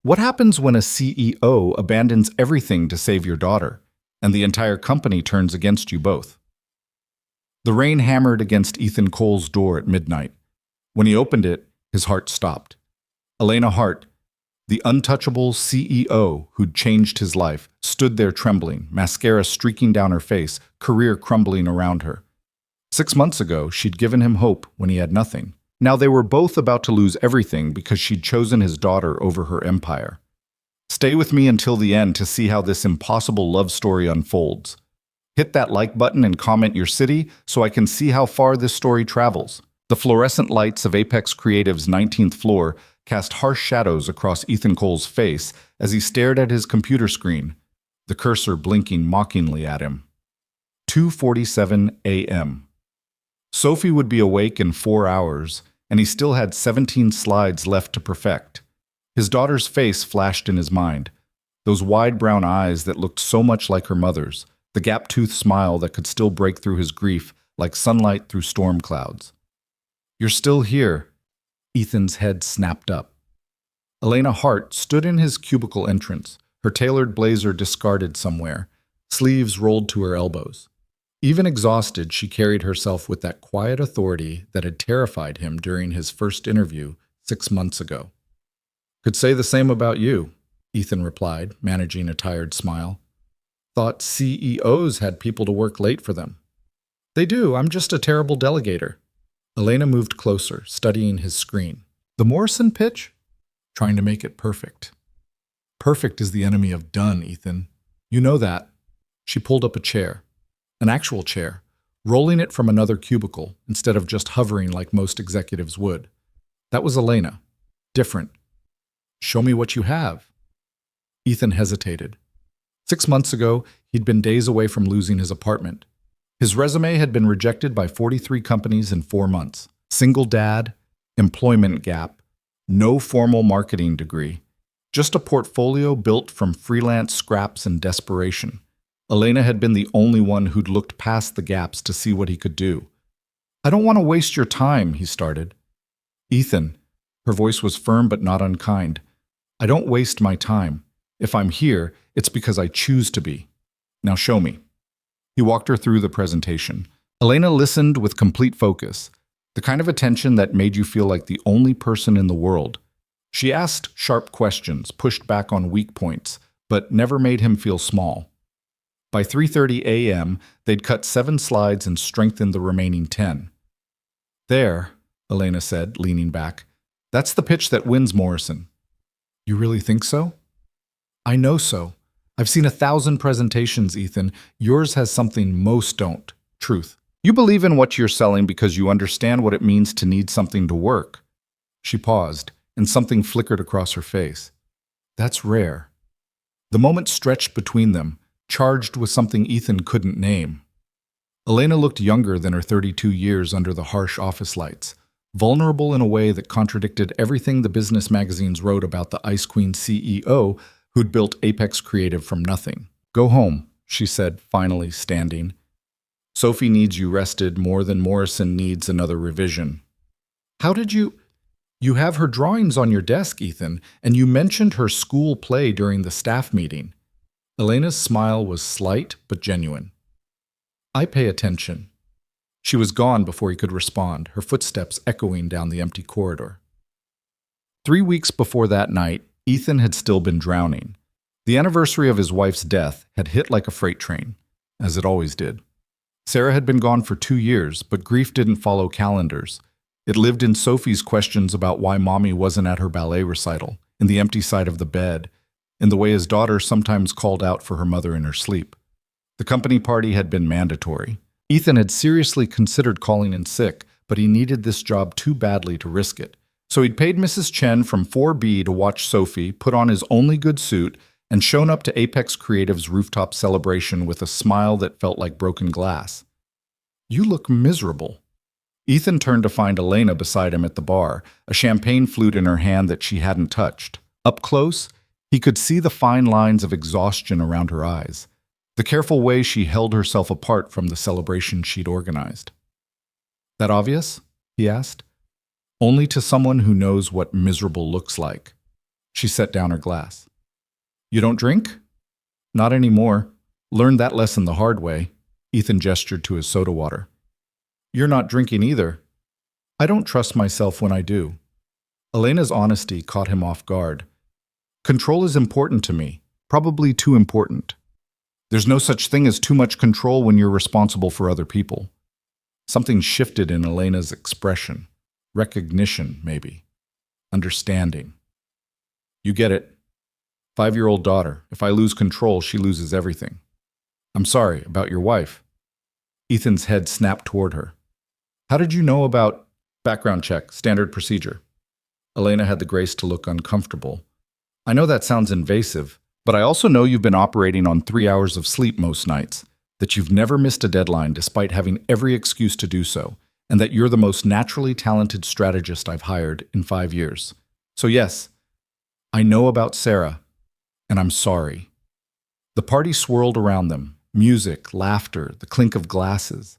What happens when a CEO abandons everything to save your daughter, and the entire company turns against you both? The rain hammered against Ethan Cole's door at midnight. When he opened it, his heart stopped. Elena Hart, the untouchable CEO who'd changed his life, stood there trembling, mascara streaking down her face, career crumbling around her. 6 months ago, she'd given him hope when he had nothing. Now they were both about to lose everything because she'd chosen his daughter over her empire. Stay with me until the end to see how this impossible love story unfolds. Hit that like button and comment your city so I can see how far this story travels. The fluorescent lights of Apex Creative's 19th floor cast harsh shadows across Ethan Cole's face as he stared at his computer screen, the cursor blinking mockingly at him. 2:47 a.m. Sophie would be awake in 4 hours, and he still had 17 slides left to perfect. His daughter's face flashed in his mind, those wide brown eyes that looked so much like her mother's, the gap-toothed smile that could still break through his grief like sunlight through storm clouds. "You're still here." Ethan's head snapped up. Elena Hart stood in his cubicle entrance, her tailored blazer discarded somewhere, sleeves rolled to her elbows. Even exhausted, she carried herself with that quiet authority that had terrified him during his first interview 6 months ago. "Could say the same about you," Ethan replied, managing a tired smile. "Thought CEOs had people to work late for them." "They do, I'm just a terrible delegator." Elena moved closer, studying his screen. "The Morrison pitch?" "Trying to make it perfect." "Perfect is the enemy of done, Ethan. You know that." She pulled up a chair. An actual chair, rolling it from another cubicle instead of just hovering like most executives would. That was Elena. Different. "Show me what you have." Ethan hesitated. 6 months ago, he'd been days away from losing his apartment. His resume had been rejected by 43 companies in 4 months. Single dad, employment gap, no formal marketing degree, just a portfolio built from freelance scraps and desperation. Elena had been the only one who'd looked past the gaps to see what he could do. "I don't want to waste your time," he started. "Ethan," her voice was firm but not unkind, "I don't waste my time. If I'm here, it's because I choose to be. Now show me." He walked her through the presentation. Elena listened with complete focus, the kind of attention that made you feel like the only person in the world. She asked sharp questions, pushed back on weak points, but never made him feel small. By 3:30 a.m., they'd cut 7 slides and strengthened the remaining 10. "There," Elena said, leaning back. "That's the pitch that wins Morrison." "You really think so?" "I know so. I've seen 1,000 presentations, Ethan. Yours has something most don't. Truth. You believe in what you're selling because you understand what it means to need something to work." She paused, and something flickered across her face. "That's rare." The moment stretched between them, charged with something Ethan couldn't name. Elena looked younger than her 32 years under the harsh office lights, vulnerable in a way that contradicted everything the business magazines wrote about the Ice Queen CEO who'd built Apex Creative from nothing. "Go home," she said, finally standing. "Sophie needs you rested more than Morrison needs another revision." "How did you—" "You have her drawings on your desk, Ethan, and you mentioned her school play during the staff meeting." Elena's smile was slight but genuine. "I pay attention." She was gone before he could respond, her footsteps echoing down the empty corridor. 3 weeks before that night, Ethan had still been drowning. The anniversary of his wife's death had hit like a freight train, as it always did. Sarah had been gone for 2 years, but grief didn't follow calendars. It lived in Sophie's questions about why Mommy wasn't at her ballet recital, in the empty side of the bed, in the way his daughter sometimes called out for her mother in her sleep. The company party had been mandatory. Ethan had seriously considered calling in sick, but he needed this job too badly to risk it. So he'd paid Mrs. Chen from 4B to watch Sophie put on his only good suit and shown up to Apex Creative's rooftop celebration with a smile that felt like broken glass. "You look miserable." Ethan turned to find Elena beside him at the bar, a champagne flute in her hand that she hadn't touched. Up close, he could see the fine lines of exhaustion around her eyes, the careful way she held herself apart from the celebration she'd organized. "That obvious?" he asked. "Only to someone who knows what miserable looks like." She set down her glass. You don't drink? Not anymore. Learned that lesson the hard way. Ethan gestured to his soda water. You're not drinking either. I don't trust myself when I do. Elena's honesty caught him off guard. Control is important to me, probably too important. There's no such thing as too much control when you're responsible for other people. Something shifted in Elena's expression. Recognition, maybe. Understanding. You get it. 5-year-old daughter. If I lose control, she loses everything. I'm sorry about your wife. Ethan's head snapped toward her. How did you know about background check, standard procedure? Elena had the grace to look uncomfortable. I know that sounds invasive, but I also know you've been operating on 3 hours of sleep most nights, that you've never missed a deadline despite having every excuse to do so, and that you're the most naturally talented strategist I've hired in 5 years. So yes, I know about Sarah, and I'm sorry. The party swirled around them, music, laughter, the clink of glasses.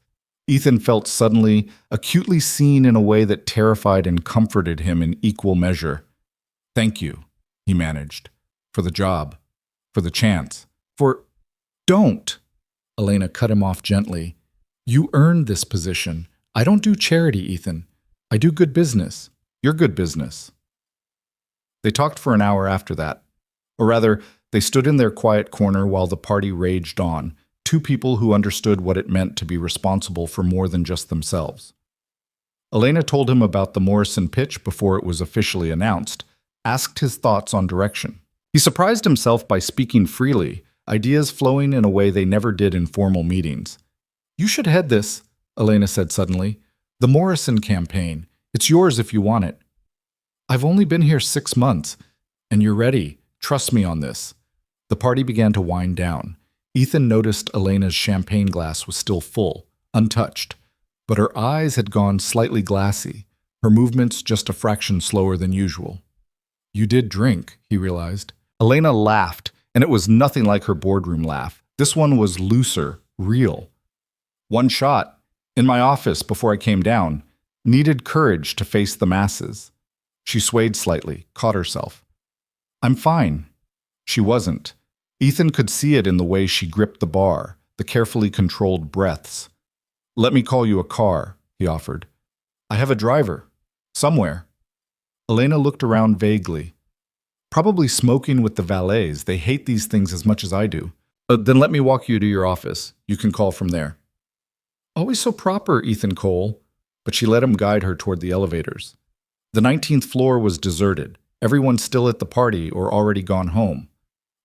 Ethan felt suddenly, acutely seen in a way that terrified and comforted him in equal measure. Thank you, he managed, for the job, for the chance, for... Don't! Elena cut him off gently. You earned this position. I don't do charity, Ethan. I do good business. You're good business. They talked for an hour after that. Or rather, they stood in their quiet corner while the party raged on, two people who understood what it meant to be responsible for more than just themselves. Elena told him about the Morrison pitch before it was officially announced, asked his thoughts on direction. He surprised himself by speaking freely, ideas flowing in a way they never did in formal meetings. You should head this, Elena said suddenly. The Morrison campaign. It's yours if you want it. I've only been here 6 months, and you're ready. Trust me on this. The party began to wind down. Ethan noticed Elena's champagne glass was still full, untouched, but her eyes had gone slightly glassy, her movements just a fraction slower than usual. You did drink, he realized. Elena laughed, and it was nothing like her boardroom laugh. This one was looser, real. 1 shot, in my office before I came down, needed courage to face the masses. She swayed slightly, caught herself. I'm fine. She wasn't. Ethan could see it in the way she gripped the bar, the carefully controlled breaths. Let me call you a car, he offered. I have a driver. Somewhere. Elena looked around vaguely. Probably smoking with the valets. They hate these things as much as I do. Then let me walk you to your office. You can call from there. Always so proper, Ethan Cole. But she let him guide her toward the elevators. The 19th floor was deserted. Everyone still at the party or already gone home.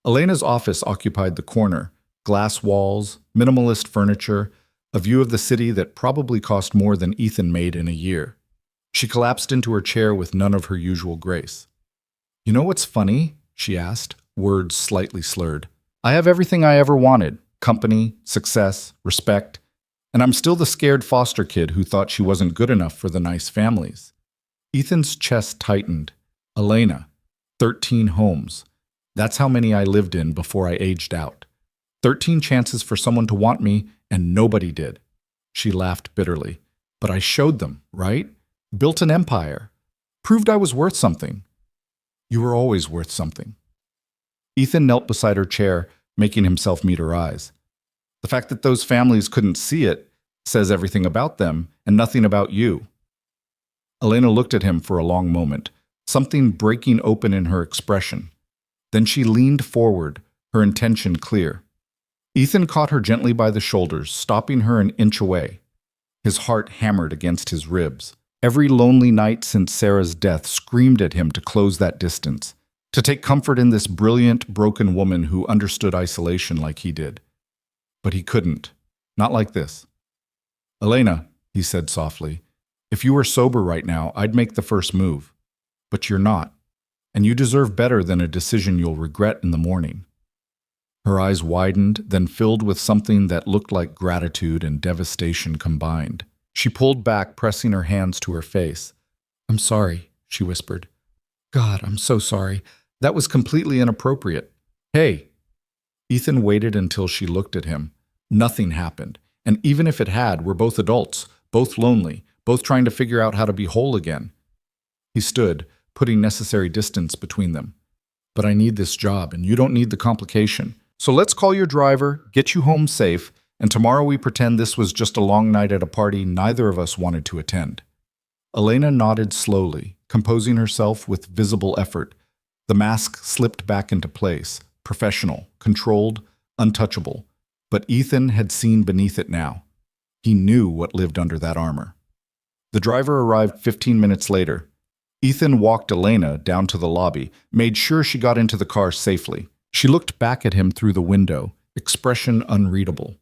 Elena's office occupied the corner. Glass walls, minimalist furniture, a view of the city that probably cost more than Ethan made in a year. She collapsed into her chair with none of her usual grace. You know what's funny? She asked, words slightly slurred. I have everything I ever wanted. Company, success, respect. And I'm still the scared foster kid who thought she wasn't good enough for the nice families. Ethan's chest tightened. Elena, 13 homes. That's how many I lived in before I aged out. 13 chances for someone to want me, and nobody did. She laughed bitterly. But I showed them, right? Built an empire. Proved I was worth something. You were always worth something. Ethan knelt beside her chair, making himself meet her eyes. The fact that those families couldn't see it says everything about them and nothing about you. Elena looked at him for a long moment, something breaking open in her expression. Then she leaned forward, her intention clear. Ethan caught her gently by the shoulders, stopping her an inch away. His heart hammered against his ribs. Every lonely night since Sarah's death screamed at him to close that distance, to take comfort in this brilliant, broken woman who understood isolation like he did. But he couldn't. Not like this. Elena, he said softly, if you were sober right now, I'd make the first move. But you're not. And you deserve better than a decision you'll regret in the morning. Her eyes widened, then filled with something that looked like gratitude and devastation combined. She pulled back, pressing her hands to her face. I'm sorry, she whispered. God, I'm so sorry. That was completely inappropriate. Hey. Ethan waited until she looked at him. Nothing happened. And even if it had, we're both adults, both lonely, both trying to figure out how to be whole again. He stood, putting necessary distance between them. But I need this job, and you don't need the complication. So let's call your driver, get you home safe, and tomorrow we pretend this was just a long night at a party neither of us wanted to attend. Elena nodded slowly, composing herself with visible effort. The mask slipped back into place, professional, controlled, untouchable. But Ethan had seen beneath it now. He knew what lived under that armor. The driver arrived 15 minutes later. Ethan walked Elena down to the lobby, made sure she got into the car safely. She looked back at him through the window, expression unreadable.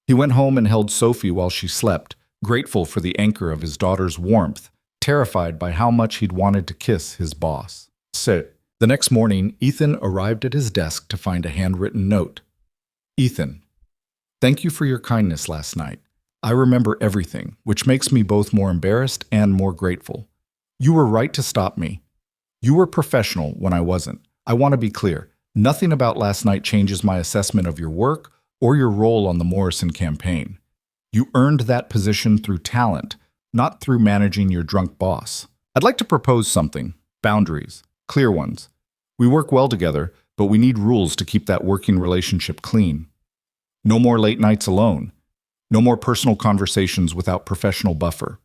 He went home and held Sophie while she slept, grateful for the anchor of his daughter's warmth, terrified by how much he'd wanted to kiss his boss. Sit. The next morning, Ethan arrived at his desk to find a handwritten note. Ethan, thank you for your kindness last night. I remember everything, which makes me both more embarrassed and more grateful. You were right to stop me. You were professional when I wasn't. I want to be clear. Nothing about last night changes my assessment of your work or your role on the Morrison campaign. You earned that position through talent, not through managing your drunk boss. I'd like to propose something. Boundaries. Clear ones. We work well together, but we need rules to keep that working relationship clean. No more late nights alone. No more personal conversations without professional buffer.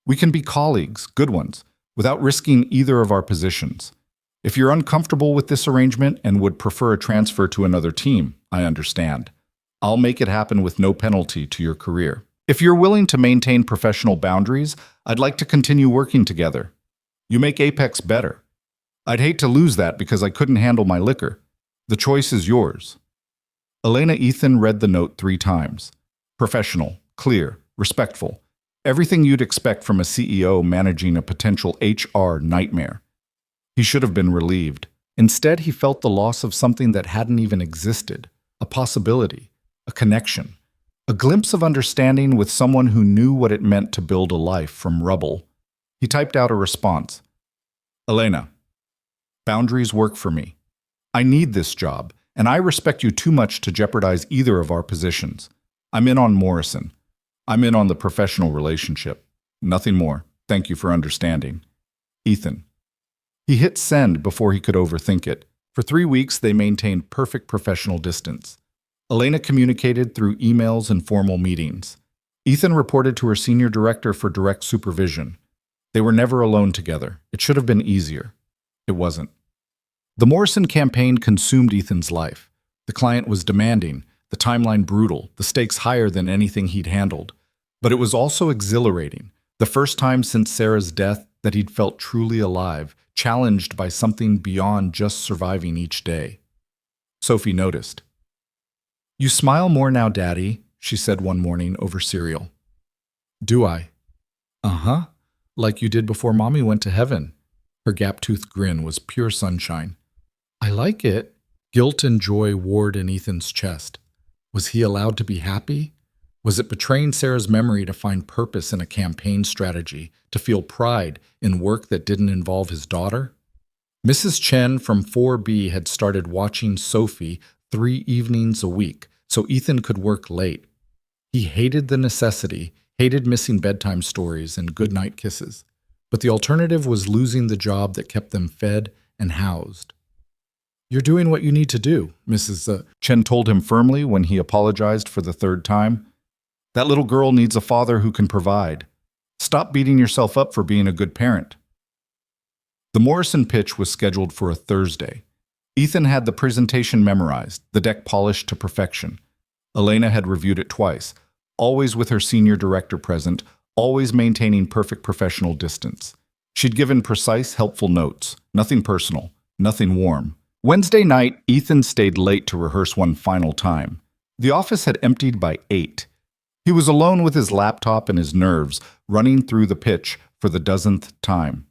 We can be colleagues, good ones, without risking either of our positions. If you're uncomfortable with this arrangement and would prefer a transfer to another team, I understand. I'll make it happen with no penalty to your career. If you're willing to maintain professional boundaries, I'd like to continue working together. You make Apex better. I'd hate to lose that because I couldn't handle my liquor. The choice is yours. Elena Ethan read the note 3 times. Professional, clear, respectful. Everything you'd expect from a CEO managing a potential HR nightmare. He should have been relieved. Instead, he felt the loss of something that hadn't even existed. A possibility, a connection, a glimpse of understanding with someone who knew what it meant to build a life from rubble. He typed out a response. Elena, boundaries work for me. I need this job, and I respect you too much to jeopardize either of our positions. I'm in on Morrison. I'm in on the professional relationship. Nothing more. Thank you for understanding. Ethan. He hit send before he could overthink it. For 3 weeks, they maintained perfect professional distance. Elena communicated through emails and formal meetings. Ethan reported to her senior director for direct supervision. They were never alone together. It should have been easier. It wasn't. The Morrison campaign consumed Ethan's life. The client was demanding, the timeline brutal, the stakes higher than anything he'd handled. But it was also exhilarating, the first time since Sarah's death that he'd felt truly alive, challenged by something beyond just surviving each day. Sophie noticed. You smile more now, Daddy, she said one morning over cereal. Do I? Uh-huh, like you did before Mommy went to heaven. Her gap-toothed grin was pure sunshine. I like it. Guilt and joy warred in Ethan's chest. Was he allowed to be happy? Was it betraying Sarah's memory to find purpose in a campaign strategy, to feel pride in work that didn't involve his daughter? Mrs. Chen from 4B had started watching Sophie 3 evenings a week, so Ethan could work late. He hated the necessity, hated missing bedtime stories and goodnight kisses. But the alternative was losing the job that kept them fed and housed. You're doing what you need to do, Mrs. Chen told him firmly when he apologized for the 3rd time. That little girl needs a father who can provide. Stop beating yourself up for being a good parent. The Morrison pitch was scheduled for a Thursday. Ethan had the presentation memorized, the deck polished to perfection. Elena had reviewed it twice, always with her senior director present, always maintaining perfect professional distance. She'd given precise, helpful notes, nothing personal, nothing warm. Wednesday night, Ethan stayed late to rehearse one final time. The office had emptied by 8. He was alone with his laptop and his nerves, running through the pitch for the 10th time.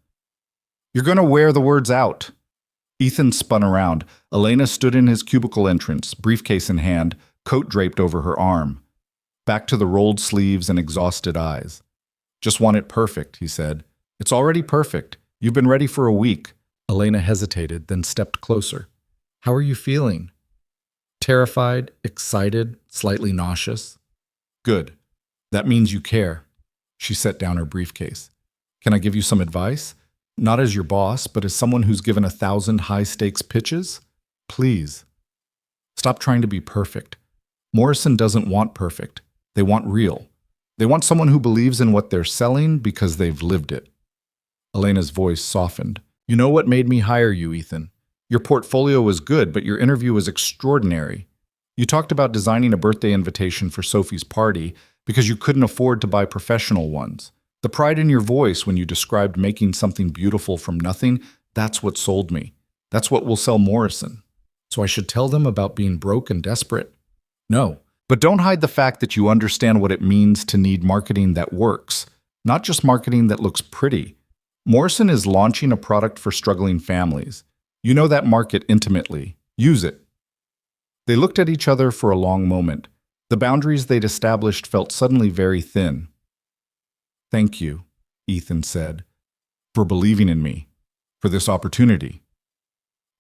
You're going to wear the words out. Ethan spun around. Elena stood in his cubicle entrance, briefcase in hand, coat draped over her arm. Back to the rolled sleeves and exhausted eyes. Just want it perfect, he said. It's already perfect. You've been ready for a week. Elena hesitated, then stepped closer. How are you feeling? Terrified, excited, slightly nauseous. Good. That means you care. She set down her briefcase. Can I give you some advice? Not as your boss, but as someone who's given 1,000 high-stakes pitches? Please. Stop trying to be perfect. Morrison doesn't want perfect. They want real. They want someone who believes in what they're selling because they've lived it. Elena's voice softened. You know what made me hire you, Ethan? Your portfolio was good, but your interview was extraordinary. You talked about designing a birthday invitation for Sophie's party because you couldn't afford to buy professional ones. The pride in your voice when you described making something beautiful from nothing, that's what sold me. That's what will sell Morrison. So I should tell them about being broke and desperate? No. But don't hide the fact that you understand what it means to need marketing that works, not just marketing that looks pretty. Morrison is launching a product for struggling families. You know that market intimately. Use it. They looked at each other for a long moment. The boundaries they'd established felt suddenly very thin. Thank you, Ethan said, for believing in me, for this opportunity.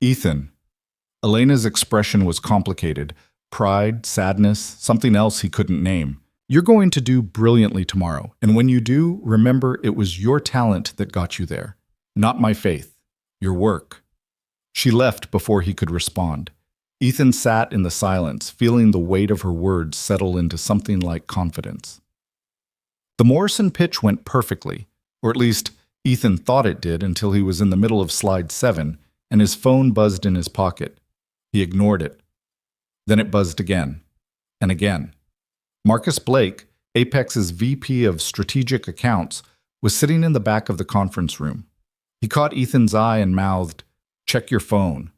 Ethan. Elena's expression was complicated. Pride, sadness, something else he couldn't name. You're going to do brilliantly tomorrow, and when you do, remember it was your talent that got you there, not my faith, your work. She left before he could respond. Ethan sat in the silence, feeling the weight of her words settle into something like confidence. The Morrison pitch went perfectly, or at least Ethan thought it did until he was in the middle of slide 7 and his phone buzzed in his pocket. He ignored it. Then it buzzed again, and again. Marcus Blake, Apex's VP of Strategic Accounts, was sitting in the back of the conference room. He caught Ethan's eye and mouthed, "Check your phone."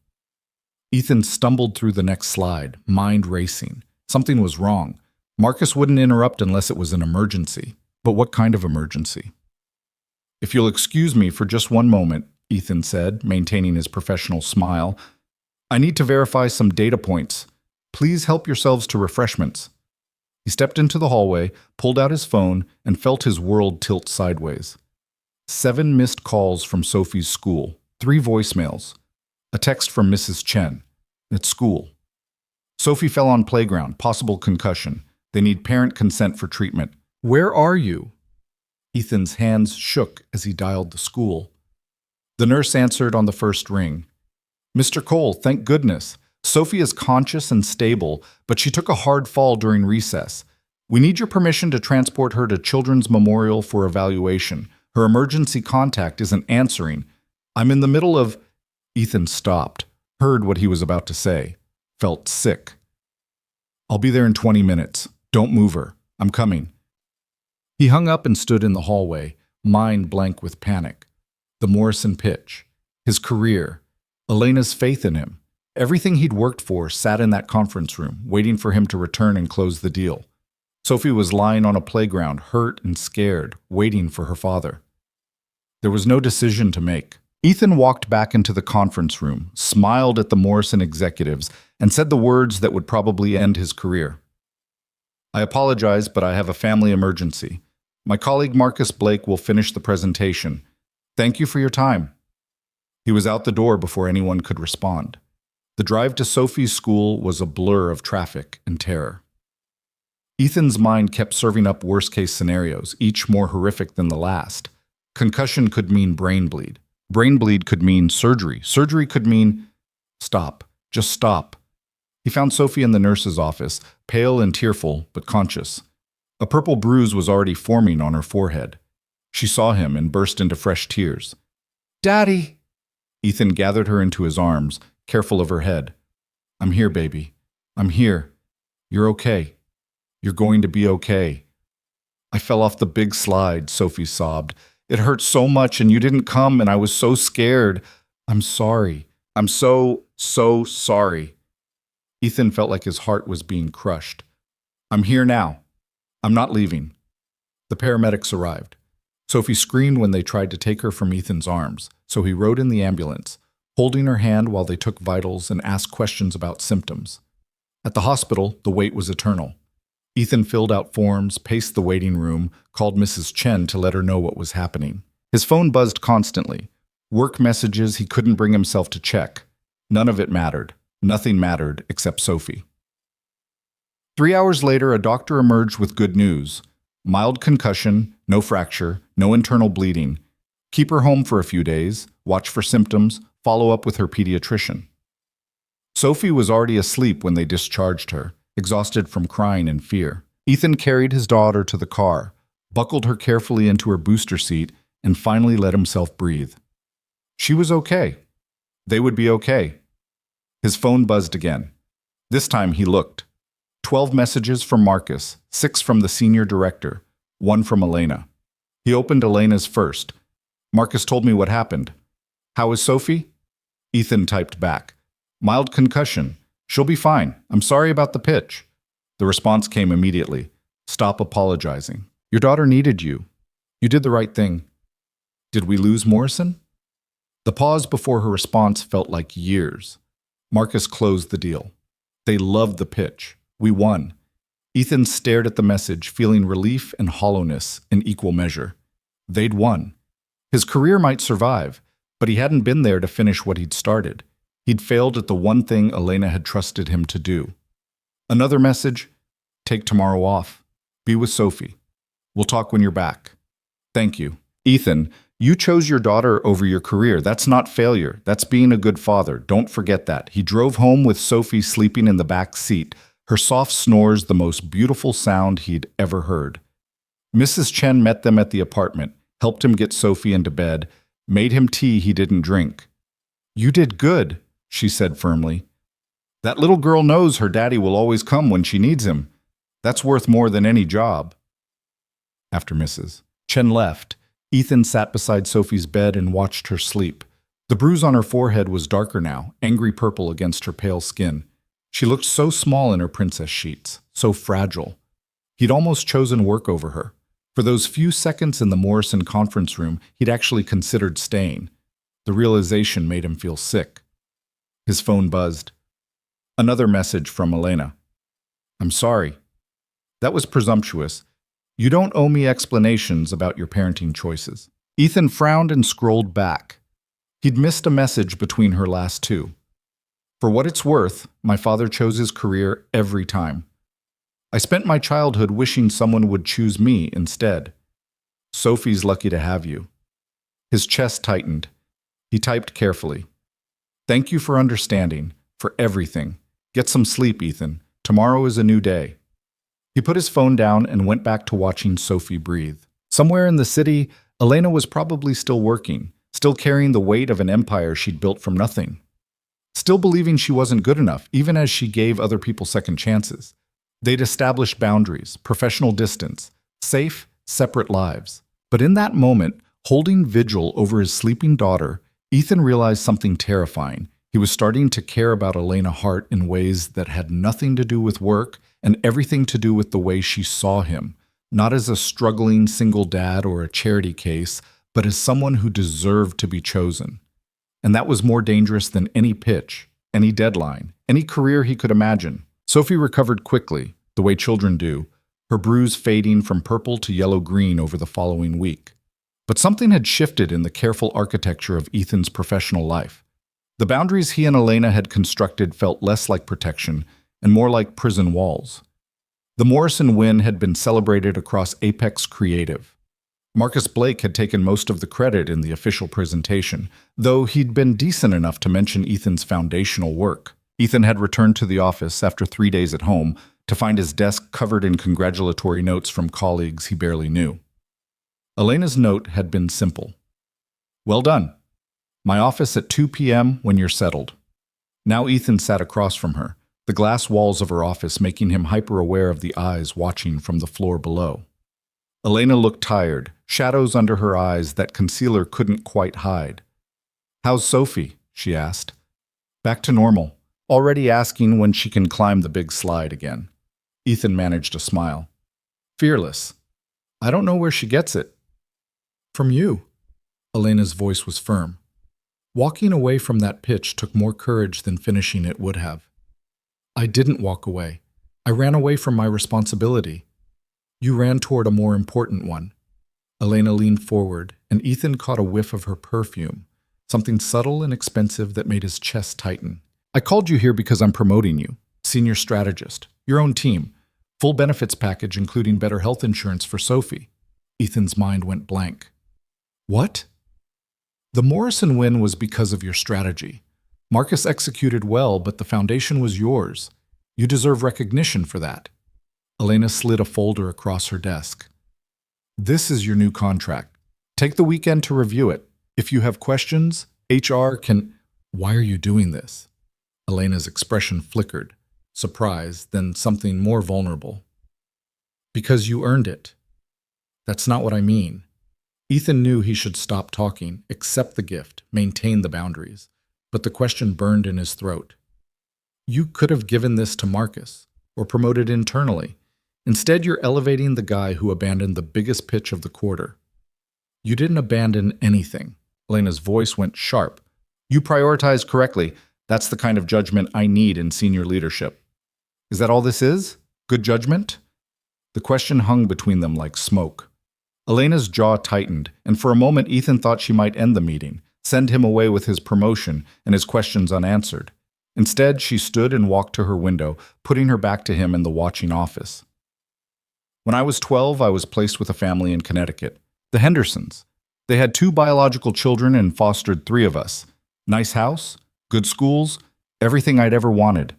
Ethan stumbled through the next slide, mind racing. Something was wrong. Marcus wouldn't interrupt unless it was an emergency. But what kind of emergency? "If you'll excuse me for just one moment," Ethan said, maintaining his professional smile, "I need to verify some data points. Please help yourselves to refreshments." He stepped into the hallway, pulled out his phone, and felt his world tilt sideways. 7 missed calls from Sophie's school, 3 voicemails, a text from Mrs. Chen. At school. Sophie fell on playground, possible concussion. They need parent consent for treatment. "Where are you?" Ethan's hands shook as he dialed the school. The nurse answered on the first ring. "Mr. Cole, thank goodness. Sophie is conscious and stable, but she took a hard fall during recess. We need your permission to transport her to Children's Memorial for evaluation. Her emergency contact isn't answering. I'm in the middle of—" Ethan stopped, heard what he was about to say, felt sick. "I'll be there in 20 minutes. Don't move her. I'm coming." He hung up and stood in the hallway, mind blank with panic. The Morrison pitch, his career, Elena's faith in him. Everything he'd worked for sat in that conference room, waiting for him to return and close the deal. Sophie was lying on a playground, hurt and scared, waiting for her father. There was no decision to make. Ethan walked back into the conference room, smiled at the Morrison executives, and said the words that would probably end his career. "I apologize, but I have a family emergency. My colleague Marcus Blake will finish the presentation. Thank you for your time." He was out the door before anyone could respond. The drive to Sophie's school was a blur of traffic and terror. Ethan's mind kept serving up worst-case scenarios, each more horrific than the last. Concussion could mean brain bleed. Brain bleed could mean surgery. Surgery could mean— Stop. Just stop. He found Sophie in the nurse's office, pale and tearful, but conscious. A purple bruise was already forming on her forehead. She saw him and burst into fresh tears. "Daddy!" Ethan gathered her into his arms, careful of her head. "I'm here, baby. I'm here. You're okay. You're going to be okay." "I fell off the big slide," Sophie sobbed. "It hurt so much and you didn't come and I was so scared. I'm sorry. I'm so sorry." Ethan felt like his heart was being crushed. "I'm here now. I'm not leaving." The paramedics arrived. Sophie screamed when they tried to take her from Ethan's arms, so he rode in the ambulance, holding her hand while they took vitals and asked questions about symptoms. At the hospital, the wait was eternal. Ethan filled out forms, paced the waiting room, called Mrs. Chen to let her know what was happening. His phone buzzed constantly. Work messages he couldn't bring himself to check. None of it mattered. Nothing mattered except Sophie. 3 hours later, a doctor emerged with good news. Mild concussion, no fracture, no internal bleeding. Keep her home for a few days, watch for symptoms, follow up with her pediatrician. Sophie was already asleep when they discharged her, exhausted from crying and fear. Ethan carried his daughter to the car, buckled her carefully into her booster seat, and finally let himself breathe. She was okay. They would be okay. His phone buzzed again. This time he looked. 12 messages from Marcus, 6 from the senior director, 1 from Elena. He opened Elena's first. Marcus told me what happened. How is Sophie? Ethan typed back. Mild concussion. She'll be fine. I'm sorry about the pitch. The response came immediately. Stop apologizing. Your daughter needed you. You did the right thing. Did we lose Morrison? The pause before her response felt like years. Marcus closed the deal. They loved the pitch. We won. Ethan stared at the message, feeling relief and hollowness in equal measure. They'd won. His career might survive, but he hadn't been there to finish what he'd started. He'd failed at the one thing Elena had trusted him to do. Another message, take tomorrow off. Be with Sophie. We'll talk when you're back. Thank you. Ethan, you chose your daughter over your career. That's not failure. That's being a good father. Don't forget that. He drove home with Sophie sleeping in the back seat, her soft snores the most beautiful sound he'd ever heard. Mrs. Chen met them at the apartment, helped him get Sophie into bed, made him tea he didn't drink. You did good, she said firmly. That little girl knows her daddy will always come when she needs him. That's worth more than any job. After Mrs. Chen left, Ethan sat beside Sophie's bed and watched her sleep. The bruise on her forehead was darker now, angry purple against her pale skin. She looked so small in her princess sheets, so fragile. He'd almost chosen work over her. For those few seconds in the Morrison conference room, he'd actually considered staying. The realization made him feel sick. His phone buzzed. Another message from Elena. I'm sorry. That was presumptuous. You don't owe me explanations about your parenting choices. Ethan frowned and scrolled back. He'd missed a message between her last two. For what it's worth, my father chose his career every time. I spent my childhood wishing someone would choose me instead. Sophie's lucky to have you. His chest tightened. He typed carefully. Thank you for understanding, for everything. Get some sleep, Ethan. Tomorrow is a new day. He put his phone down and went back to watching Sophie breathe. Somewhere in the city, Elena was probably still working, still carrying the weight of an empire she'd built from nothing. Still believing she wasn't good enough, even as she gave other people second chances. They'd established boundaries, professional distance, safe, separate lives. But in that moment, holding vigil over his sleeping daughter, Ethan realized something terrifying. He was starting to care about Elena Hart in ways that had nothing to do with work and everything to do with the way she saw him, not as a struggling single dad or a charity case, but as someone who deserved to be chosen. And that was more dangerous than any pitch, any deadline, any career he could imagine. Sophie recovered quickly, the way children do, her bruise fading from purple to yellow-green over the following week. But something had shifted in the careful architecture of Ethan's professional life. The boundaries he and Elena had constructed felt less like protection and more like prison walls. The Morrison win had been celebrated across Apex Creative. Marcus Blake had taken most of the credit in the official presentation, though he'd been decent enough to mention Ethan's foundational work. Ethan had returned to the office after 3 days at home to find his desk covered in congratulatory notes from colleagues he barely knew. Elena's note had been simple. Well done. My office at 2 p.m. when you're settled. Now Ethan sat across from her, the glass walls of her office making him hyper-aware of the eyes watching from the floor below. Elena looked tired, shadows under her eyes that concealer couldn't quite hide. How's Sophie? She asked. Back to normal, already asking when she can climb the big slide again. Ethan managed a smile. Fearless. I don't know where she gets it. From you. Elena's voice was firm. Walking away from that pitch took more courage than finishing it would have. I didn't walk away. I ran away from my responsibility. You ran toward a more important one. Elena leaned forward, and Ethan caught a whiff of her perfume, something subtle and expensive that made his chest tighten. I called you here because I'm promoting you, senior strategist, your own team, full benefits package including better health insurance for Sophie. Ethan's mind went blank. What? The Morrison win was because of your strategy. Marcus executed well, but the foundation was yours. You deserve recognition for that. Elena slid a folder across her desk. This is your new contract. Take the weekend to review it. If you have questions, HR can... Why are you doing this? Elena's expression flickered, surprise, then something more vulnerable. Because you earned it. That's not what I mean. Ethan knew he should stop talking, accept the gift, maintain the boundaries, but the question burned in his throat. You could have given this to Marcus, or promoted internally. Instead, you're elevating the guy who abandoned the biggest pitch of the quarter. You didn't abandon anything. Elena's voice went sharp. You prioritized correctly. That's the kind of judgment I need in senior leadership. Is that all this is? Good judgment? The question hung between them like smoke. Elena's jaw tightened, and for a moment Ethan thought she might end the meeting, send him away with his promotion and his questions unanswered. Instead, she stood and walked to her window, putting her back to him in the watching office. When I was 12, I was placed with a family in Connecticut, the Hendersons. They had 2 biological children and fostered 3 of us. Nice house, good schools, everything I'd ever wanted.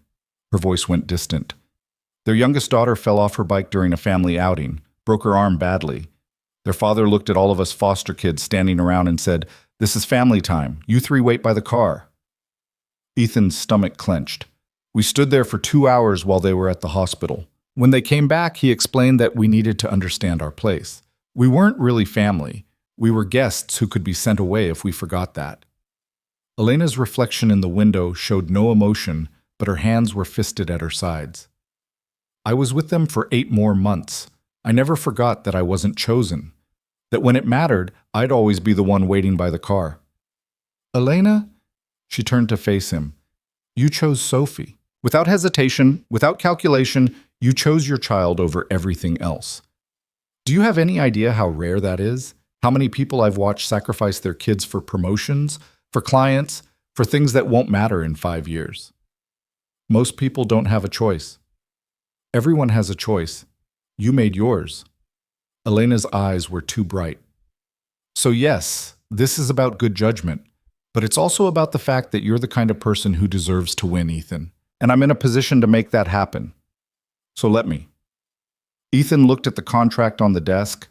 Her voice went distant. Their youngest daughter fell off her bike during a family outing, broke her arm badly. Their father looked at all of us foster kids standing around and said, "This is family time. You 3 wait by the car." Ethan's stomach clenched. We stood there for 2 hours while they were at the hospital. When they came back, he explained that we needed to understand our place. We weren't really family. We were guests who could be sent away if we forgot that. Elena's reflection in the window showed no emotion, but her hands were fisted at her sides. I was with them for 8 more months. I never forgot that I wasn't chosen. That when it mattered, I'd always be the one waiting by the car. Elena? She turned to face him. You chose Sophie. Without hesitation, without calculation, you chose your child over everything else. Do you have any idea how rare that is? How many people I've watched sacrifice their kids for promotions, for clients, for things that won't matter in 5 years? Most people don't have a choice. Everyone has a choice. You made yours. Elena's eyes were too bright. So yes, this is about good judgment, but it's also about the fact that you're the kind of person who deserves to win, Ethan. And I'm in a position to make that happen. So let me. Ethan looked at the contract on the desk,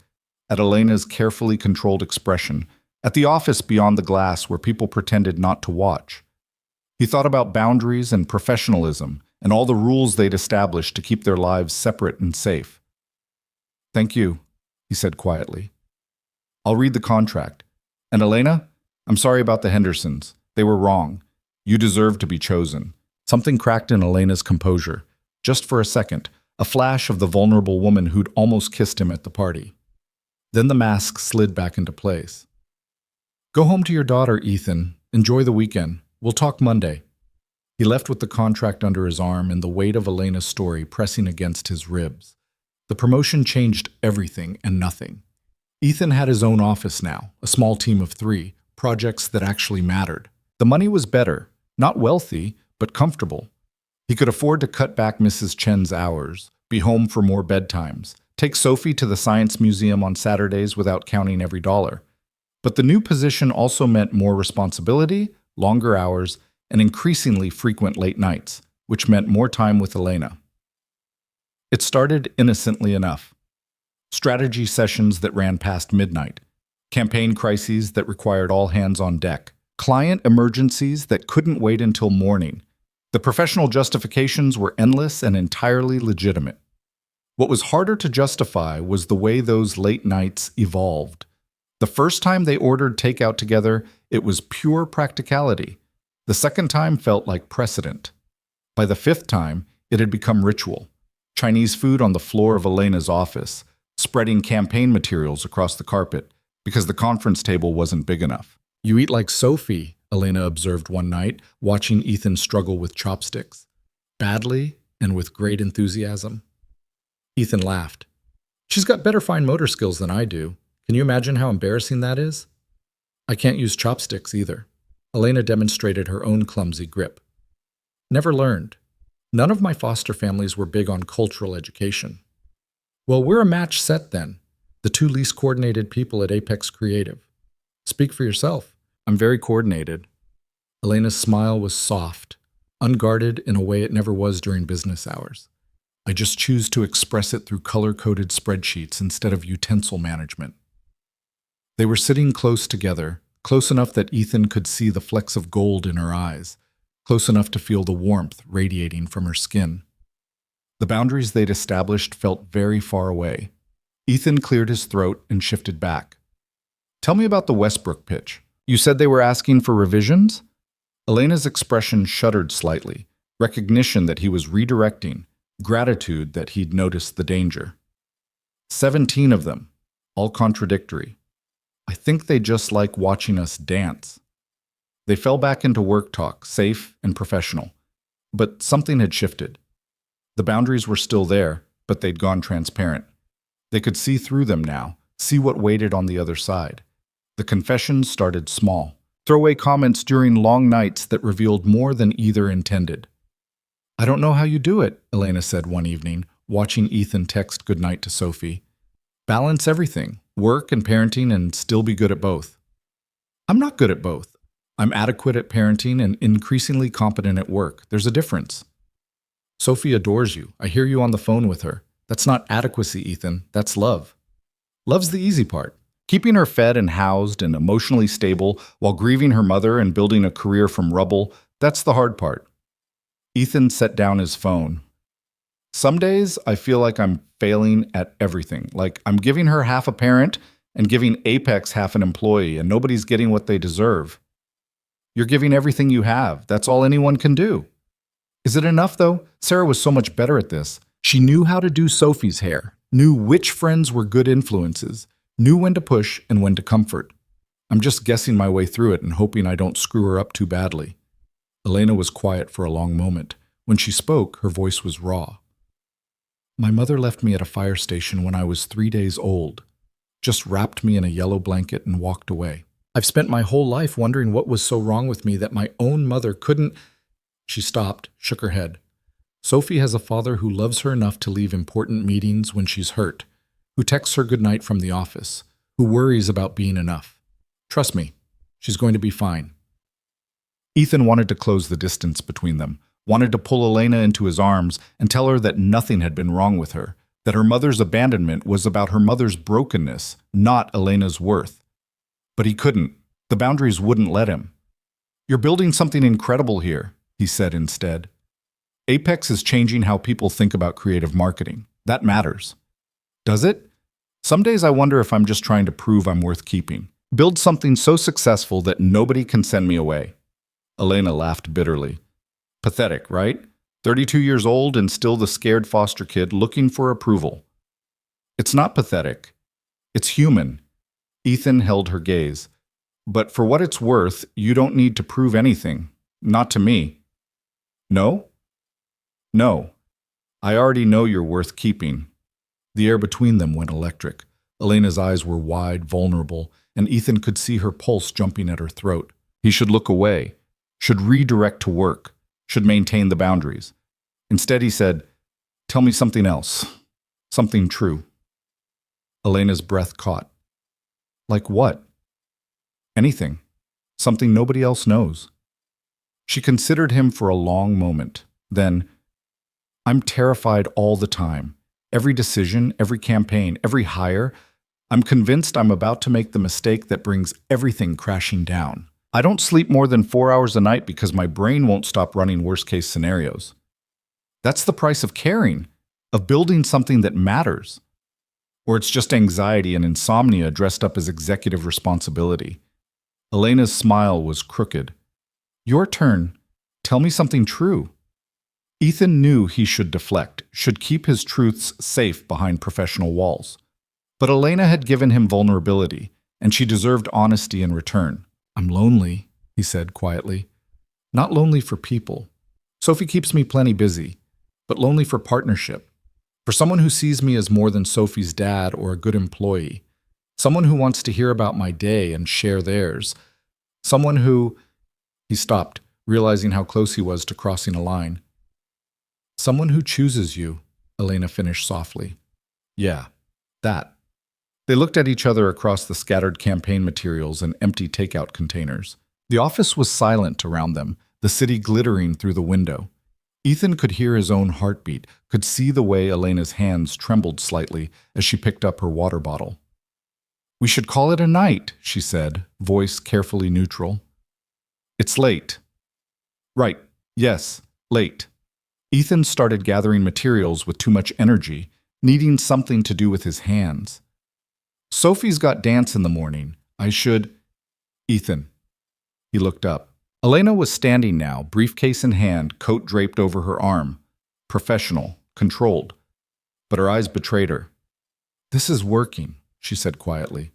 at Elena's carefully controlled expression, at the office beyond the glass where people pretended not to watch. He thought about boundaries and professionalism and all the rules they'd established to keep their lives separate and safe. Thank you, he said quietly. I'll read the contract. And Elena, I'm sorry about the Hendersons. They were wrong. You deserve to be chosen. Something cracked in Elena's composure. Just for a second, a flash of the vulnerable woman who'd almost kissed him at the party. Then the mask slid back into place. Go home to your daughter, Ethan. Enjoy the weekend. We'll talk Monday. He left with the contract under his arm and the weight of Elena's story pressing against his ribs. The promotion changed everything and nothing. Ethan had his own office now, a small team of 3, projects that actually mattered. The money was better, not wealthy, but comfortable. He could afford to cut back Mrs. Chen's hours, be home for more bedtimes, take Sophie to the Science Museum on Saturdays without counting every dollar. But the new position also meant more responsibility, longer hours, and increasingly frequent late nights, which meant more time with Elena. It started innocently enough. Strategy sessions that ran past midnight, campaign crises that required all hands on deck, client emergencies that couldn't wait until morning. The professional justifications were endless and entirely legitimate. What was harder to justify was the way those late nights evolved. The first time they ordered takeout together, it was pure practicality. The second time felt like precedent. By the 5th time, it had become ritual. Chinese food on the floor of Elena's office, spreading campaign materials across the carpet, because the conference table wasn't big enough. You eat like Sophie, Elena observed one night, watching Ethan struggle with chopsticks. Badly and with great enthusiasm. Ethan laughed. She's got better fine motor skills than I do. Can you imagine how embarrassing that is? I can't use chopsticks either. Elena demonstrated her own clumsy grip. Never learned. None of my foster families were big on cultural education. Well, we're a match set then, the 2 least coordinated people at Apex Creative. Speak for yourself. I'm very coordinated. Elena's smile was soft, unguarded in a way it never was during business hours. I just choose to express it through color-coded spreadsheets instead of utensil management. They were sitting close together, close enough that Ethan could see the flecks of gold in her eyes, close enough to feel the warmth radiating from her skin. The boundaries they'd established felt very far away. Ethan cleared his throat and shifted back. Tell me about the Westbrook pitch. You said they were asking for revisions? Elena's expression shuddered slightly, recognition that he was redirecting, gratitude that he'd noticed the danger. 17 of them, all contradictory. I think they just like watching us dance. They fell back into work talk, safe and professional. But something had shifted. The boundaries were still there, but they'd gone transparent. They could see through them now, see what waited on the other side. The confessions started small, throwaway comments during long nights that revealed more than either intended. I don't know how you do it, Elena said one evening, watching Ethan text goodnight to Sophie. Balance everything, work and parenting, and still be good at both. I'm not good at both. I'm adequate at parenting and increasingly competent at work. There's a difference. Sophie adores you. I hear you on the phone with her. That's not adequacy, Ethan. That's love. Love's the easy part. Keeping her fed and housed and emotionally stable while grieving her mother and building a career from rubble, that's the hard part. Ethan set down his phone. Some days I feel like I'm failing at everything. Like I'm giving her half a parent and giving Apex half an employee, and nobody's getting what they deserve. You're giving everything you have. That's all anyone can do. Is it enough, though? Sarah was so much better at this. She knew how to do Sophie's hair, knew which friends were good influences, knew when to push and when to comfort. I'm just guessing my way through it and hoping I don't screw her up too badly. Elena was quiet for a long moment. When she spoke, her voice was raw. My mother left me at a fire station when I was 3 days old, just wrapped me in a yellow blanket and walked away. I've spent my whole life wondering what was so wrong with me that my own mother couldn't. She stopped, shook her head. Sophie has a father who loves her enough to leave important meetings when she's hurt, who texts her goodnight from the office, who worries about being enough. Trust me, she's going to be fine. Ethan wanted to close the distance between them, wanted to pull Elena into his arms and tell her that nothing had been wrong with her, that her mother's abandonment was about her mother's brokenness, not Elena's worth. But he couldn't. The boundaries wouldn't let him. You're building something incredible here, he said instead. Apex is changing how people think about creative marketing. That matters. Does it? Some days I wonder if I'm just trying to prove I'm worth keeping. Build something so successful that nobody can send me away. Elena laughed bitterly. Pathetic, right? 32 years old and still the scared foster kid looking for approval. It's not pathetic. It's human. Ethan held her gaze. But for what it's worth, you don't need to prove anything. Not to me. No? No. I already know you're worth keeping. The air between them went electric. Elena's eyes were wide, vulnerable, and Ethan could see her pulse jumping at her throat. He should look away, should redirect to work, should maintain the boundaries. Instead, he said, "Tell me something else. Something true." Elena's breath caught. Like what? Anything. Something nobody else knows. She considered him for a long moment. Then, I'm terrified all the time. Every decision, every campaign, every hire, I'm convinced I'm about to make the mistake that brings everything crashing down. I don't sleep more than 4 hours a night because my brain won't stop running worst-case scenarios. That's the price of caring, of building something that matters. Or it's just anxiety and insomnia dressed up as executive responsibility. Elena's smile was crooked. Your turn. Tell me something true. Ethan knew he should deflect, should keep his truths safe behind professional walls. But Elena had given him vulnerability, and she deserved honesty in return. I'm lonely, he said quietly. Not lonely for people. Sophie keeps me plenty busy, but lonely for partnership. For someone who sees me as more than Sophie's dad or a good employee. Someone who wants to hear about my day and share theirs. Someone who... He stopped, realizing how close he was to crossing a line. Someone who chooses you, Elena finished softly. Yeah, that. They looked at each other across the scattered campaign materials and empty takeout containers. The office was silent around them, the city glittering through the window. Ethan could hear his own heartbeat, could see the way Elena's hands trembled slightly as she picked up her water bottle. "We should call it a night," she said, voice carefully neutral. "It's late." "Right, yes, late." Ethan started gathering materials with too much energy, needing something to do with his hands. "Sophie's got dance in the morning. I should—" "Ethan." He looked up. Elena was standing now, briefcase in hand, coat draped over her arm. Professional, controlled. But her eyes betrayed her. "This is working," she said quietly.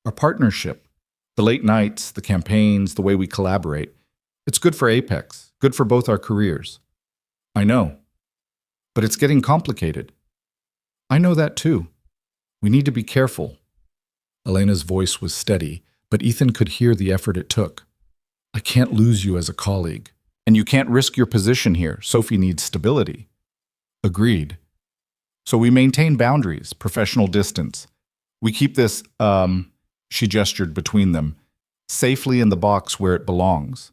"Our partnership, the late nights, the campaigns, the way we collaborate. It's good for Apex, good for both our careers." "I know. But it's getting complicated." "I know that too. We need to be careful." Elena's voice was steady, but Ethan could hear the effort it took. "I can't lose you as a colleague. And you can't risk your position here. Sophie needs stability." "Agreed. So we maintain boundaries, professional distance. We keep this, she gestured between them, safely in the box where it belongs."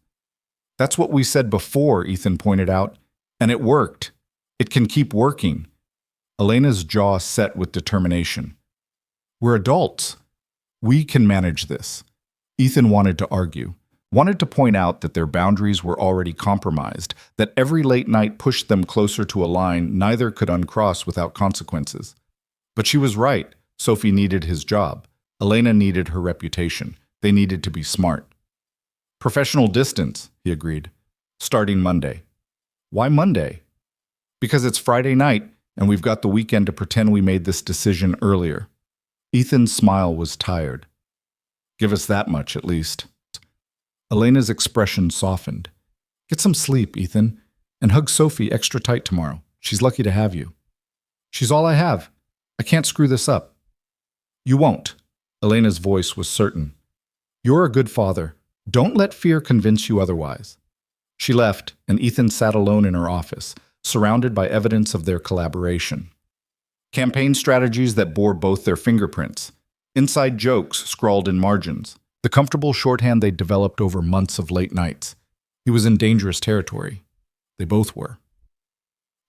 "That's what we said before," Ethan pointed out. "And it worked. It can keep working." Elena's jaw set with determination. "We're adults. We can manage this." Ethan wanted to argue, wanted to point out that their boundaries were already compromised, that every late night pushed them closer to a line neither could uncross without consequences. But she was right. Sophie needed his job. Elena needed her reputation. They needed to be smart. "Professional distance," he agreed. "Starting Monday." "Why Monday?" "Because it's Friday night, and we've got the weekend to pretend we made this decision earlier." Ethan's smile was tired. "Give us that much, at least." Elena's expression softened. "Get some sleep, Ethan, and hug Sophie extra tight tomorrow. She's lucky to have you." "She's all I have. I can't screw this up." "You won't." Elena's voice was certain. "You're a good father. Don't let fear convince you otherwise." She left, and Ethan sat alone in her office, surrounded by evidence of their collaboration. Campaign strategies that bore both their fingerprints. Inside jokes scrawled in margins. The comfortable shorthand they'd developed over months of late nights. He was in dangerous territory. They both were.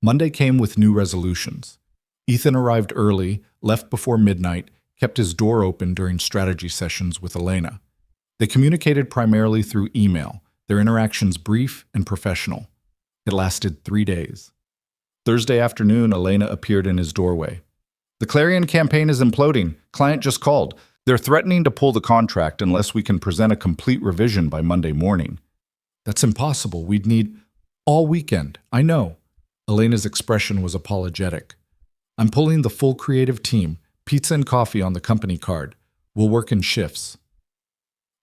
Monday came with new resolutions. Ethan arrived early, left before midnight, kept his door open during strategy sessions with Elena. They communicated primarily through email, their interactions brief and professional. It lasted 3 days. Thursday afternoon, Elena appeared in his doorway. "The Clarion campaign is imploding. Client just called. They're threatening to pull the contract unless we can present a complete revision by Monday morning." "That's impossible. We'd need all weekend." "I know." Elena's expression was apologetic. "I'm pulling the full creative team. Pizza and coffee on the company card. We'll work in shifts."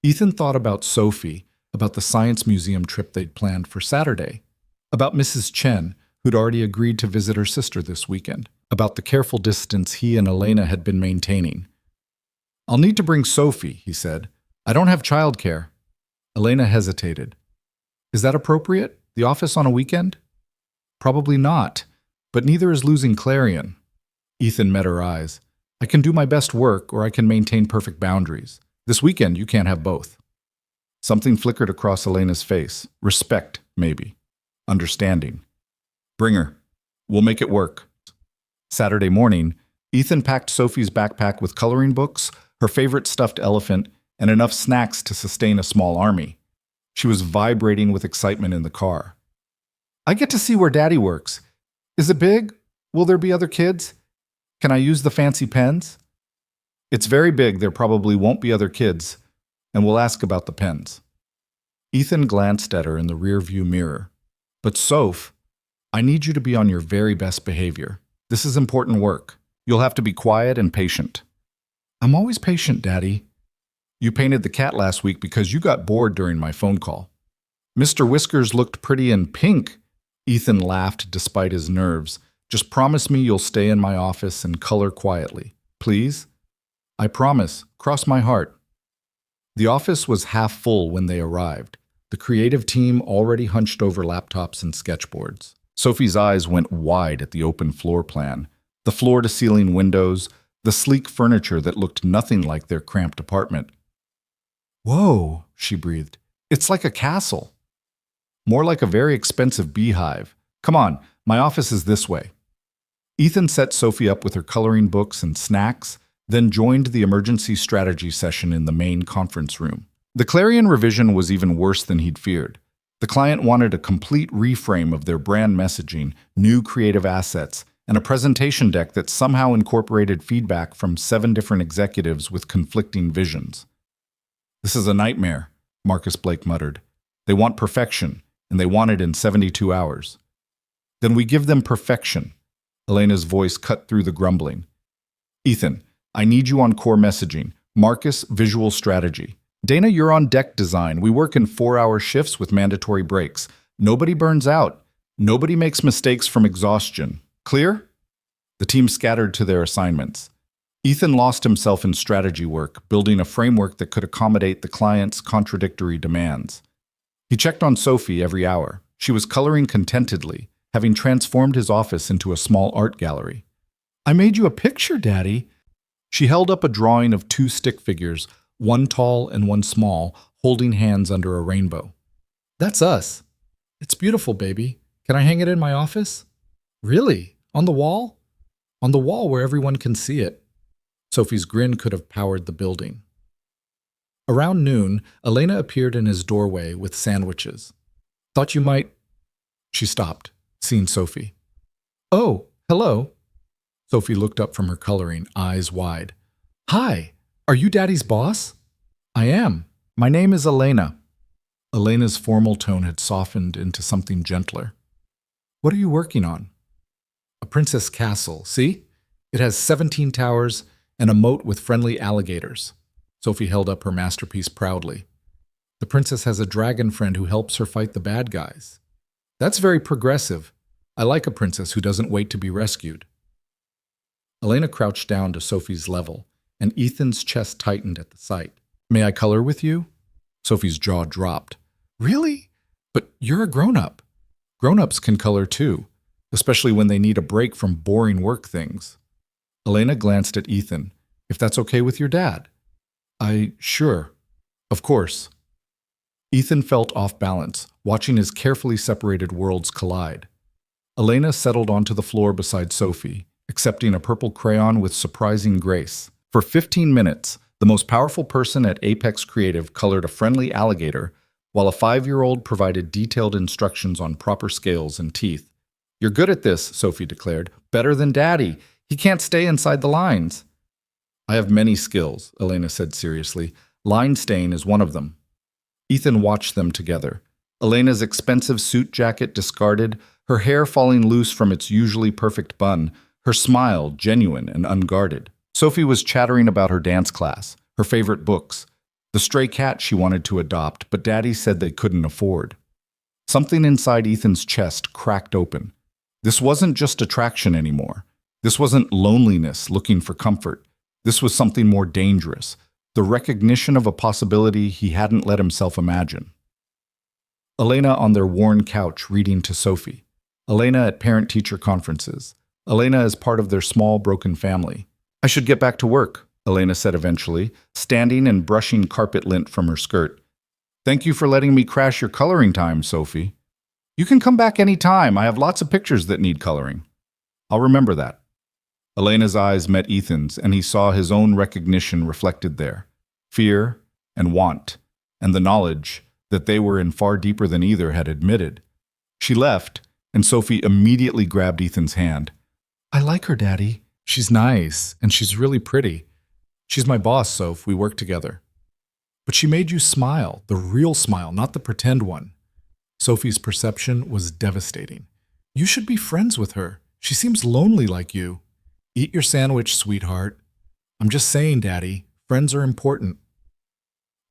Ethan thought about Sophie, about the science museum trip they'd planned for Saturday, about Mrs. Chen, who'd already agreed to visit her sister this weekend, about the careful distance he and Elena had been maintaining. "I'll need to bring Sophie," he said. "I don't have childcare." Elena hesitated. "Is that appropriate? The office on a weekend?" "Probably not, but neither is losing Clarion." Ethan met her eyes. "I can do my best work, or I can maintain perfect boundaries. This weekend, you can't have both." Something flickered across Elena's face. Respect, maybe. Understanding. "Bring her. We'll make it work." Saturday morning, Ethan packed Sophie's backpack with coloring books, her favorite stuffed elephant, and enough snacks to sustain a small army. She was vibrating with excitement in the car. "I get to see where Daddy works. Is it big? Will there be other kids? Can I use the fancy pens?" "It's very big. There probably won't be other kids, and we'll ask about the pens." Ethan glanced at her in the rearview mirror. "But Soph, I need you to be on your very best behavior. This is important work. You'll have to be quiet and patient." "I'm always patient, Daddy." "You painted the cat last week because you got bored during my phone call." "Mr. Whiskers looked pretty in pink." Ethan laughed despite his nerves. "Just promise me you'll stay in my office and color quietly. Please?" "I promise. Cross my heart." The office was half full when they arrived, the creative team already hunched over laptops and sketchboards. Sophie's eyes went wide at the open floor plan, the floor-to-ceiling windows, the sleek furniture that looked nothing like their cramped apartment. "Whoa," she breathed. "It's like a castle." "More like a very expensive beehive. Come on, my office is this way." Ethan set Sophie up with her coloring books and snacks, then joined the emergency strategy session in the main conference room. The Clarion revision was even worse than he'd feared. The client wanted a complete reframe of their brand messaging, new creative assets, and a presentation deck that somehow incorporated feedback from 7 different executives with conflicting visions. "This is a nightmare," Marcus Blake muttered. "They want perfection, and they want it in 72 hours. "Then we give them perfection." Elena's voice cut through the grumbling. "Ethan, I need you on core messaging. Marcus, visual strategy. Dana, you're on deck design. We work in 4-hour shifts with mandatory breaks. Nobody burns out. Nobody makes mistakes from exhaustion. Clear?" The team scattered to their assignments. Ethan lost himself in strategy work, building a framework that could accommodate the client's contradictory demands. He checked on Sophie every hour. She was coloring contentedly, having transformed his office into a small art gallery. "I made you a picture, Daddy." She held up a drawing of 2 stick figures, one tall and one small, holding hands under a rainbow. "That's us." "It's beautiful, baby. Can I hang it in my office?" "Really? On the wall?" "On the wall where everyone can see it." Sophie's grin could have powered the building. Around noon, Elena appeared in his doorway with sandwiches. "Thought you might—" She stopped, seeing Sophie. "Oh, hello." Sophie looked up from her coloring, eyes wide. "Hi, are you Daddy's boss?" "I am. My name is Elena." Elena's formal tone had softened into something gentler. "What are you working on?" "A princess castle, see? It has 17 towers and a moat with friendly alligators." Sophie held up her masterpiece proudly. "The princess has a dragon friend who helps her fight the bad guys." "That's very progressive. I like a princess who doesn't wait to be rescued." Elena crouched down to Sophie's level, and Ethan's chest tightened at the sight. "May I color with you?" Sophie's jaw dropped. "Really? But you're a grown-up." "Grown-ups can color too, especially when they need a break from boring work things." Elena glanced at Ethan. "If that's okay with your dad." Sure. Of course." Ethan felt off balance, watching his carefully separated worlds collide. Elena settled onto the floor beside Sophie, accepting a purple crayon with surprising grace. For 15 minutes, the most powerful person at Apex Creative colored a friendly alligator, while a 5-year-old provided detailed instructions on proper scales and teeth. "You're good at this," Sophie declared. "Better than Daddy. He can't stay inside the lines." "I have many skills," Elena said seriously. "Line staying is one of them." Ethan watched them together. Elena's expensive suit jacket discarded, her hair falling loose from its usually perfect bun, her smile genuine and unguarded. Sophie was chattering about her dance class, her favorite books, the stray cat she wanted to adopt, but Daddy said they couldn't afford. Something inside Ethan's chest cracked open. This wasn't just attraction anymore. This wasn't loneliness looking for comfort. This was something more dangerous, the recognition of a possibility he hadn't let himself imagine. Elena on their worn couch reading to Sophie. Elena at parent-teacher conferences. Elena as part of their small, broken family. "I should get back to work," Elena said eventually, standing and brushing carpet lint from her skirt. "Thank you for letting me crash your coloring time, Sophie." "You can come back any time. I have lots of pictures that need coloring." "I'll remember that." Elena's eyes met Ethan's, and he saw his own recognition reflected there. Fear and want, and the knowledge that they were in far deeper than either had admitted. She left, and Sophie immediately grabbed Ethan's hand. "I like her, Daddy. She's nice, and she's really pretty. She's my boss, Soph. We work together." "But she made you smile, the real smile, not the pretend one." Sophie's perception was devastating. "You should be friends with her. She seems lonely like you." "Eat your sandwich, sweetheart." "I'm just saying, Daddy, friends are important."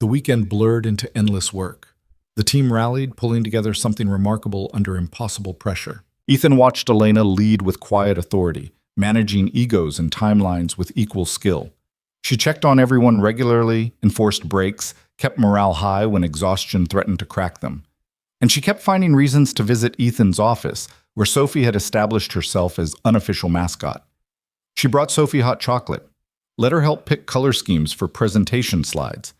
The weekend blurred into endless work. The team rallied, pulling together something remarkable under impossible pressure. Ethan watched Elena lead with quiet authority, managing egos and timelines with equal skill. She checked on everyone regularly, enforced breaks, kept morale high when exhaustion threatened to crack them. And she kept finding reasons to visit Ethan's office, where Sophie had established herself as unofficial mascot. She brought Sophie hot chocolate, let her help pick color schemes for presentation slides,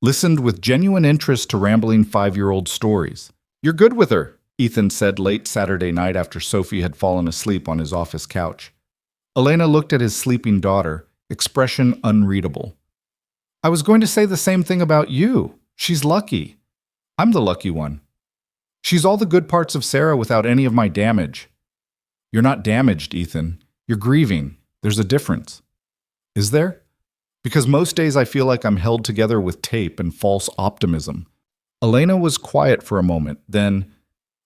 listened with genuine interest to rambling 5-year-old stories. "You're good with her," Ethan said late Saturday night after Sophie had fallen asleep on his office couch. Elena looked at his sleeping daughter, expression unreadable. "I was going to say the same thing about you. She's lucky. I'm the lucky one. She's all the good parts of Sarah without any of my damage." "You're not damaged, Ethan. You're grieving. There's a difference." "Is there?" "Because most days I feel like I'm held together with tape and false optimism." Elena was quiet for a moment, then,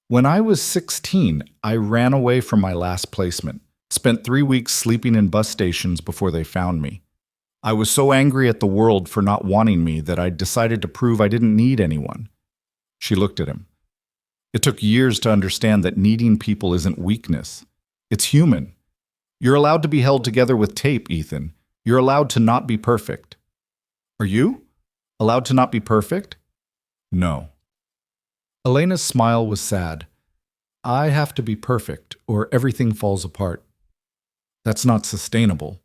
"When I was 16, I ran away from my last placement, spent 3 weeks sleeping in bus stations before they found me. I was so angry at the world for not wanting me that I decided to prove I didn't need anyone." She looked at him. "It took years to understand that needing people isn't weakness. It's human. You're allowed to be held together with tape, Ethan. You're allowed to not be perfect." "Are you? Allowed to not be perfect?" "No." Elena's smile was sad. "I have to be perfect, or everything falls apart. That's not sustainable.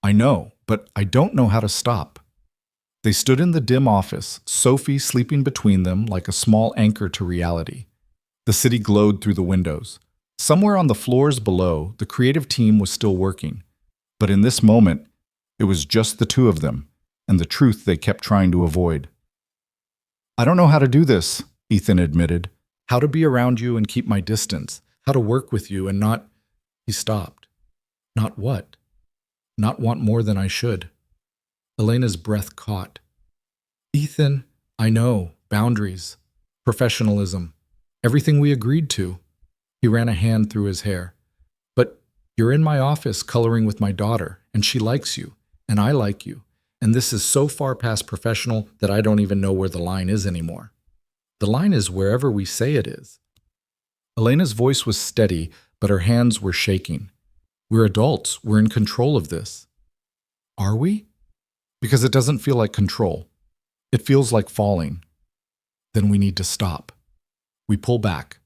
I know, but I don't know how to stop." They stood in the dim office, Sophie sleeping between them like a small anchor to reality. The city glowed through the windows. Somewhere on the floors below, the creative team was still working. But in this moment, it was just the two of them, and the truth they kept trying to avoid. "I don't know how to do this," Ethan admitted. "How to be around you and keep my distance. How to work with you and not—" He stopped. "Not what?" "Not want more than I should." Elena's breath caught. "Ethan, I know. Boundaries. Professionalism. Everything we agreed to." He ran a hand through his hair. "But you're in my office coloring with my daughter, and she likes you, and I like you, and this is so far past professional that I don't even know where the line is anymore." "The line is wherever we say it is." Elena's voice was steady, but her hands were shaking. "We're adults. We're in control of this." "Are we?" "Because it doesn't feel like control. It feels like falling." "Then we need to stop." We pull back.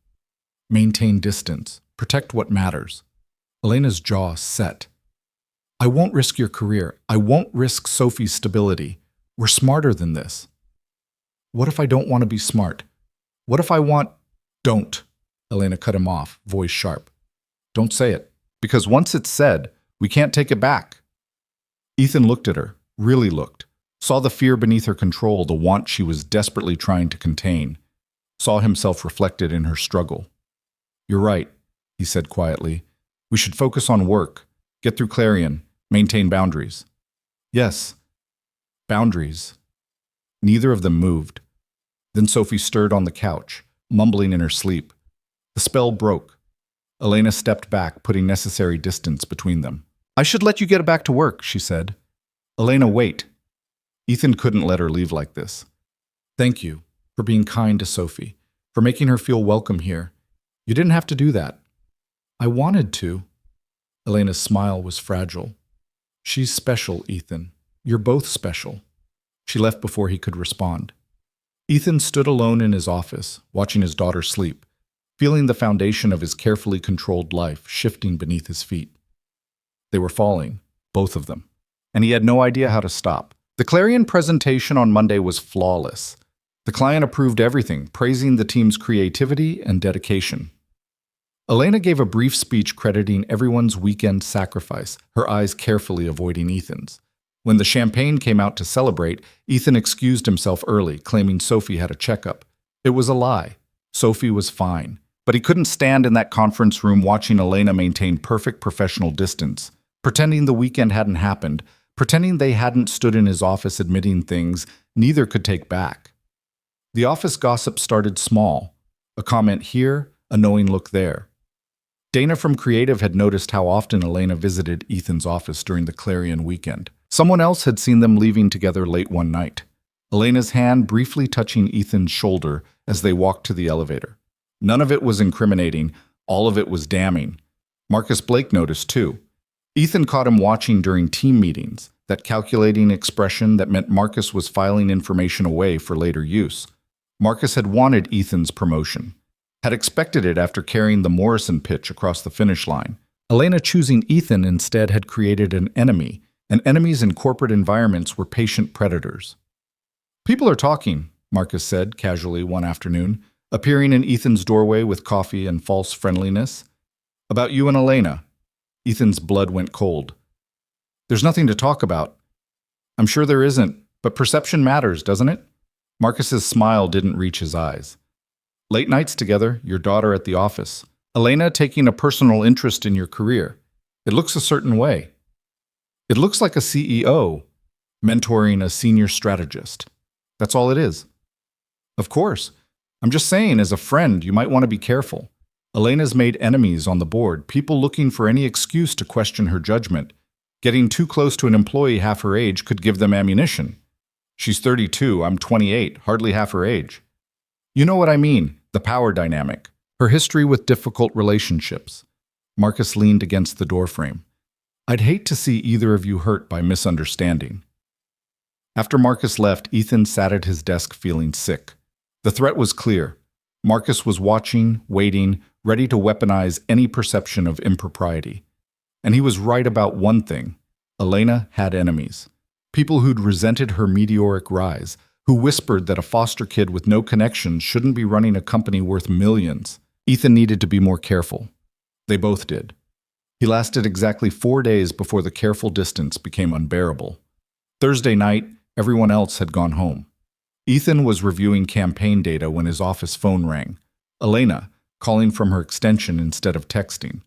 Maintain distance. Protect what matters. Elena's jaw set. "I won't risk your career. I won't risk Sophie's stability. We're smarter than this." "What if I don't want to be smart? What if I want—" "Don't." Elena cut him off, voice sharp. "Don't say it. Because once it's said, we can't take it back." Ethan looked at her, really looked, saw the fear beneath her control, the want she was desperately trying to contain, saw himself reflected in her struggle. "You're right," he said quietly. "We should focus on work, get through Clarion, maintain boundaries." "Yes, boundaries." Neither of them moved. Then Sophie stirred on the couch, mumbling in her sleep. The spell broke. Elena stepped back, putting necessary distance between them. "I should let you get back to work," she said. "Elena, wait." Ethan couldn't let her leave like this. "Thank you for being kind to Sophie, for making her feel welcome here. You didn't have to do that." "I wanted to." Elena's smile was fragile. "She's special, Ethan. You're both special." She left before he could respond. Ethan stood alone in his office, watching his daughter sleep, feeling the foundation of his carefully controlled life shifting beneath his feet. They were falling, both of them, and he had no idea how to stop. The Clarion presentation on Monday was flawless. The client approved everything, praising the team's creativity and dedication. Elena gave a brief speech crediting everyone's weekend sacrifice, her eyes carefully avoiding Ethan's. When the champagne came out to celebrate, Ethan excused himself early, claiming Sophie had a checkup. It was a lie. Sophie was fine. But he couldn't stand in that conference room watching Elena maintain perfect professional distance, pretending the weekend hadn't happened, pretending they hadn't stood in his office admitting things neither could take back. The office gossip started small. A comment here, a knowing look there. Dana from Creative had noticed how often Elena visited Ethan's office during the Clarion weekend. Someone else had seen them leaving together late one night. Elena's hand briefly touching Ethan's shoulder as they walked to the elevator. None of it was incriminating, all of it was damning. Marcus Blake noticed too. Ethan caught him watching during team meetings, that calculating expression that meant Marcus was filing information away for later use. Marcus had wanted Ethan's promotion, had expected it after carrying the Morrison pitch across the finish line. Elena choosing Ethan instead had created an enemy, and enemies in corporate environments were patient predators. "People are talking," Marcus said casually one afternoon, appearing in Ethan's doorway with coffee and false friendliness. "About you and Elena." Ethan's blood went cold. "There's nothing to talk about." "I'm sure there isn't, but perception matters, doesn't it?" Marcus's smile didn't reach his eyes. "Late nights together, your daughter at the office, Elena taking a personal interest in your career. It looks a certain way. It looks like a CEO mentoring a senior strategist. That's all it is." "Of course. I'm just saying, as a friend, you might want to be careful. Elena's made enemies on the board, people looking for any excuse to question her judgment. Getting too close to an employee half her age could give them ammunition. She's 32, I'm 28, hardly half her age. You know what I mean, the power dynamic. Her history with difficult relationships." Marcus leaned against the doorframe. "I'd hate to see either of you hurt by misunderstanding." After Marcus left, Ethan sat at his desk feeling sick. The threat was clear. Marcus was watching, waiting, ready to weaponize any perception of impropriety. And he was right about one thing. Elena had enemies. People who'd resented her meteoric rise, who whispered that a foster kid with no connections shouldn't be running a company worth millions. Ethan needed to be more careful. They both did. He lasted exactly 4 days before the careful distance became unbearable. Thursday night, everyone else had gone home. Ethan was reviewing campaign data when his office phone rang. Elena, calling from her extension instead of texting.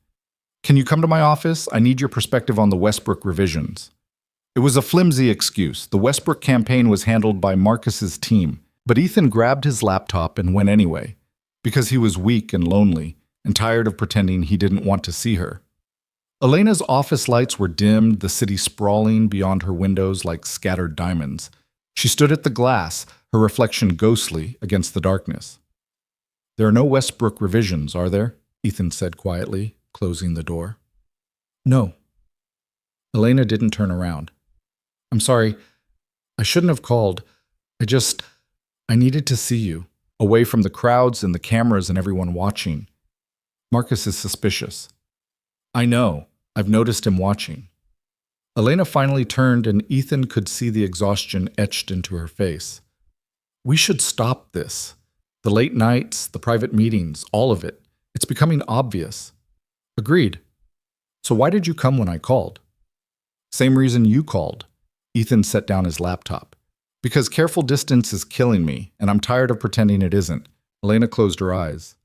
"Can you come to my office? I need your perspective on the Westbrook revisions." It was a flimsy excuse. The Westbrook campaign was handled by Marcus's team, but Ethan grabbed his laptop and went anyway, because he was weak and lonely and tired of pretending he didn't want to see her. Elena's office lights were dimmed, the city sprawling beyond her windows like scattered diamonds. She stood at the glass, her reflection ghostly against the darkness. "There are no Westbrook revisions, are there?" Ethan said quietly, closing the door. "No." Elena didn't turn around. "I'm sorry. I shouldn't have called. I needed to see you, away from the crowds and the cameras and everyone watching. Marcus is suspicious." "I know. I've noticed him watching." Elena finally turned and Ethan could see the exhaustion etched into her face. "We should stop this. The late nights, the private meetings, all of it. It's becoming obvious." "Agreed. So why did you come when I called?" "Same reason you called." Ethan set down his laptop. "Because careful distance is killing me, and I'm tired of pretending it isn't." Elena closed her eyes.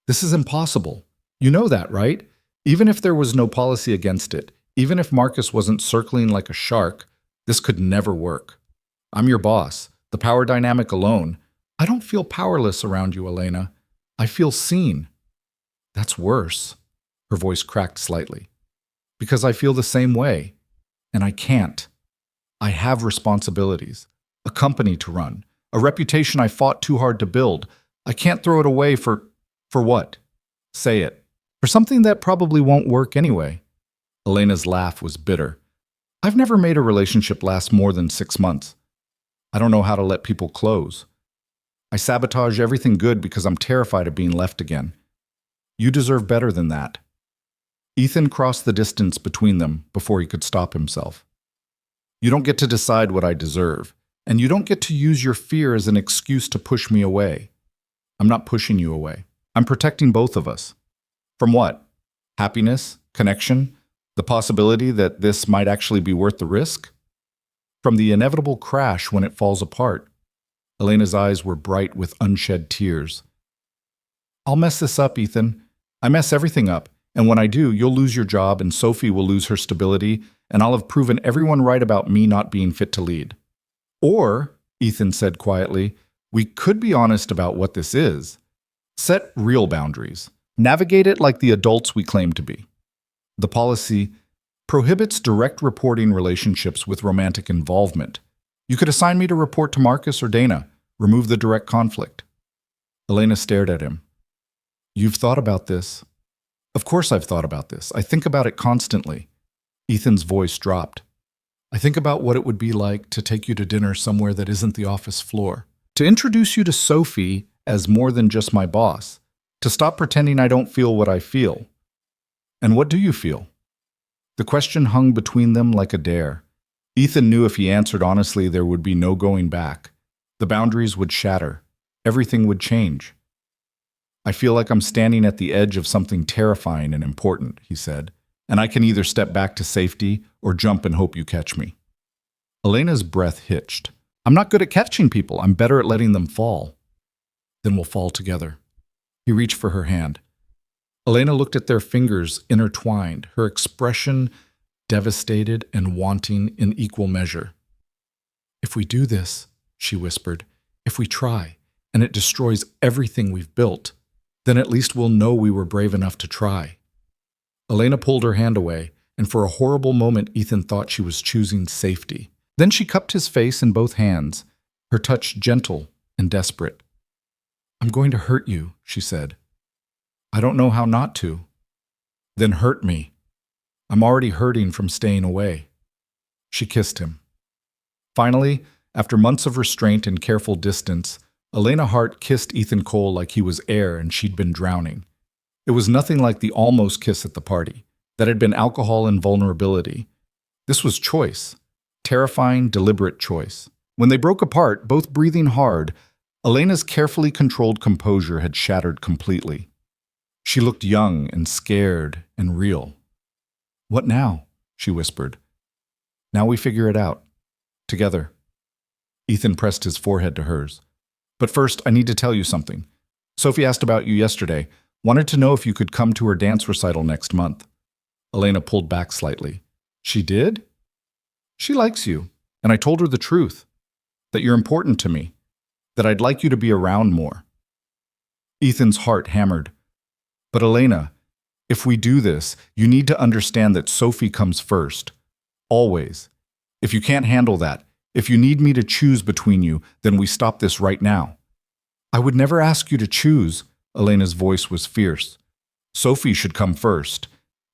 "This is impossible. You know that, right? Even if there was no policy against it, even if Marcus wasn't circling like a shark, this could never work. I'm your boss. The power dynamic alone. I don't feel powerless around you, Elena. I feel seen." "That's worse." Her voice cracked slightly. "Because I feel the same way. And I can't. I have responsibilities. A company to run. A reputation I fought too hard to build. I can't throw it away for what? Say it. For something that probably won't work anyway." Elena's laugh was bitter. "I've never made a relationship last more than 6 months. I don't know how to let people close. I sabotage everything good because I'm terrified of being left again. You deserve better than that." Ethan crossed the distance between them before he could stop himself. "You don't get to decide what I deserve, and you don't get to use your fear as an excuse to push me away. I'm not pushing you away. I'm protecting both of us." "From what? Happiness? Connection? The possibility that this might actually be worth the risk?" "From the inevitable crash when it falls apart." Elena's eyes were bright with unshed tears. "I'll mess this up, Ethan. I mess everything up, and when I do, you'll lose your job and Sophie will lose her stability, and I'll have proven everyone right about me not being fit to lead. Or," Ethan said quietly, "we could be honest about what this is. Set real boundaries. Navigate it like the adults we claim to be. The policy prohibits direct reporting relationships with romantic involvement. You could assign me to report to Marcus or Dana, remove the direct conflict." Elena stared at him. "You've thought about this." "Of course I've thought about this. I think about it constantly." Ethan's voice dropped. "I think about what it would be like to take you to dinner somewhere that isn't the office floor. To introduce you to Sophie as more than just my boss. To stop pretending I don't feel what I feel. And what do you feel?" The question hung between them like a dare. Ethan knew if he answered honestly, there would be no going back. The boundaries would shatter. Everything would change. I feel like I'm standing at the edge of something terrifying and important, he said, and I can either step back to safety or jump and hope you catch me. Elena's breath hitched. I'm not good at catching people. I'm better at letting them fall. Then we'll fall together. He reached for her hand. Elena looked at their fingers intertwined, her expression devastated and wanting in equal measure. If we do this, she whispered, if we try, and it destroys everything we've built, then at least we'll know we were brave enough to try. Elena pulled her hand away, and for a horrible moment Ethan thought she was choosing safety. Then she cupped his face in both hands, her touch gentle and desperate. I'm going to hurt you, she said. I don't know how not to. Then hurt me. I'm already hurting from staying away. She kissed him. Finally, after months of restraint and careful distance, Elena Hart kissed Ethan Cole like he was air and she'd been drowning. It was nothing like the almost kiss at the party. That had been alcohol and vulnerability. This was choice. Terrifying, deliberate choice. When they broke apart, both breathing hard, Elena's carefully controlled composure had shattered completely. She looked young and scared and real. What now? She whispered. Now we figure it out. Together. Ethan pressed his forehead to hers. But first, I need to tell you something. Sophie asked about you yesterday. Wanted to know if you could come to her dance recital next month. Elena pulled back slightly. She did? She likes you, and I told her the truth. That you're important to me. That I'd like you to be around more. Ethan's heart hammered. But Elena, if we do this, you need to understand that Sophie comes first. Always. If you can't handle that, if you need me to choose between you, then we stop this right now. I would never ask you to choose. Elena's voice was fierce. Sophie should come first.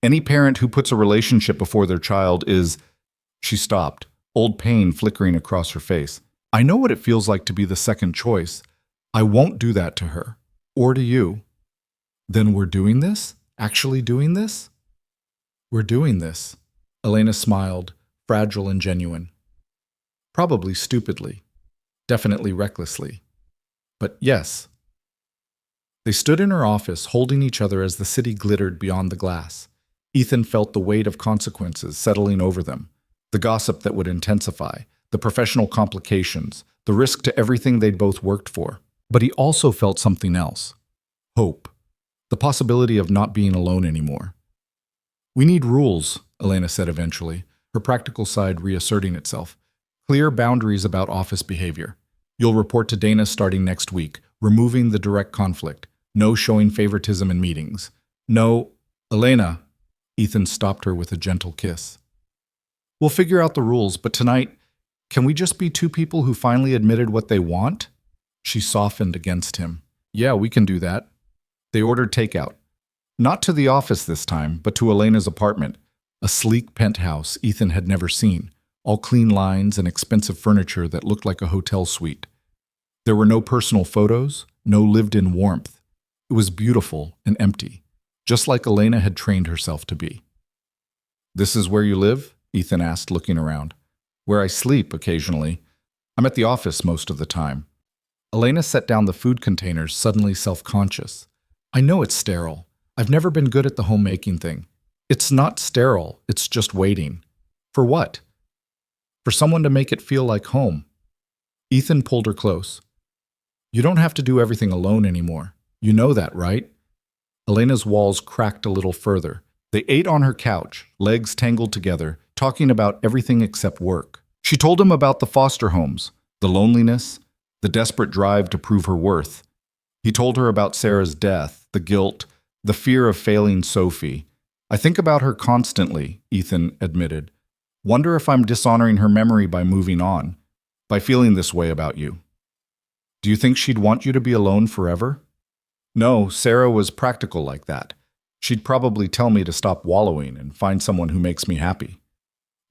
Any parent who puts a relationship before their child is... She stopped, old pain flickering across her face. I know what it feels like to be the second choice. I won't do that to her. Or to you. Then we're doing this? Actually doing this? We're doing this. Elena smiled, fragile and genuine. Probably stupidly. Definitely recklessly. But yes. They stood in her office, holding each other as the city glittered beyond the glass. Ethan felt the weight of consequences settling over them. The gossip that would intensify, the professional complications, the risk to everything they'd both worked for. But he also felt something else. Hope. The possibility of not being alone anymore. We need rules, Elena said eventually, her practical side reasserting itself. Clear boundaries about office behavior. You'll report to Dana starting next week, removing the direct conflict. No showing favoritism in meetings. No, Elena. Ethan stopped her with a gentle kiss. We'll figure out the rules, but tonight, can we just be two people who finally admitted what they want? She softened against him. Yeah, we can do that. They ordered takeout. Not to the office this time, but to Elena's apartment. A sleek penthouse Ethan had never seen. All clean lines and expensive furniture that looked like a hotel suite. There were no personal photos, no lived-in warmth. It was beautiful and empty, just like Elena had trained herself to be. This is where you live? Ethan asked, looking around. Where I sleep occasionally. I'm at the office most of the time. Elena set down the food containers, suddenly self-conscious. I know it's sterile. I've never been good at the homemaking thing. It's not sterile, it's just waiting. For what? For someone to make it feel like home. Ethan pulled her close. You don't have to do everything alone anymore. You know that, right? Elena's walls cracked a little further. They ate on her couch, legs tangled together, talking about everything except work. She told him about the foster homes, the loneliness, the desperate drive to prove her worth. He told her about Sarah's death, the guilt, the fear of failing Sophie. I think about her constantly, Ethan admitted. Wonder if I'm dishonoring her memory by moving on, by feeling this way about you. Do you think she'd want you to be alone forever? No, Sarah was practical like that. She'd probably tell me to stop wallowing and find someone who makes me happy.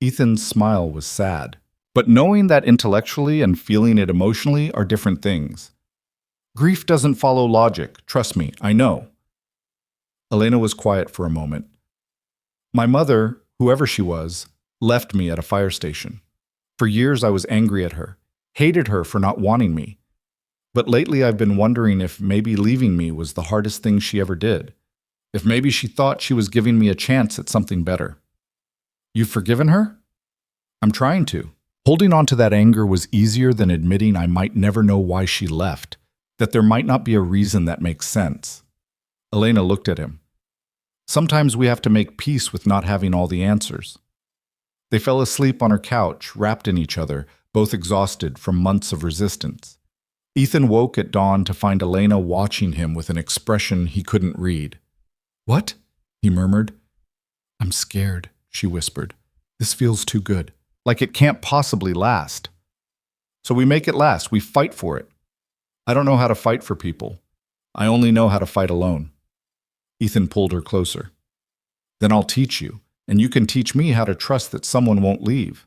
Ethan's smile was sad. But knowing that intellectually and feeling it emotionally are different things. Grief doesn't follow logic, trust me, I know. Elena was quiet for a moment. My mother, whoever she was, left me at a fire station. For years I was angry at her, hated her for not wanting me. But lately I've been wondering if maybe leaving me was the hardest thing she ever did. If maybe she thought she was giving me a chance at something better. You've forgiven her? I'm trying to. Holding on to that anger was easier than admitting I might never know why she left, that there might not be a reason that makes sense. Elena looked at him. Sometimes we have to make peace with not having all the answers. They fell asleep on her couch, wrapped in each other, both exhausted from months of resistance. Ethan woke at dawn to find Elena watching him with an expression he couldn't read. "What?" he murmured. "I'm scared," she whispered. "This feels too good. Like it can't possibly last." "So we make it last. We fight for it." "I don't know how to fight for people. I only know how to fight alone." Ethan pulled her closer. "Then I'll teach you, and you can teach me how to trust that someone won't leave."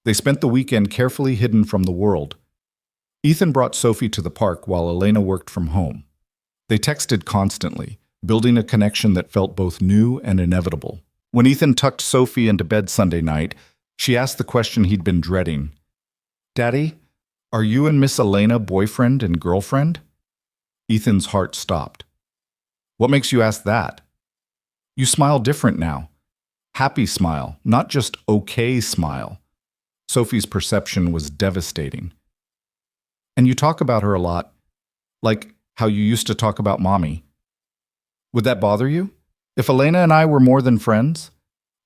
They spent the weekend carefully hidden from the world. Ethan brought Sophie to the park while Elena worked from home. They texted constantly, building a connection that felt both new and inevitable. When Ethan tucked Sophie into bed Sunday night, she asked the question he'd been dreading. "Daddy, are you and Miss Elena boyfriend and girlfriend?" Ethan's heart stopped. "What makes you ask that?" "You smile different now. Happy smile, not just okay smile." Sophie's perception was devastating. "And you talk about her a lot, like how you used to talk about Mommy. Would that bother you? If Elena and I were more than friends?"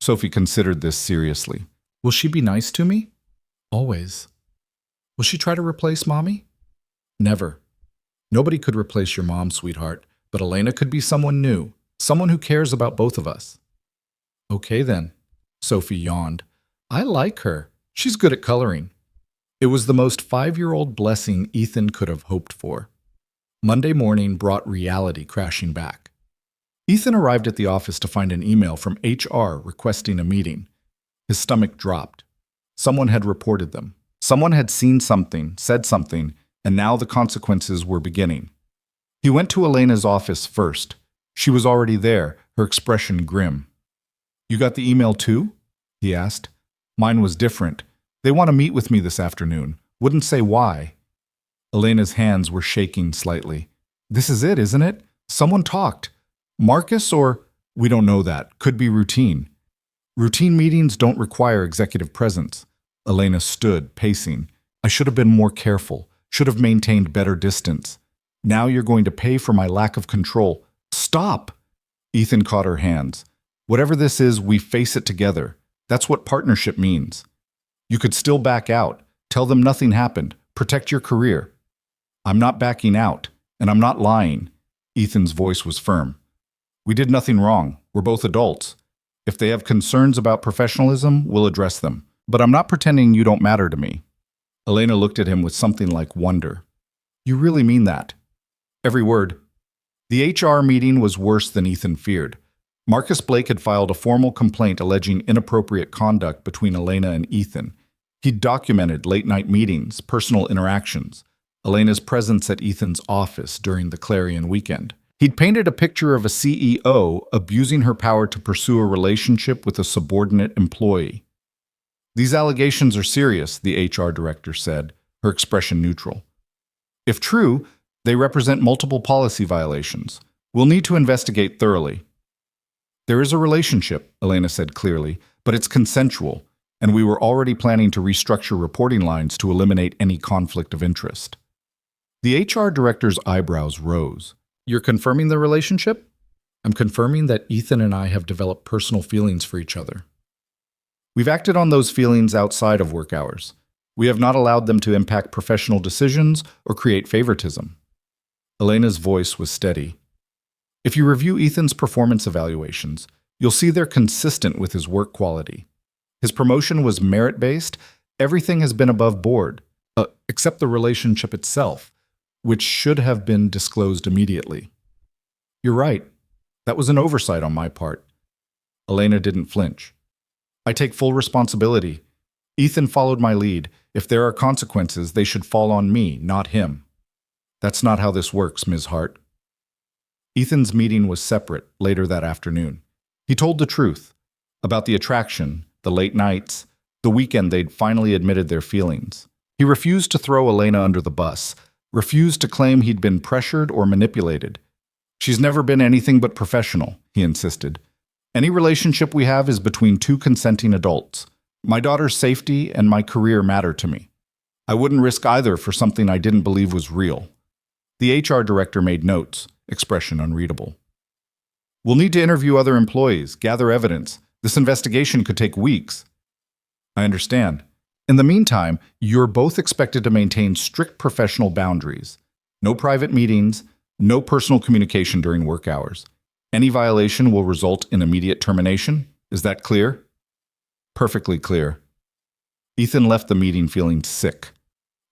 Sophie considered this seriously. "Will she be nice to me?" "Always." "Will she try to replace Mommy?" "Never. Nobody could replace your mom, sweetheart, but Elena could be someone new, someone who cares about both of us." "Okay then." Sophie yawned. "I like her. She's good at coloring." It was the most 5-year-old blessing Ethan could have hoped for. Monday morning brought reality crashing back. Ethan arrived at the office to find an email from HR requesting a meeting. His stomach dropped. Someone had reported them. Someone had seen something, said something, and now the consequences were beginning. He went to Elena's office first. She was already there, her expression grim. "You got the email too?" he asked. "Mine was different. They want to meet with me this afternoon. Wouldn't say why." Elena's hands were shaking slightly. "This is it, isn't it? Someone talked. Marcus or…" "We don't know that. Could be routine." "Routine meetings don't require executive presence." Elena stood, pacing. "I should have been more careful. Should have maintained better distance. Now you're going to pay for my lack of control." "Stop!" Ethan caught her hands. "Whatever this is, we face it together. That's what partnership means. You could still back out. Tell them nothing happened. Protect your career." "I'm not backing out, and I'm not lying." Ethan's voice was firm. "We did nothing wrong. We're both adults. If they have concerns about professionalism, we'll address them. But I'm not pretending you don't matter to me." Elena looked at him with something like wonder. "You really mean that?" "Every word." The HR meeting was worse than Ethan feared. Marcus Blake had filed a formal complaint alleging inappropriate conduct between Elena and Ethan. He'd documented late-night meetings, personal interactions, Elena's presence at Ethan's office during the Clarion weekend. He'd painted a picture of a CEO abusing her power to pursue a relationship with a subordinate employee. "These allegations are serious," the HR director said, her expression neutral. "If true, they represent multiple policy violations. We'll need to investigate thoroughly." "There is a relationship," Elena said clearly, "but it's consensual, and we were already planning to restructure reporting lines to eliminate any conflict of interest." The HR director's eyebrows rose. "You're confirming the relationship?" "I'm confirming that Ethan and I have developed personal feelings for each other. We've acted on those feelings outside of work hours. We have not allowed them to impact professional decisions or create favoritism." Elena's voice was steady. "If you review Ethan's performance evaluations, you'll see they're consistent with his work quality. His promotion was merit-based. Everything has been above board, except the relationship itself, which should have been disclosed immediately." "You're right. That was an oversight on my part." Elena didn't flinch. "I take full responsibility. Ethan followed my lead. If there are consequences, they should fall on me, not him." "That's not how this works, Ms. Hart." Ethan's meeting was separate later that afternoon. He told the truth about the attraction, the late nights, The weekend they'd finally admitted their feelings. He refused to throw Elena under the bus, refused to claim he'd been pressured or manipulated. She's never been anything but professional, he insisted. Any relationship we have is between two consenting adults. My daughter's safety and my career matter to me. I wouldn't risk either for something I didn't believe was real. The HR director made notes, expression unreadable. We'll need to interview other employees, gather evidence. This investigation could take weeks. I understand. In the meantime, you're both expected to maintain strict professional boundaries. No private meetings, no personal communication during work hours. Any violation will result in immediate termination. Is that clear? Perfectly clear. Ethan left the meeting feeling sick.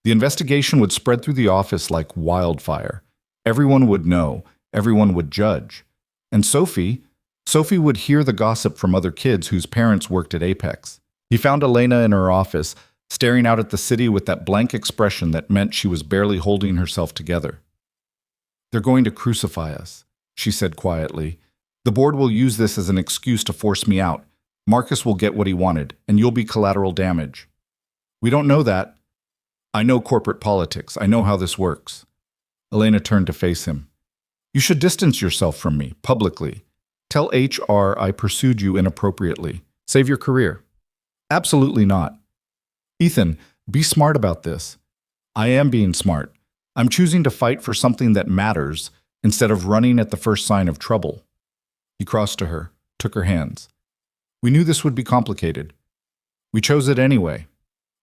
The investigation would spread through the office like wildfire. Everyone would know, everyone would judge. And Sophie would hear the gossip from other kids whose parents worked at Apex. He found Elena in her office, staring out at the city with that blank expression that meant she was barely holding herself together. They're going to crucify us, she said quietly. The board will use this as an excuse to force me out. Marcus will get what he wanted, and you'll be collateral damage. We don't know that. I know corporate politics. I know how this works. Elena turned to face him. You should distance yourself from me, publicly. Tell HR I pursued you inappropriately. Save your career. Absolutely not. Ethan, be smart about this. I am being smart. I'm choosing to fight for something that matters instead of running at the first sign of trouble. He crossed to her, took her hands. We knew this would be complicated. We chose it anyway.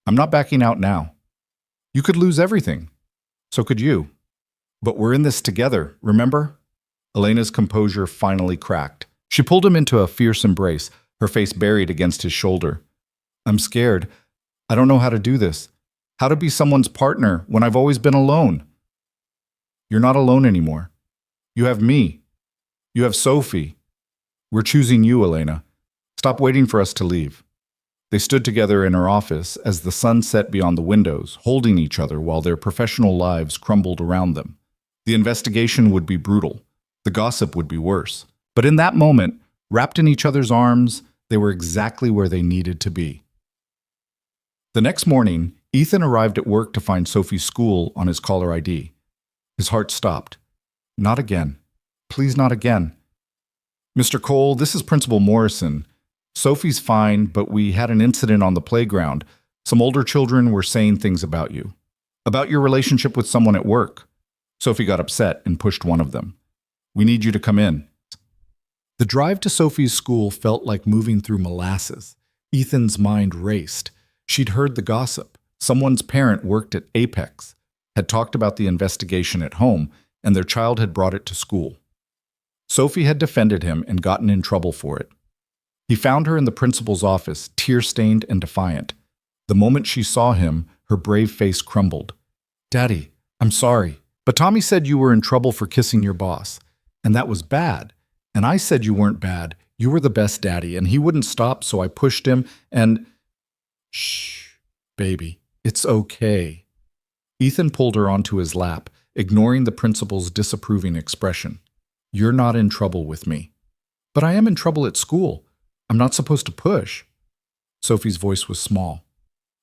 I'm not backing out now. You could lose everything. So could you. But we're in this together, remember? Elena's composure finally cracked. She pulled him into a fierce embrace, her face buried against his shoulder. I'm scared. I don't know how to do this. How to be someone's partner when I've always been alone. You're not alone anymore. You have me. You have Sophie. We're choosing you, Elena. Stop waiting for us to leave. They stood together in her office as the sun set beyond the windows, holding each other while their professional lives crumbled around them. The investigation would be brutal. The gossip would be worse. But in that moment, wrapped in each other's arms, they were exactly where they needed to be. The next morning, Ethan arrived at work to find Sophie's school on his caller ID. His heart stopped. Not again. Please, not again. Mr. Cole, this is Principal Morrison. Sophie's fine, but we had an incident on the playground. Some older children were saying things about you. About your relationship with someone at work. Sophie got upset and pushed one of them. We need you to come in. The drive to Sophie's school felt like moving through molasses. Ethan's mind raced. She'd heard the gossip. Someone's parent worked at Apex, had talked about the investigation at home, and their child had brought it to school. Sophie had defended him and gotten in trouble for it. He found her in the principal's office, tear-stained and defiant. The moment she saw him, her brave face crumbled. Daddy, I'm sorry, but Tommy said you were in trouble for kissing your boss, and that was bad. And I said you weren't bad. You were the best daddy, and he wouldn't stop, so I pushed him, and... Shh, baby, it's okay. Ethan pulled her onto his lap, ignoring the principal's disapproving expression. You're not in trouble with me. But I am in trouble at school. I'm not supposed to push. Sophie's voice was small.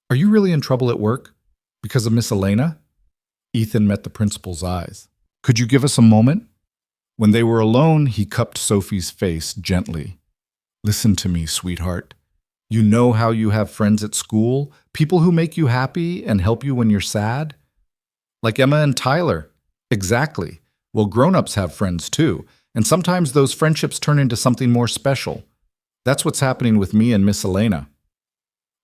Are you really in trouble at work? Because of Miss Elena? Ethan met the principal's eyes. Could you give us a moment? When they were alone, he cupped Sophie's face gently. Listen to me, sweetheart. You know how you have friends at school, people who make you happy and help you when you're sad? Like Emma and Tyler. Exactly. Well, grown-ups have friends too, and sometimes those friendships turn into something more special. That's what's happening with me and Miss Elena.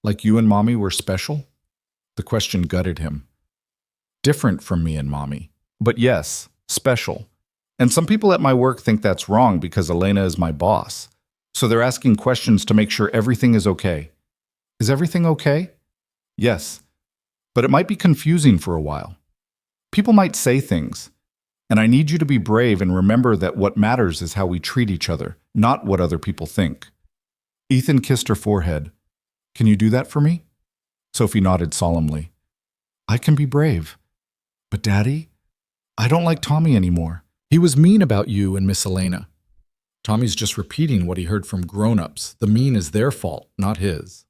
Like you and Mommy were special? The question gutted him. Different from me and Mommy. But yes, special. And some people at my work think that's wrong because Elena is my boss. So they're asking questions to make sure everything is okay. Is everything okay? Yes. But it might be confusing for a while. People might say things. And I need you to be brave and remember that what matters is how we treat each other, not what other people think. Ethan kissed her forehead. Can you do that for me? Sophie nodded solemnly. I can be brave. But Daddy, I don't like Tommy anymore. He was mean about you and Miss Elena. Tommy's just repeating what he heard from grown-ups. The mean is their fault, not his.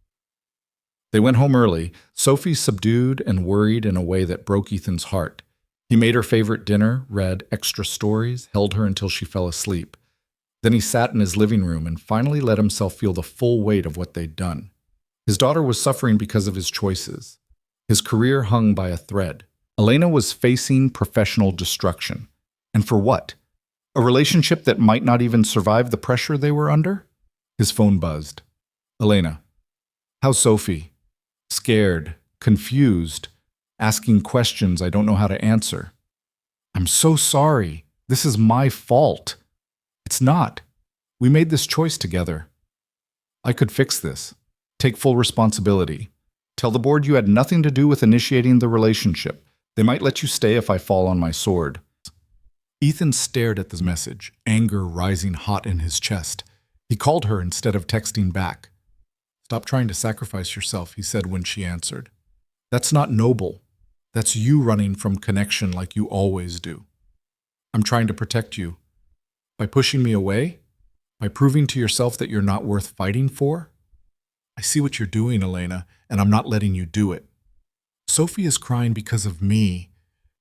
They went home early, Sophie subdued and worried in a way that broke Ethan's heart. He made her favorite dinner, read extra stories, held her until she fell asleep. Then he sat in his living room and finally let himself feel the full weight of what they'd done. His daughter was suffering because of his choices. His career hung by a thread. Elena was facing professional destruction. And for what? A relationship that might not even survive the pressure they were under? His phone buzzed. Elena. How's Sophie? Scared, confused, asking questions I don't know how to answer. I'm so sorry. This is my fault. It's not. We made this choice together. I could fix this. Take full responsibility. Tell the board you had nothing to do with initiating the relationship. They might let you stay if I fall on my sword. Ethan stared at the message, anger rising hot in his chest. He called her instead of texting back. Stop trying to sacrifice yourself, he said when she answered. That's not noble. That's you running from connection like you always do. I'm trying to protect you. By pushing me away? By proving to yourself that you're not worth fighting for? I see what you're doing, Elena, and I'm not letting you do it. Sophie is crying because of me.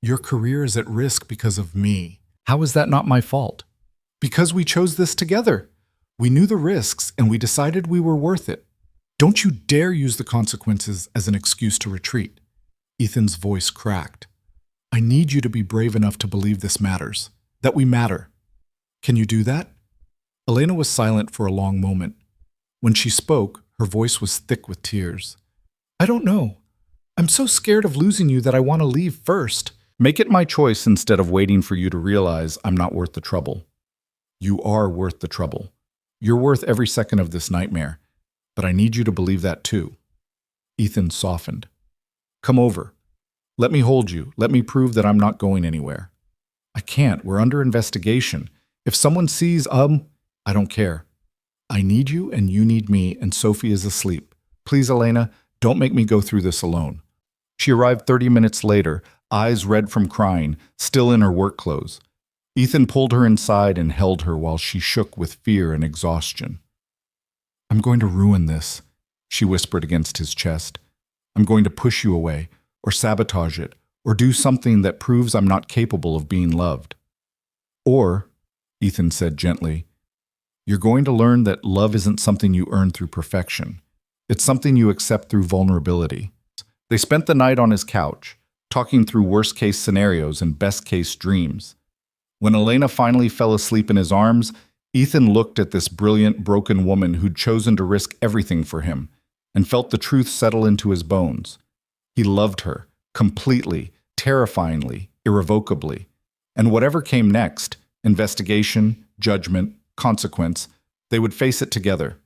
Your career is at risk because of me. How is that not my fault? Because we chose this together. We knew the risks and we decided we were worth it. Don't you dare use the consequences as an excuse to retreat. Ethan's voice cracked. I need you to be brave enough to believe this matters, that we matter. Can you do that? Elena was silent for a long moment. When she spoke, her voice was thick with tears. I don't know. I'm so scared of losing you that I want to leave first. Make it my choice instead of waiting for you to realize I'm not worth the trouble. You are worth the trouble. You're worth every second of this nightmare. But I need you to believe that too. Ethan softened. Come over. Let me hold you. Let me prove that I'm not going anywhere. I can't. We're under investigation. If someone sees, I don't care. I need you and you need me, and Sophie is asleep. Please, Elena, don't make me go through this alone. She arrived 30 minutes later, eyes red from crying, still in her work clothes. Ethan pulled her inside and held her while she shook with fear and exhaustion. I'm going to ruin this, she whispered against his chest. I'm going to push you away, or sabotage it, or do something that proves I'm not capable of being loved. Or, Ethan said gently, you're going to learn that love isn't something you earn through perfection. It's something you accept through vulnerability. They spent the night on his couch, talking through worst-case scenarios and best-case dreams. When Elena finally fell asleep in his arms, Ethan looked at this brilliant, broken woman who'd chosen to risk everything for him and felt the truth settle into his bones. He loved her, completely, terrifyingly, irrevocably. And whatever came next, investigation, judgment, consequence, they would face it together.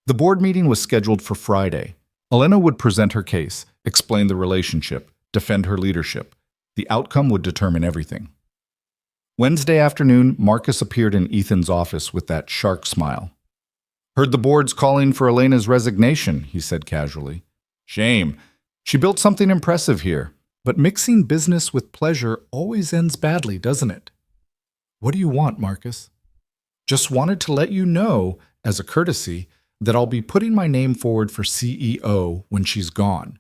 The board meeting was scheduled for Friday. Elena would present her case, explain the relationship, defend her leadership. The outcome would determine everything. Wednesday afternoon, Marcus appeared in Ethan's office with that shark smile. Heard the board's calling for Elena's resignation, he said casually. Shame. She built something impressive here. But mixing business with pleasure always ends badly, doesn't it? What do you want, Marcus? Just wanted to let you know, as a courtesy, that I'll be putting my name forward for CEO when she's gone.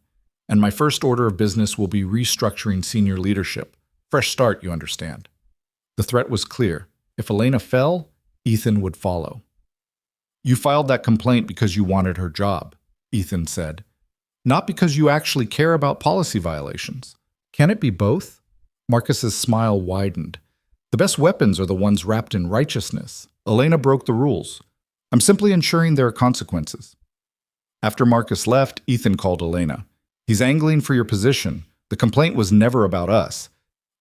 And my first order of business will be restructuring senior leadership. Fresh start, you understand. The threat was clear. If Elena fell, Ethan would follow. You filed that complaint because you wanted her job, Ethan said. Not because you actually care about policy violations. Can it be both? Marcus's smile widened. The best weapons are the ones wrapped in righteousness. Elena broke the rules. I'm simply ensuring there are consequences. After Marcus left, Ethan called Elena. He's angling for your position. The complaint was never about us.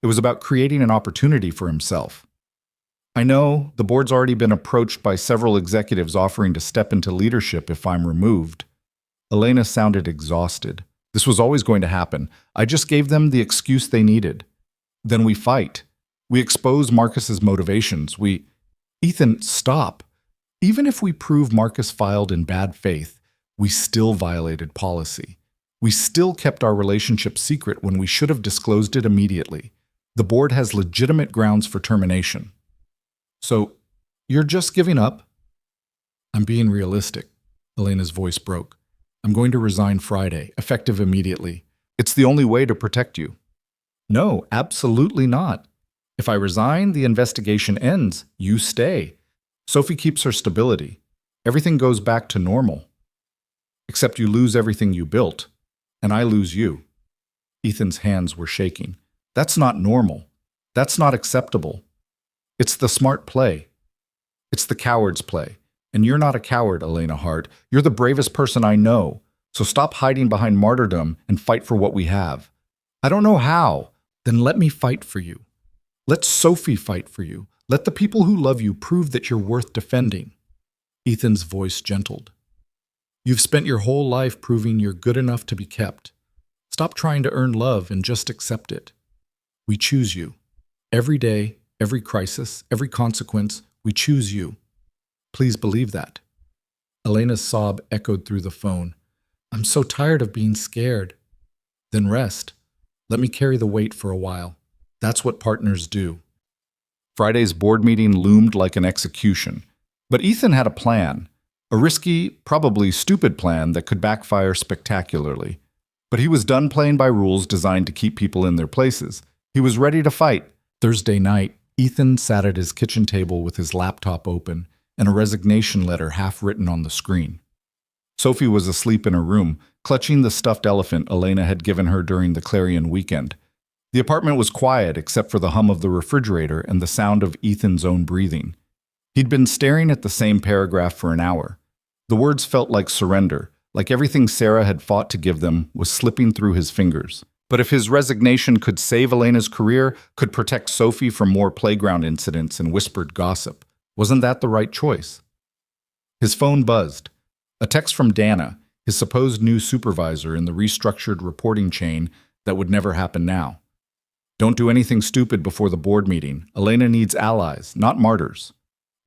It was about creating an opportunity for himself. I know the board's already been approached by several executives offering to step into leadership if I'm removed. Elena sounded exhausted. This was always going to happen. I just gave them the excuse they needed. Then we fight. We expose Marcus's motivations. Ethan, stop. Even if we prove Marcus filed in bad faith, we still violated policy. We still kept our relationship secret when we should have disclosed it immediately. The board has legitimate grounds for termination. So, you're just giving up? I'm being realistic. Elena's voice broke. I'm going to resign Friday, effective immediately. It's the only way to protect you. No, absolutely not. If I resign, the investigation ends. You stay. Sophie keeps her stability. Everything goes back to normal. Except you lose everything you built, and I lose you. Ethan's hands were shaking. That's not normal. That's not acceptable. It's the smart play. It's the coward's play. And you're not a coward, Elena Hart. You're the bravest person I know. So stop hiding behind martyrdom and fight for what we have. I don't know how. Then let me fight for you. Let Sophie fight for you. Let the people who love you prove that you're worth defending. Ethan's voice gentled. You've spent your whole life proving you're good enough to be kept. Stop trying to earn love and just accept it. We choose you. Every day, every crisis, every consequence, we choose you. Please believe that. Elena's sob echoed through the phone. I'm so tired of being scared. Then rest. Let me carry the weight for a while. That's what partners do. Friday's board meeting loomed like an execution. But Ethan had a plan. A risky, probably stupid plan that could backfire spectacularly. But he was done playing by rules designed to keep people in their places. He was ready to fight. Thursday night, Ethan sat at his kitchen table with his laptop open and a resignation letter half written on the screen. Sophie was asleep in her room, clutching the stuffed elephant Elena had given her during the Clarion weekend. The apartment was quiet except for the hum of the refrigerator and the sound of Ethan's own breathing. He'd been staring at the same paragraph for an hour. The words felt like surrender, like everything Sarah had fought to give them was slipping through his fingers. But if his resignation could save Elena's career, could protect Sophie from more playground incidents and whispered gossip, wasn't that the right choice? His phone buzzed. A text from Dana, his supposed new supervisor in the restructured reporting chain that would never happen now. Don't do anything stupid before the board meeting. Elena needs allies, not martyrs.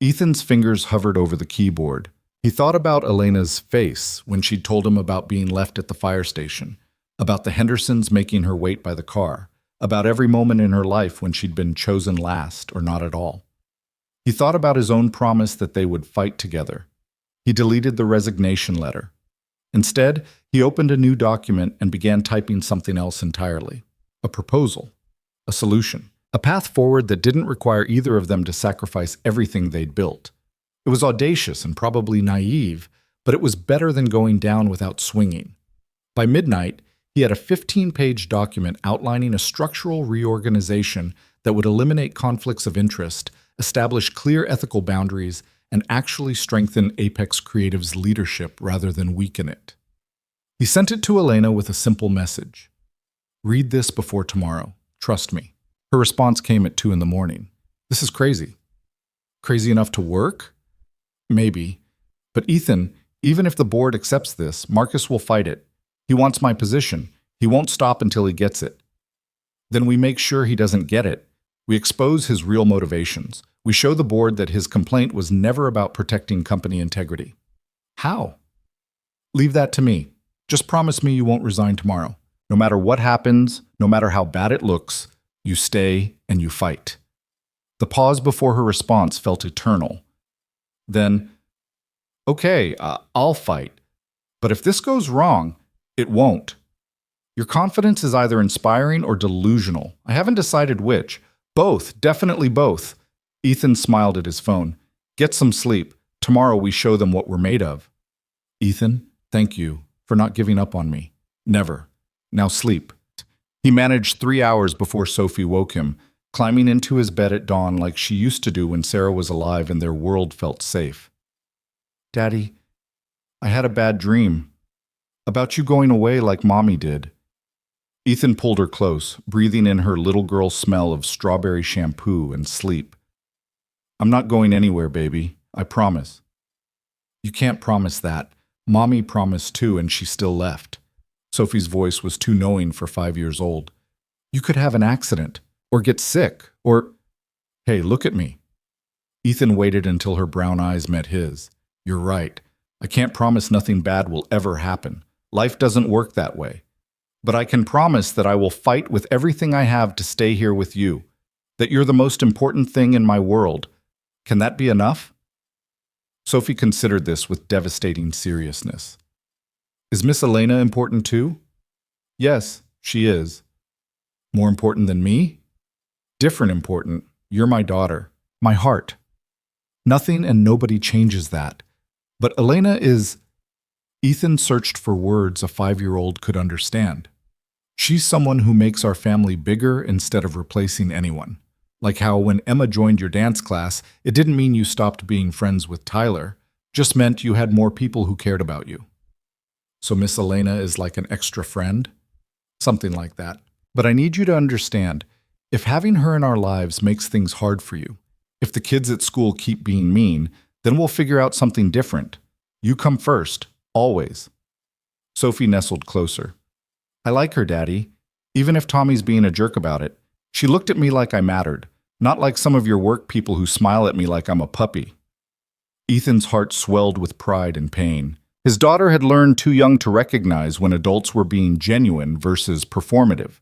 Ethan's fingers hovered over the keyboard. He thought about Elena's face when she'd told him about being left at the fire station, about the Hendersons making her wait by the car, about every moment in her life when she'd been chosen last or not at all. He thought about his own promise that they would fight together. He deleted the resignation letter. Instead, he opened a new document and began typing something else entirely. A proposal. A solution. A path forward that didn't require either of them to sacrifice everything they'd built. It was audacious and probably naive, but it was better than going down without swinging. By midnight, he had a 15-page document outlining a structural reorganization that would eliminate conflicts of interest, establish clear ethical boundaries, and actually strengthen Apex Creative's leadership rather than weaken it. He sent it to Elena with a simple message. Read this before tomorrow. Trust me. Her response came at 2 a.m. This is crazy. Crazy enough to work? Maybe. But Ethan, even if the board accepts this, Marcus will fight it. He wants my position. He won't stop until he gets it. Then we make sure he doesn't get it. We expose his real motivations. We show the board that his complaint was never about protecting company integrity. How? Leave that to me. Just promise me you won't resign tomorrow. No matter what happens, no matter how bad it looks, you stay and you fight. The pause before her response felt eternal. Then, okay, I'll fight. But if this goes wrong, it won't. Your confidence is either inspiring or delusional. I haven't decided which. Both, definitely both. Ethan smiled at his phone. Get some sleep. Tomorrow we show them what we're made of. Ethan, thank you for not giving up on me. Never. Now sleep. He managed 3 hours before Sophie woke him, climbing into his bed at dawn like she used to do when Sarah was alive and their world felt safe. Daddy, I had a bad dream. About you going away like Mommy did. Ethan pulled her close, breathing in her little girl smell of strawberry shampoo and sleep. I'm not going anywhere, baby. I promise. You can't promise that. Mommy promised too, and she still left. Sophie's voice was too knowing for 5 years old. You could have an accident, or get sick, or... Hey, look at me. Ethan waited until her brown eyes met his. You're right. I can't promise nothing bad will ever happen. Life doesn't work that way. But I can promise that I will fight with everything I have to stay here with you. That you're the most important thing in my world. Can that be enough? Sophie considered this with devastating seriousness. Is Miss Elena important too? Yes, she is. More important than me? Different important. You're my daughter. My heart. Nothing and nobody changes that. But Elena is... Ethan searched for words a 5-year-old could understand. She's someone who makes our family bigger instead of replacing anyone. Like how when Emma joined your dance class, it didn't mean you stopped being friends with Tyler, just meant you had more people who cared about you. So Miss Elena is like an extra friend? Something like that. But I need you to understand, if having her in our lives makes things hard for you, if the kids at school keep being mean, then we'll figure out something different. You come first, always. Sophie nestled closer. I like her, Daddy. Even if Tommy's being a jerk about it. She looked at me like I mattered, not like some of your work people who smile at me like I'm a puppy. Ethan's heart swelled with pride and pain. His daughter had learned too young to recognize when adults were being genuine versus performative.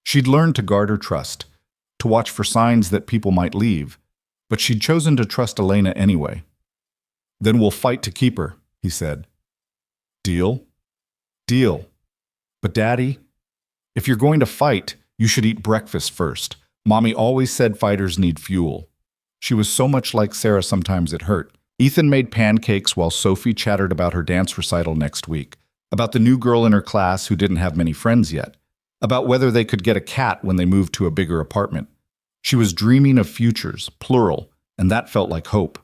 She'd learned to guard her trust, to watch for signs that people might leave, but she'd chosen to trust Elena anyway. Then we'll fight to keep her, he said. Deal? Deal. But Daddy, if you're going to fight, you should eat breakfast first. Mommy always said fighters need fuel. She was so much like Sarah sometimes it hurt. Ethan made pancakes while Sophie chattered about her dance recital next week, about the new girl in her class who didn't have many friends yet, about whether they could get a cat when they moved to a bigger apartment. She was dreaming of futures, plural, and that felt like hope.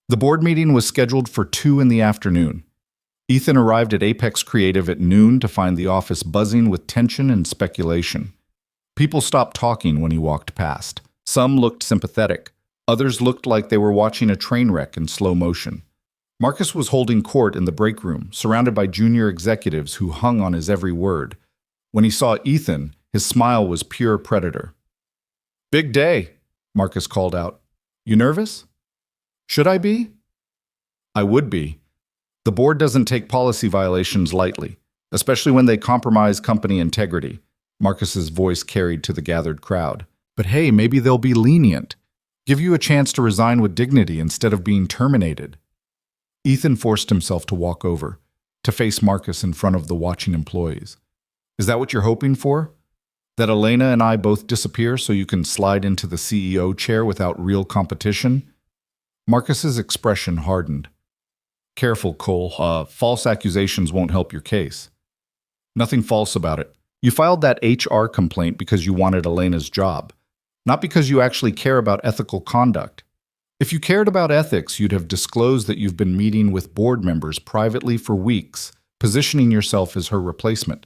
The board meeting was scheduled for 2 in the afternoon. Ethan arrived at Apex Creative at noon to find the office buzzing with tension and speculation. People stopped talking when he walked past. Some looked sympathetic. Others looked like they were watching a train wreck in slow motion. Marcus was holding court in the break room, surrounded by junior executives who hung on his every word. When he saw Ethan, his smile was pure predator. Big day, Marcus called out. You nervous? Should I be? I would be. The board doesn't take policy violations lightly, especially when they compromise company integrity, Marcus's voice carried to the gathered crowd. But hey, maybe they'll be lenient. Give you a chance to resign with dignity instead of being terminated. Ethan forced himself to walk over, to face Marcus in front of the watching employees. Is that what you're hoping for? That Elena and I both disappear so you can slide into the CEO chair without real competition? Marcus's expression hardened. Careful, Cole. False accusations won't help your case. Nothing false about it. You filed that HR complaint because you wanted Elena's job, not because you actually care about ethical conduct. If you cared about ethics, you'd have disclosed that you've been meeting with board members privately for weeks, positioning yourself as her replacement.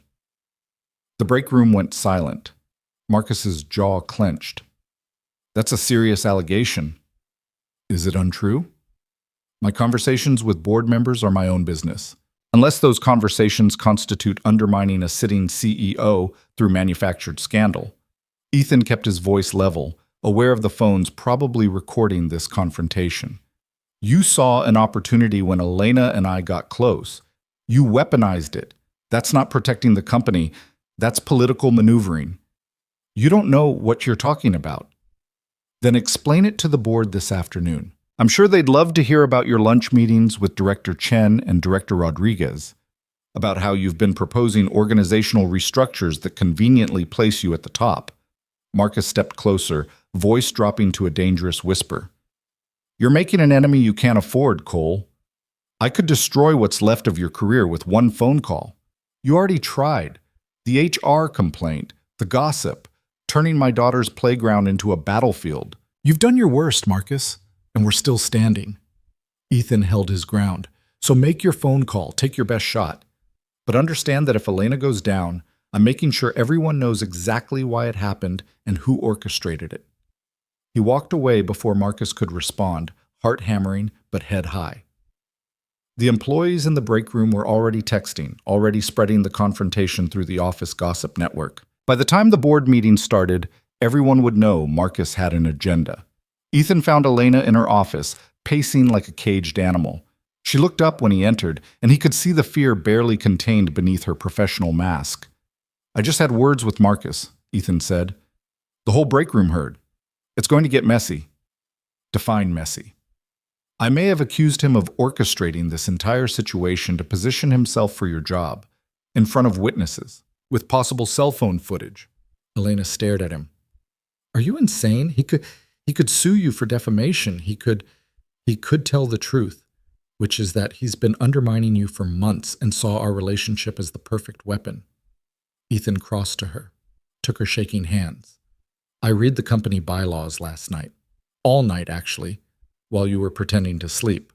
The break room went silent. Marcus's jaw clenched. That's a serious allegation. Is it untrue? My conversations with board members are my own business. Unless those conversations constitute undermining a sitting CEO through manufactured scandal. Ethan kept his voice level, aware of the phones probably recording this confrontation. You saw an opportunity when Elena and I got close. You weaponized it. That's not protecting the company. That's political maneuvering. You don't know what you're talking about. Then explain it to the board this afternoon. I'm sure they'd love to hear about your lunch meetings with Director Chen and Director Rodriguez, about how you've been proposing organizational restructures that conveniently place you at the top. Marcus stepped closer, voice dropping to a dangerous whisper. You're making an enemy you can't afford, Cole. I could destroy what's left of your career with one phone call. You already tried. The HR complaint, the gossip, turning my daughter's playground into a battlefield. You've done your worst, Marcus. And we're still standing. Ethan held his ground. So make your phone call, take your best shot. But understand that if Elena goes down, I'm making sure everyone knows exactly why it happened and who orchestrated it. He walked away before Marcus could respond, heart hammering but head high. The employees in the break room were already texting, already spreading the confrontation through the office gossip network. By the time the board meeting started, everyone would know Marcus had an agenda. Ethan found Elena in her office, pacing like a caged animal. She looked up when he entered, and he could see the fear barely contained beneath her professional mask. I just had words with Marcus, Ethan said. The whole break room heard. It's going to get messy. Define messy. I may have accused him of orchestrating this entire situation to position himself for your job, in front of witnesses, with possible cell phone footage. Elena stared at him. Are you insane? He could sue you for defamation. He could tell the truth, which is that he's been undermining you for months and saw our relationship as the perfect weapon. Ethan crossed to her, took her shaking hands. I read the company bylaws last night. All night, actually, while you were pretending to sleep.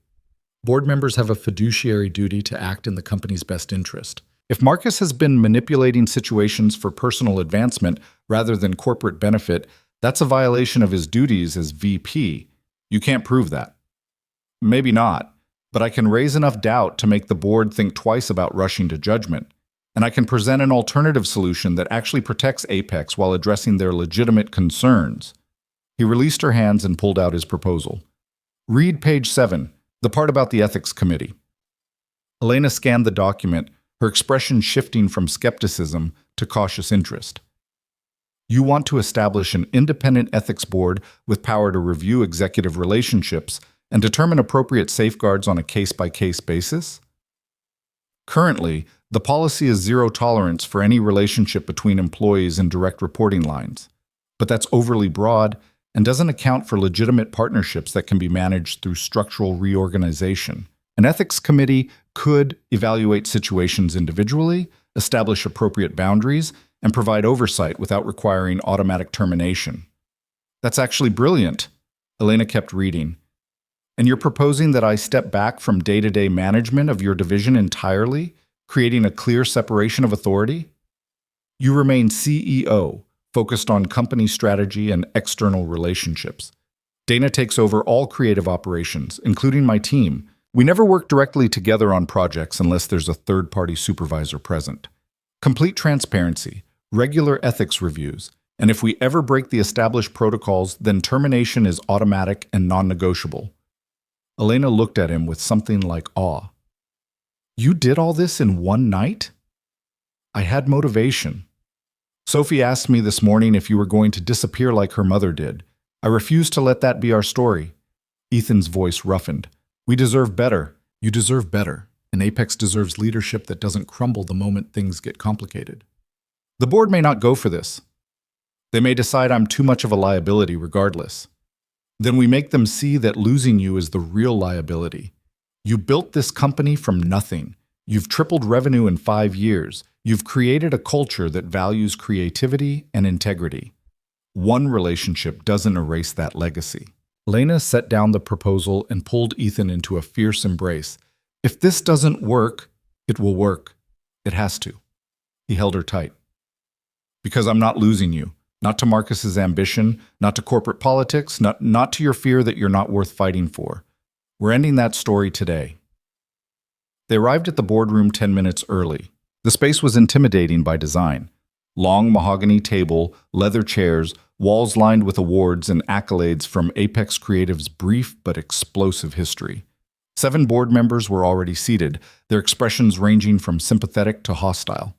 Board members have a fiduciary duty to act in the company's best interest. If Marcus has been manipulating situations for personal advancement rather than corporate benefit, that's a violation of his duties as VP. You can't prove that. Maybe not, but I can raise enough doubt to make the board think twice about rushing to judgment. And I can present an alternative solution that actually protects Apex while addressing their legitimate concerns. He released her hands and pulled out his proposal. Read page 7, the part about the ethics committee. Elena scanned the document, her expression shifting from skepticism to cautious interest. You want to establish an independent ethics board with power to review executive relationships and determine appropriate safeguards on a case-by-case basis? Currently, the policy is zero tolerance for any relationship between employees and direct reporting lines. But that's overly broad and doesn't account for legitimate partnerships that can be managed through structural reorganization. An ethics committee could evaluate situations individually, establish appropriate boundaries, and provide oversight without requiring automatic termination. That's actually brilliant. Elena kept reading. And you're proposing that I step back from day-to-day management of your division entirely, creating a clear separation of authority? You remain CEO, focused on company strategy and external relationships. Dana takes over all creative operations, including my team. We never work directly together on projects unless there's a third-party supervisor present. Complete transparency, regular ethics reviews, and if we ever break the established protocols, then termination is automatic and non-negotiable. Elena looked at him with something like awe. You did all this in one night? I had motivation. Sophie asked me this morning if you were going to disappear like her mother did. I refused to let that be our story. Ethan's voice roughened. We deserve better. You deserve better. And Apex deserves leadership that doesn't crumble the moment things get complicated. The board may not go for this. They may decide I'm too much of a liability regardless. Then we make them see that losing you is the real liability. You built this company from nothing. You've tripled revenue in 5 years. You've created a culture that values creativity and integrity. One relationship doesn't erase that legacy. Lena set down the proposal and pulled Ethan into a fierce embrace. If this doesn't work, it will work. It has to. He held her tight. Because I'm not losing you. Not to Marcus's ambition, not to corporate politics, not to your fear that you're not worth fighting for. We're ending that story today. They arrived at the boardroom 10 minutes early. The space was intimidating by design. Long mahogany table, leather chairs, walls lined with awards and accolades from Apex Creative's brief but explosive history. 7 board members were already seated, their expressions ranging from sympathetic to hostile.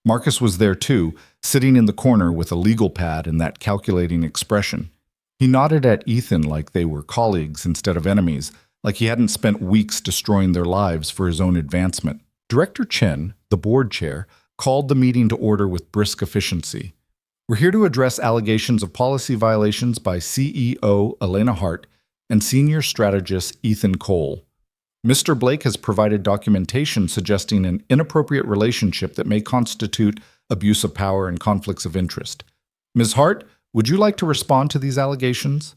Marcus was there too, sitting in the corner with a legal pad and that calculating expression. He nodded at Ethan like they were colleagues instead of enemies, like he hadn't spent weeks destroying their lives for his own advancement. Director Chen, the board chair, called the meeting to order with brisk efficiency. We're here to address allegations of policy violations by CEO Elena Hart and senior strategist Ethan Cole. Mr. Blake has provided documentation suggesting an inappropriate relationship that may constitute abuse of power and conflicts of interest. Ms. Hart, would you like to respond to these allegations?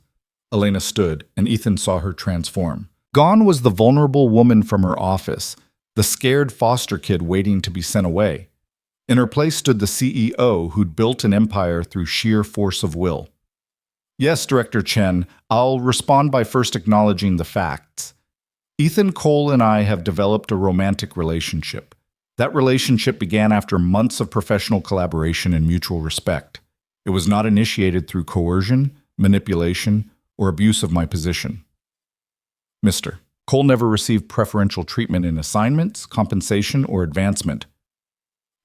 Elena stood, and Ethan saw her transform. Gone was the vulnerable woman from her office, the scared foster kid waiting to be sent away. In her place stood the CEO who'd built an empire through sheer force of will. Yes, Director Chen, I'll respond by first acknowledging the facts. Ethan Cole and I have developed a romantic relationship. That relationship began after months of professional collaboration and mutual respect. It was not initiated through coercion, manipulation, or abuse of my position. Mr. Cole never received preferential treatment in assignments, compensation, or advancement.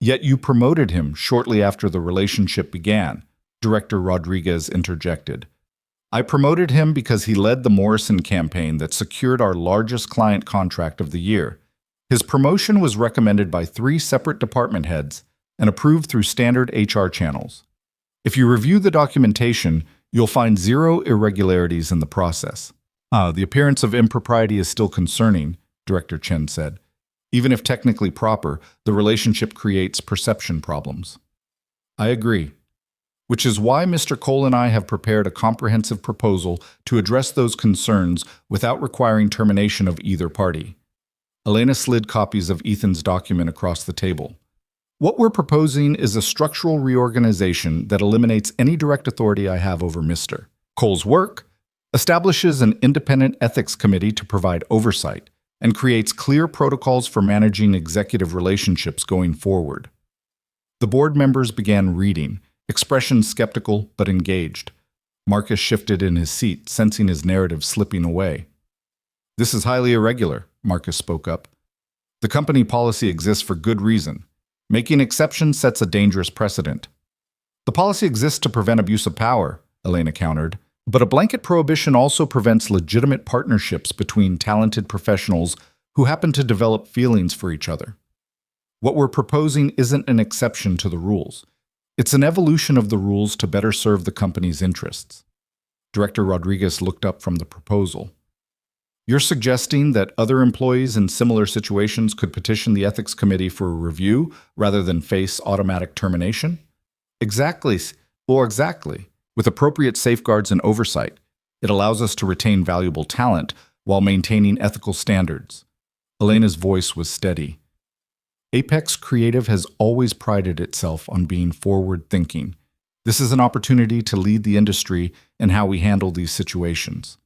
Yet you promoted him shortly after the relationship began, Director Rodriguez interjected. I promoted him because he led the Morrison campaign that secured our largest client contract of the year. His promotion was recommended by 3 separate department heads and approved through standard HR channels. If you review the documentation, you'll find 0 irregularities in the process. The appearance of impropriety is still concerning, Director Chen said. Even if technically proper, the relationship creates perception problems. I agree. Which is why Mr. Cole and I have prepared a comprehensive proposal to address those concerns without requiring termination of either party. Elena slid copies of Ethan's document across the table. What we're proposing is a structural reorganization that eliminates any direct authority I have over Mr. Cole's work, establishes an independent ethics committee to provide oversight, and creates clear protocols for managing executive relationships going forward. The board members began reading, expressions skeptical but engaged. Marcus shifted in his seat, sensing his narrative slipping away. This is highly irregular, Marcus spoke up. The company policy exists for good reason. Making exceptions sets a dangerous precedent. The policy exists to prevent abuse of power, Elena countered, but a blanket prohibition also prevents legitimate partnerships between talented professionals who happen to develop feelings for each other. What we're proposing isn't an exception to the rules. It's an evolution of the rules to better serve the company's interests. Director Rodriguez looked up from the proposal. You're suggesting that other employees in similar situations could petition the ethics committee for a review rather than face automatic termination? Exactly. With appropriate safeguards and oversight, it allows us to retain valuable talent while maintaining ethical standards. Elena's voice was steady. Apex Creative has always prided itself on being forward-thinking. This is an opportunity to lead the industry in how we handle these situations.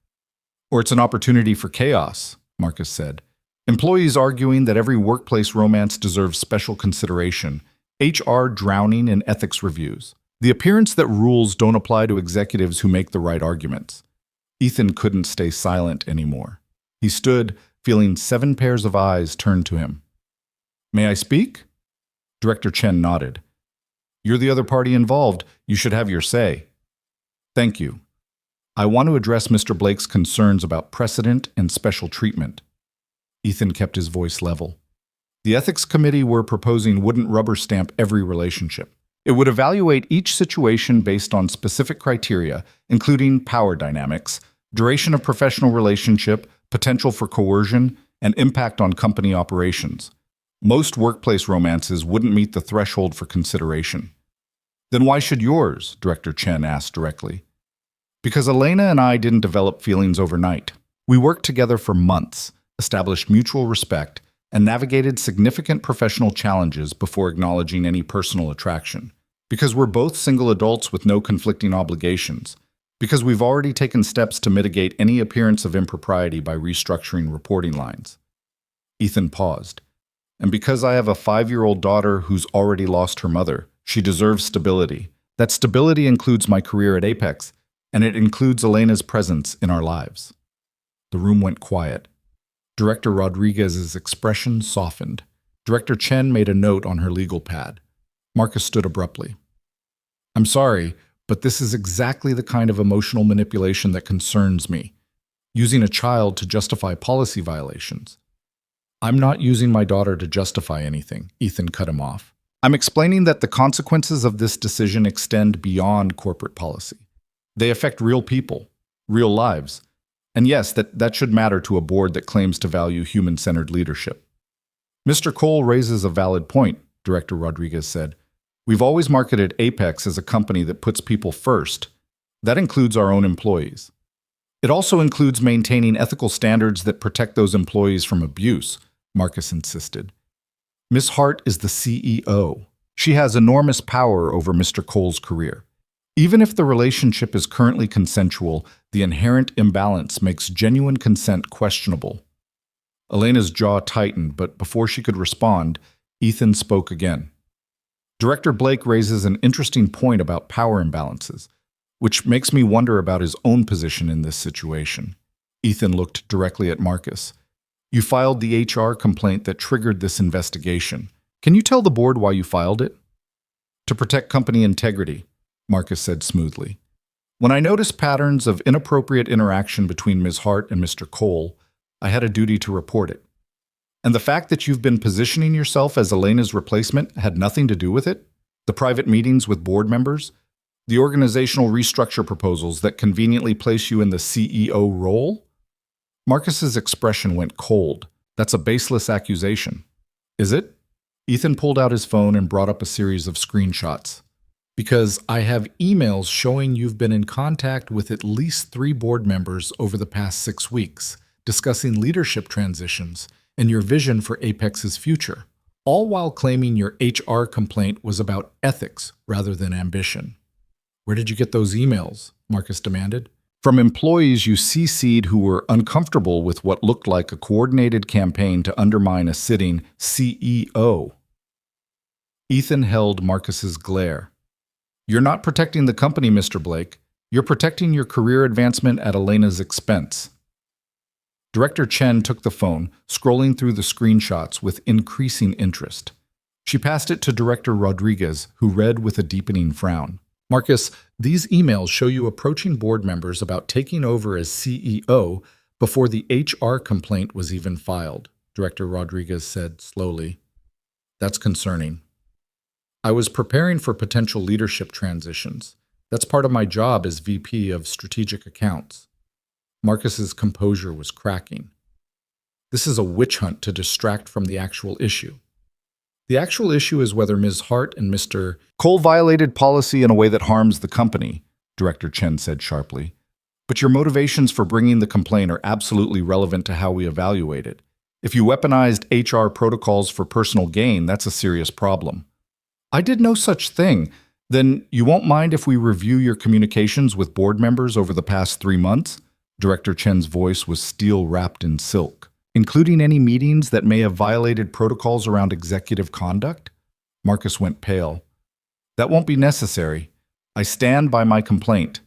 Or it's an opportunity for chaos, Marcus said. Employees arguing that every workplace romance deserves special consideration, HR drowning in ethics reviews. The appearance that rules don't apply to executives who make the right arguments. Ethan couldn't stay silent anymore. He stood, feeling 7 pairs of eyes turned to him. May I speak? Director Chen nodded. You're the other party involved. You should have your say. Thank you. I want to address Mr. Blake's concerns about precedent and special treatment. Ethan kept his voice level. The ethics committee we're proposing wouldn't rubber stamp every relationship. It would evaluate each situation based on specific criteria, including power dynamics, duration of professional relationship, potential for coercion, and impact on company operations. Most workplace romances wouldn't meet the threshold for consideration. Then why should yours? Director Chen asked directly. Because Elena and I didn't develop feelings overnight. We worked together for months, established mutual respect, and navigated significant professional challenges before acknowledging any personal attraction. Because we're both single adults with no conflicting obligations. Because we've already taken steps to mitigate any appearance of impropriety by restructuring reporting lines. Ethan paused. And because I have a 5-year-old daughter who's already lost her mother, she deserves stability. That stability includes my career at Apex, and it includes Elena's presence in our lives. The room went quiet. Director Rodriguez's expression softened. Director Chen made a note on her legal pad. Marcus stood abruptly. I'm sorry, but this is exactly the kind of emotional manipulation that concerns me. Using a child to justify policy violations. I'm not using my daughter to justify anything, Ethan cut him off. I'm explaining that the consequences of this decision extend beyond corporate policy. They affect real people, real lives. And yes, that should matter to a board that claims to value human-centered leadership. Mr. Cole raises a valid point, Director Rodriguez said. We've always marketed Apex as a company that puts people first. That includes our own employees. It also includes maintaining ethical standards that protect those employees from abuse, Marcus insisted. Ms. Hart is the CEO. She has enormous power over Mr. Cole's career. Even if the relationship is currently consensual, the inherent imbalance makes genuine consent questionable. Elena's jaw tightened, but before she could respond, Ethan spoke again. Director Blake raises an interesting point about power imbalances, which makes me wonder about his own position in this situation. Ethan looked directly at Marcus. You filed the HR complaint that triggered this investigation. Can you tell the board why you filed it? To protect company integrity, Marcus said smoothly. When I noticed patterns of inappropriate interaction between Ms. Hart and Mr. Cole, I had a duty to report it. And the fact that you've been positioning yourself as Elena's replacement had nothing to do with it? The private meetings with board members? The organizational restructure proposals that conveniently place you in the CEO role? Marcus's expression went cold. That's a baseless accusation. Is it? Ethan pulled out his phone and brought up a series of screenshots. Because I have emails showing you've been in contact with at least 3 board members over the past 6 weeks, discussing leadership transitions and your vision for Apex's future, all while claiming your HR complaint was about ethics rather than ambition. Where did you get those emails? Marcus demanded. From employees you CC'd who were uncomfortable with what looked like a coordinated campaign to undermine a sitting CEO. Ethan held Marcus's glare. You're not protecting the company, Mr. Blake. You're protecting your career advancement at Elena's expense. Director Chen took the phone, scrolling through the screenshots with increasing interest. She passed it to Director Rodriguez, who read with a deepening frown. Marcus, these emails show you approaching board members about taking over as CEO before the HR complaint was even filed, Director Rodriguez said slowly. That's concerning. I was preparing for potential leadership transitions. That's part of my job as VP of Strategic Accounts. Marcus's composure was cracking. This is a witch hunt to distract from the actual issue. The actual issue is whether Ms. Hart and Mr. Cole violated policy in a way that harms the company, Director Chen said sharply. But your motivations for bringing the complaint are absolutely relevant to how we evaluate it. If you weaponized HR protocols for personal gain, that's a serious problem. I did no such thing. Then you won't mind if we review your communications with board members over the past 3 months? Director Chen's voice was steel wrapped in silk. Including any meetings that may have violated protocols around executive conduct? Marcus went pale. That won't be necessary. I stand by my complaint.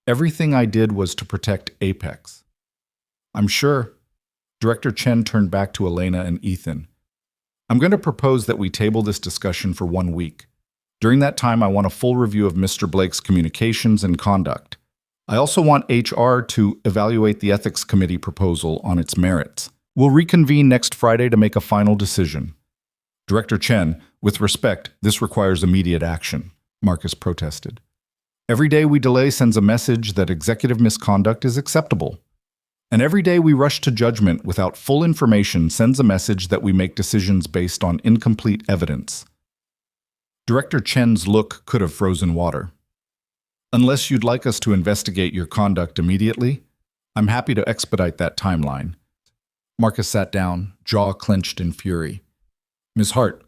Everything I did was to protect Apex. I'm sure. Director Chen turned back to Elena and Ethan. I'm going to propose that we table this discussion for 1 week. During that time, I want a full review of Mr. Blake's communications and conduct. I also want HR to evaluate the Ethics Committee proposal on its merits. We'll reconvene next Friday to make a final decision. Director Chen, with respect, this requires immediate action, Marcus protested. Every day we delay sends a message that executive misconduct is acceptable. And every day we rush to judgment without full information sends a message that we make decisions based on incomplete evidence. Director Chen's look could have frozen water. Unless you'd like us to investigate your conduct immediately, I'm happy to expedite that timeline. Marcus sat down, jaw clenched in fury. Ms. Hart,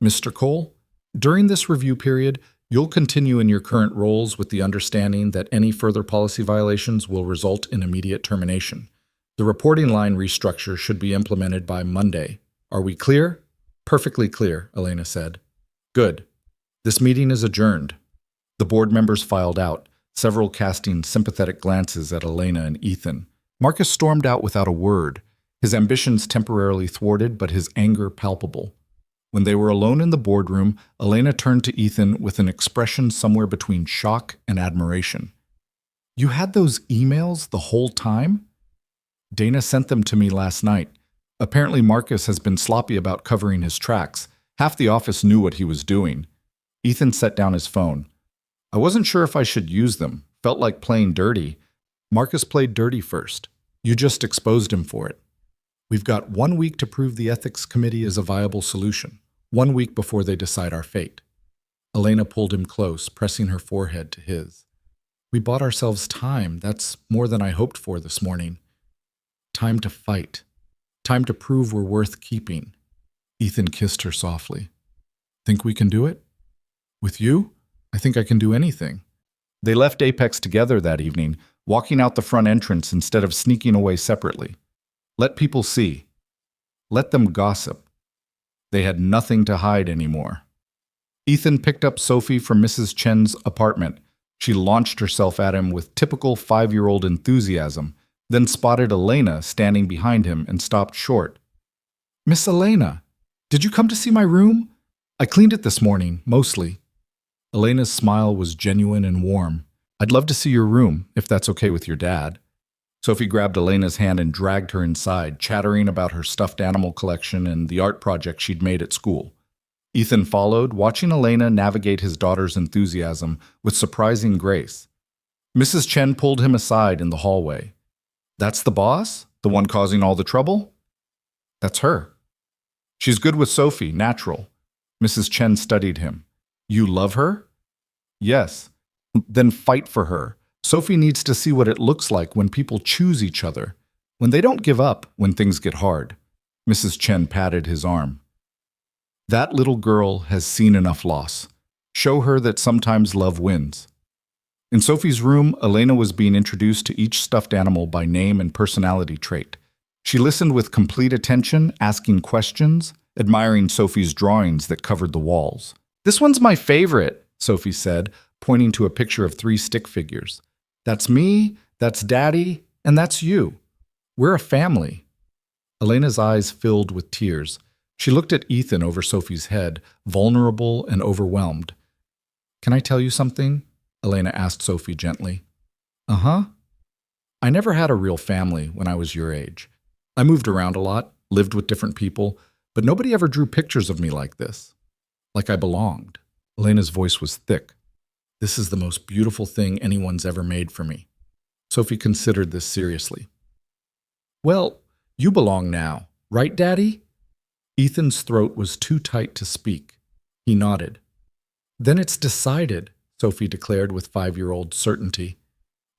Mr. Cole, during this review period, you'll continue in your current roles with the understanding that any further policy violations will result in immediate termination. The reporting line restructure should be implemented by Monday. Are we clear? Perfectly clear, Elena said. Good. This meeting is adjourned. The board members filed out, several casting sympathetic glances at Elena and Ethan. Marcus stormed out without a word, his ambitions temporarily thwarted but his anger palpable. When they were alone in the boardroom, Elena turned to Ethan with an expression somewhere between shock and admiration. You had those emails the whole time? Dana sent them to me last night. Apparently Marcus has been sloppy about covering his tracks. Half the office knew what he was doing. Ethan set down his phone. I wasn't sure if I should use them. Felt like playing dirty. Marcus played dirty first. You just exposed him for it. We've got 1 week to prove the ethics committee is a viable solution. 1 week before they decide our fate. Elena pulled him close, pressing her forehead to his. We bought ourselves time. That's more than I hoped for this morning. Time to fight. Time to prove we're worth keeping. Ethan kissed her softly. Think we can do it? With you? I think I can do anything. They left Apex together that evening, walking out the front entrance instead of sneaking away separately. Let people see. Let them gossip. They had nothing to hide anymore. Ethan picked up Sophie from Mrs. Chen's apartment. She launched herself at him with typical 5-year-old enthusiasm, then spotted Elena standing behind him and stopped short. Miss Elena, did you come to see my room? I cleaned it this morning, mostly. Elena's smile was genuine and warm. I'd love to see your room, if that's okay with your dad. Sophie grabbed Elena's hand and dragged her inside, chattering about her stuffed animal collection and the art project she'd made at school. Ethan followed, watching Elena navigate his daughter's enthusiasm with surprising grace. Mrs. Chen pulled him aside in the hallway. That's the boss? The one causing all the trouble? That's her. She's good with Sophie, natural. Mrs. Chen studied him. You love her? Yes. Then fight for her. Sophie needs to see what it looks like when people choose each other, when they don't give up when things get hard. Mrs. Chen patted his arm. That little girl has seen enough loss. Show her that sometimes love wins. In Sophie's room, Elena was being introduced to each stuffed animal by name and personality trait. She listened with complete attention, asking questions, admiring Sophie's drawings that covered the walls. This one's my favorite, Sophie said, pointing to a picture of 3 stick figures. That's me, that's Daddy, and that's you. We're a family. Elena's eyes filled with tears. She looked at Ethan over Sophie's head, vulnerable and overwhelmed. Can I tell you something? Elena asked Sophie gently. Uh-huh. I never had a real family when I was your age. I moved around a lot, lived with different people, but nobody ever drew pictures of me like this. Like I belonged. Elena's voice was thick. This is the most beautiful thing anyone's ever made for me. Sophie considered this seriously. Well, you belong now, right, Daddy? Ethan's throat was too tight to speak. He nodded. Then it's decided, Sophie declared with 5-year-old certainty.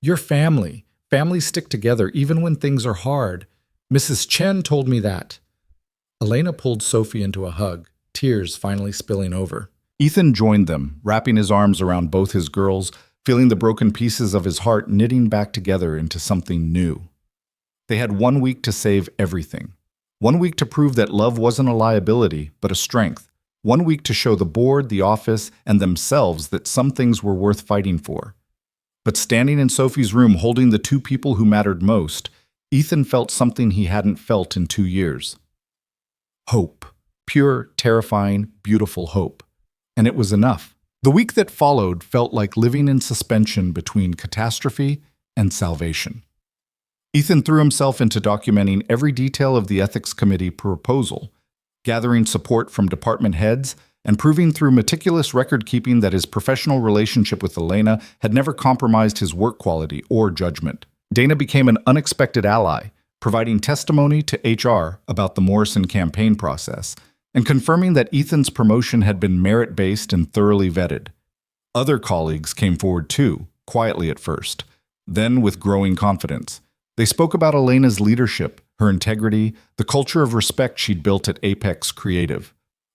You're family. Families stick together even when things are hard. Mrs. Chen told me that. Elena pulled Sophie into a hug, tears finally spilling over. Ethan joined them, wrapping his arms around both his girls, feeling the broken pieces of his heart knitting back together into something new. They had 1 week to save everything. 1 week to prove that love wasn't a liability, but a strength. 1 week to show the board, the office, and themselves that some things were worth fighting for. But standing in Sophie's room holding the 2 people who mattered most, Ethan felt something he hadn't felt in 2 years. Hope. Pure, terrifying, beautiful hope. And it was enough. The week that followed felt like living in suspension between catastrophe and salvation. Ethan threw himself into documenting every detail of the ethics committee proposal, gathering support from department heads, and proving through meticulous record-keeping that his professional relationship with Elena had never compromised his work quality or judgment. Dana became an unexpected ally, providing testimony to HR about the Morrison campaign process, and confirming that Ethan's promotion had been merit-based and thoroughly vetted. Other colleagues came forward too, quietly at first, then with growing confidence. They spoke about Elena's leadership, her integrity, the culture of respect she'd built at Apex Creative.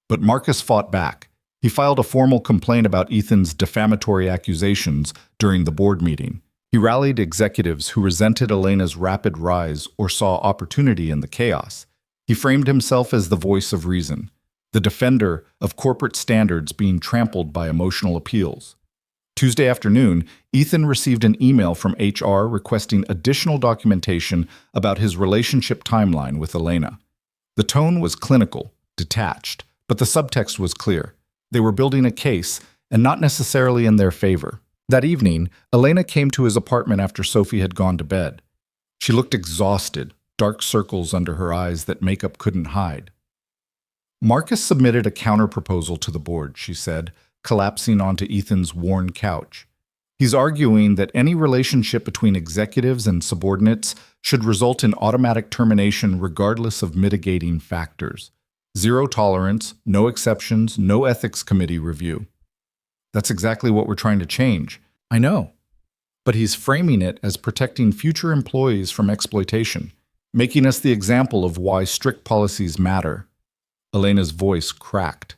But Marcus fought back. He filed a formal complaint about Ethan's defamatory accusations during the board meeting. He rallied executives who resented Elena's rapid rise or saw opportunity in the chaos. He framed himself as the voice of reason, the defender of corporate standards being trampled by emotional appeals. Tuesday afternoon, Ethan received an email from HR requesting additional documentation about his relationship timeline with Elena. The tone was clinical, detached, but the subtext was clear. They were building a case, and not necessarily in their favor. That evening, Elena came to his apartment after Sophie had gone to bed. She looked exhausted, dark circles under her eyes that makeup couldn't hide. Marcus submitted a counter-proposal to the board, she said, collapsing onto Ethan's worn couch. He's arguing that any relationship between executives and subordinates should result in automatic termination regardless of mitigating factors. 0 tolerance, no exceptions, no ethics committee review. That's exactly what we're trying to change. I know. But he's framing it as protecting future employees from exploitation, making us the example of why strict policies matter. Elena's voice cracked.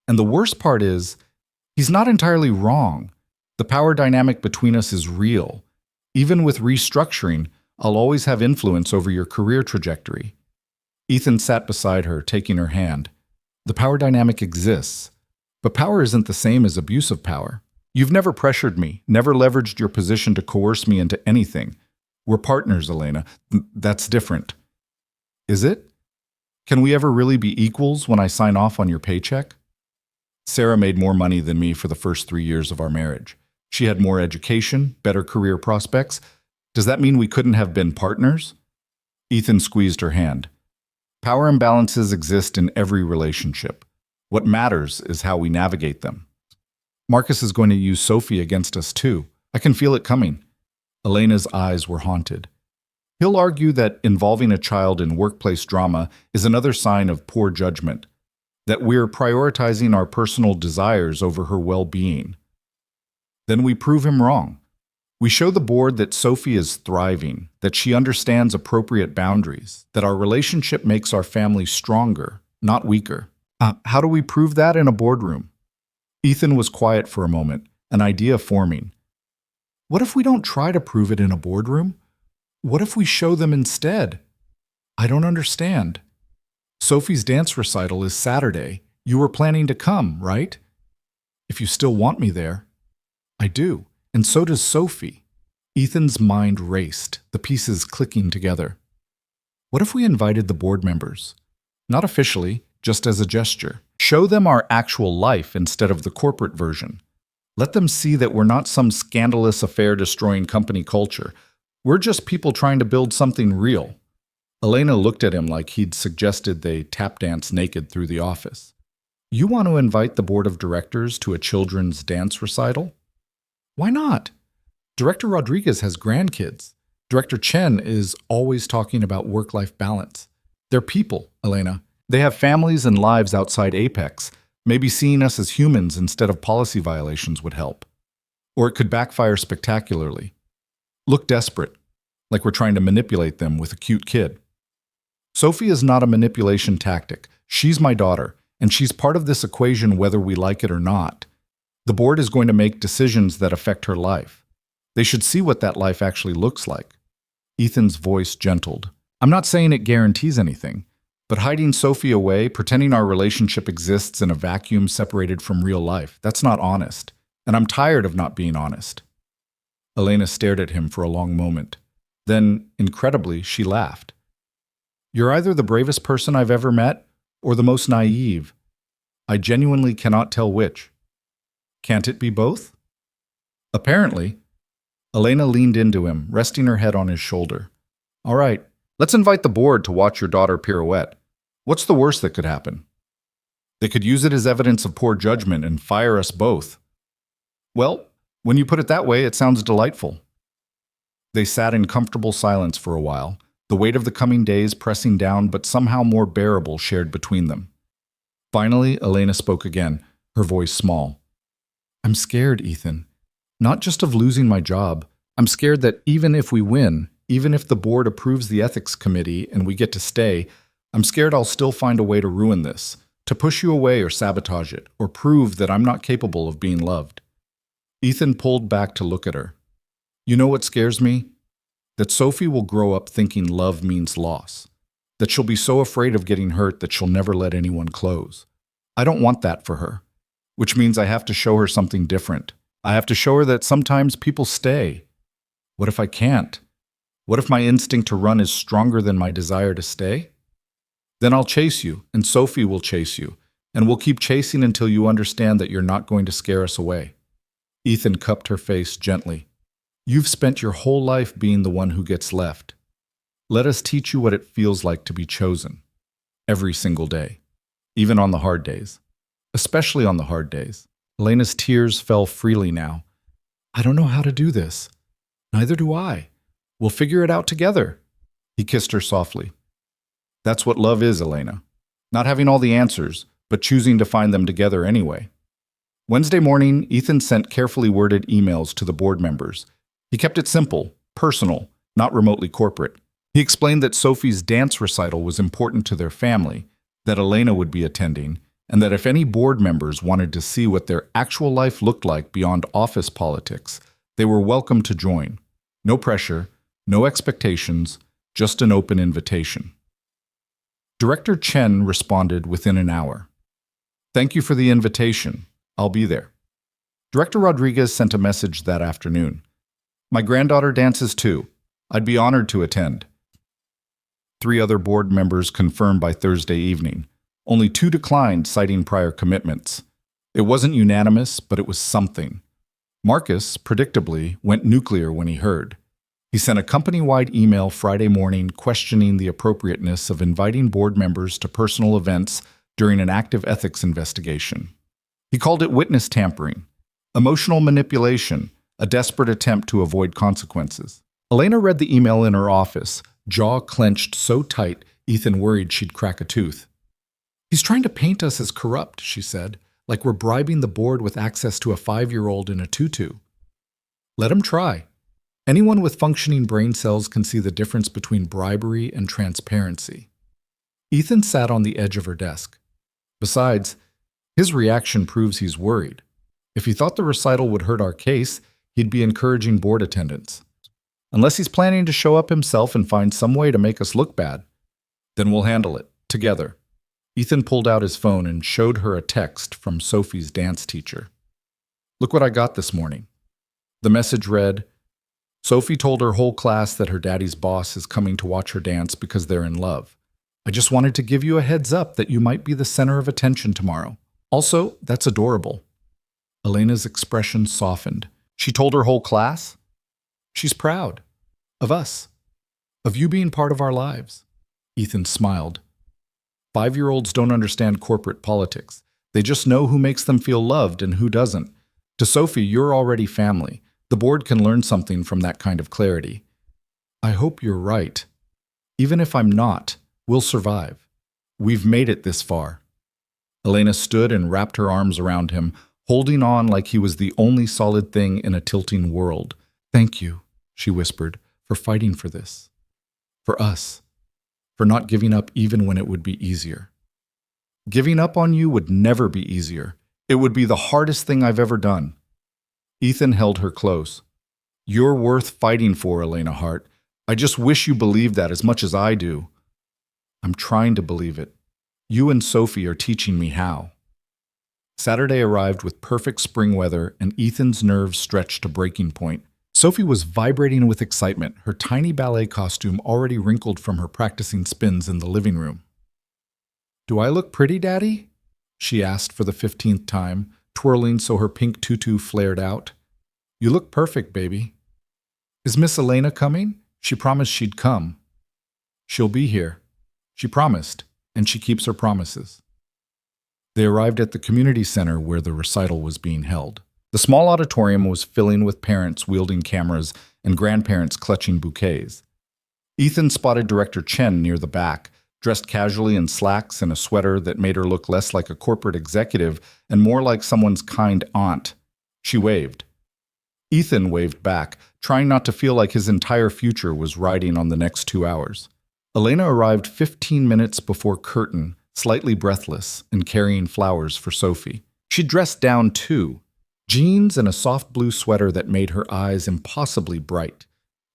And the worst part is, he's not entirely wrong. The power dynamic between us is real. Even with restructuring, I'll always have influence over your career trajectory. Ethan sat beside her, taking her hand. The power dynamic exists, but power isn't the same as abuse of power. You've never pressured me, never leveraged your position to coerce me into anything. We're partners, Elena. That's different. Is it? Can we ever really be equals when I sign off on your paycheck? Sarah made more money than me for the first 3 years of our marriage. She had more education, better career prospects. Does that mean we couldn't have been partners? Ethan squeezed her hand. Power imbalances exist in every relationship. What matters is how we navigate them. Marcus is going to use Sophie against us too. I can feel it coming. Elena's eyes were haunted. He'll argue that involving a child in workplace drama is another sign of poor judgment, that we're prioritizing our personal desires over her well-being. Then we prove him wrong. We show the board that Sophie is thriving, that she understands appropriate boundaries, that our relationship makes our family stronger, not weaker. How do we prove that in a boardroom? Ethan was quiet for a moment, an idea forming. What if we don't try to prove it in a boardroom? What if we show them instead? I don't understand. Sophie's dance recital is Saturday. You were planning to come, right? If you still want me there. I do, and so does Sophie. Ethan's mind raced, the pieces clicking together. What if we invited the board members? Not officially, just as a gesture. Show them our actual life instead of the corporate version. Let them see that we're not some scandalous affair-destroying company culture. We're just people trying to build something real. Elena looked at him like he'd suggested they tap dance naked through the office. You want to invite the board of directors to a children's dance recital? Why not? Director Rodriguez has grandkids. Director Chen is always talking about work-life balance. They're people, Elena. They have families and lives outside Apex. Maybe seeing us as humans instead of policy violations would help. Or it could backfire spectacularly. Look desperate, like we're trying to manipulate them with a cute kid. Sophie is not a manipulation tactic. She's my daughter, and she's part of this equation whether we like it or not. The board is going to make decisions that affect her life. They should see what that life actually looks like. Ethan's voice gentled. I'm not saying it guarantees anything, but hiding Sophie away, pretending our relationship exists in a vacuum separated from real life, that's not honest. And I'm tired of not being honest. Elena stared at him for a long moment. Then, incredibly, she laughed. You're either the bravest person I've ever met, or the most naive. I genuinely cannot tell which. Can't it be both? Apparently. Elena leaned into him, resting her head on his shoulder. All right, let's invite the board to watch your daughter pirouette. What's the worst that could happen? They could use it as evidence of poor judgment and fire us both. Well, when you put it that way, it sounds delightful. They sat in comfortable silence for a while, the weight of the coming days pressing down but somehow more bearable shared between them. Finally, Elena spoke again, her voice small. I'm scared, Ethan. Not just of losing my job. I'm scared that even if we win, even if the board approves the ethics committee and we get to stay, I'm scared I'll still find a way to ruin this, to push you away or sabotage it, or prove that I'm not capable of being loved. Ethan pulled back to look at her. You know what scares me? That Sophie will grow up thinking love means loss. That she'll be so afraid of getting hurt that she'll never let anyone close. I don't want that for her. Which means I have to show her something different. I have to show her that sometimes people stay. What if I can't? What if my instinct to run is stronger than my desire to stay? Then I'll chase you, and Sophie will chase you, and we'll keep chasing until you understand that you're not going to scare us away. Ethan cupped her face gently. You've spent your whole life being the one who gets left. Let us teach you what it feels like to be chosen. Every single day. Even on the hard days. Especially on the hard days. Elena's tears fell freely now. I don't know how to do this. Neither do I. We'll figure it out together. He kissed her softly. That's what love is, Elena. Not having all the answers, but choosing to find them together anyway. Wednesday morning, Ethan sent carefully worded emails to the board members. He kept it simple, personal, not remotely corporate. He explained that Sophie's dance recital was important to their family, that Elena would be attending, and that if any board members wanted to see what their actual life looked like beyond office politics, they were welcome to join. No pressure, no expectations, just an open invitation. Director Chen responded within an hour. Thank you for the invitation. I'll be there. Director Rodriguez sent a message that afternoon. My granddaughter dances too. I'd be honored to attend. 3 other board members confirmed by Thursday evening. Only 2 declined, citing prior commitments. It wasn't unanimous, but it was something. Marcus, predictably, went nuclear when he heard. He sent a company-wide email Friday morning questioning the appropriateness of inviting board members to personal events during an active ethics investigation. He called it witness tampering, emotional manipulation, a desperate attempt to avoid consequences. Elena read the email in her office, jaw clenched so tight Ethan worried she'd crack a tooth. "He's trying to paint us as corrupt," she said, "like we're bribing the board with access to a 5-year-old in a tutu." Let him try. Anyone with functioning brain cells can see the difference between bribery and transparency. Ethan sat on the edge of her desk. Besides, his reaction proves he's worried. If he thought the recital would hurt our case, he'd be encouraging board attendance. Unless he's planning to show up himself and find some way to make us look bad, then we'll handle it, together. Ethan pulled out his phone and showed her a text from Sophie's dance teacher. "Look what I got this morning." The message read, "Sophie told her whole class that her daddy's boss is coming to watch her dance because they're in love. I just wanted to give you a heads up that you might be the center of attention tomorrow. Also, that's adorable." Elena's expression softened. She told her whole class? She's proud. Of us. Of you being part of our lives. Ethan smiled. 5-year-olds don't understand corporate politics. They just know who makes them feel loved and who doesn't. To Sophie, you're already family. The board can learn something from that kind of clarity. I hope you're right. Even if I'm not, we'll survive. We've made it this far. Elena stood and wrapped her arms around him, holding on like he was the only solid thing in a tilting world. "Thank you," she whispered, "for fighting for this. For us. For not giving up even when it would be easier. Giving up on you would never be easier. It would be the hardest thing I've ever done." Ethan held her close. "You're worth fighting for, Elena Hart. I just wish you believed that as much as I do." "I'm trying to believe it. You and Sophie are teaching me how." Saturday arrived with perfect spring weather, and Ethan's nerves stretched to breaking point. Sophie was vibrating with excitement, her tiny ballet costume already wrinkled from her practicing spins in the living room. "Do I look pretty, Daddy?" she asked for the 15th time, twirling so her pink tutu flared out. "You look perfect, baby." "Is Miss Elena coming? She promised she'd come." "She'll be here. She promised, and she keeps her promises." They arrived at the community center where the recital was being held. The small auditorium was filling with parents wielding cameras and grandparents clutching bouquets. Ethan spotted Director Chen near the back, dressed casually in slacks and a sweater that made her look less like a corporate executive and more like someone's kind aunt. She waved. Ethan waved back, trying not to feel like his entire future was riding on the next 2 hours. Elena arrived 15 minutes before curtain, slightly breathless and carrying flowers for Sophie. She dressed down too, jeans and a soft blue sweater that made her eyes impossibly bright.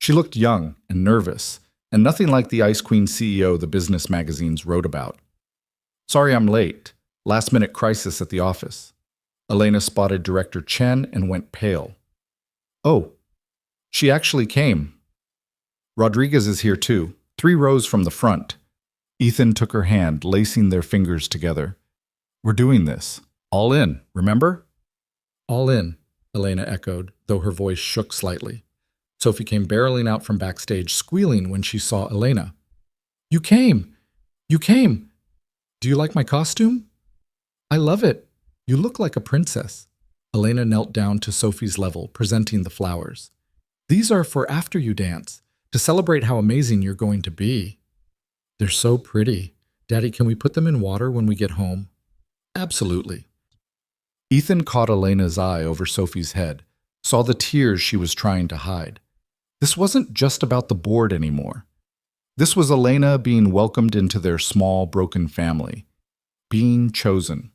She looked young and nervous, and nothing like the Ice Queen CEO the business magazines wrote about. "Sorry I'm late. Last-minute crisis at the office." Elena spotted Director Chen and went pale. "Oh, she actually came. Rodriguez is here too, 3 rows from the front." Ethan took her hand, lacing their fingers together. "We're doing this. All in, remember?" "All in," Elena echoed, though her voice shook slightly. Sophie came barreling out from backstage, squealing when she saw Elena. "You came! You came! Do you like my costume?" "I love it. You look like a princess." Elena knelt down to Sophie's level, presenting the flowers. "These are for after you dance, to celebrate how amazing you're going to be." "They're so pretty. Daddy, can we put them in water when we get home?" "Absolutely." Ethan caught Elena's eye over Sophie's head, saw the tears she was trying to hide. This wasn't just about the board anymore. This was Elena being welcomed into their small, broken family. Being chosen.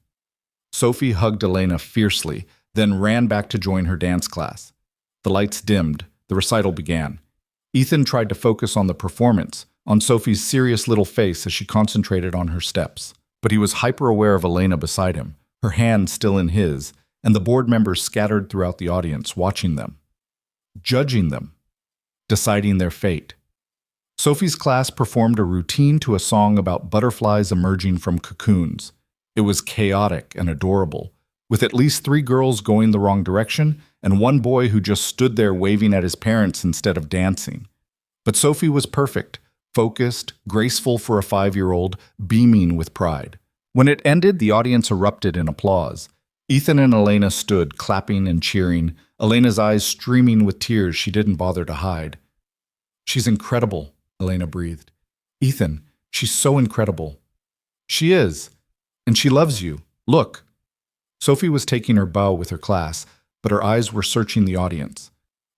Sophie hugged Elena fiercely, then ran back to join her dance class. The lights dimmed. The recital began. Ethan tried to focus on the performance, on Sophie's serious little face as she concentrated on her steps. But he was hyper-aware of Elena beside him, her hand still in his, and the board members scattered throughout the audience, watching them, judging them, deciding their fate. Sophie's class performed a routine to a song about butterflies emerging from cocoons. It was chaotic and adorable, with at least 3 girls going the wrong direction and one boy who just stood there waving at his parents instead of dancing. But Sophie was perfect, focused, graceful for a 5-year-old, beaming with pride. When it ended, the audience erupted in applause. Ethan and Elena stood, clapping and cheering, Elena's eyes streaming with tears she didn't bother to hide. "She's incredible," Elena breathed. "Ethan, she's so incredible." "She is. And she loves you. Look." Sophie was taking her bow with her class, but her eyes were searching the audience.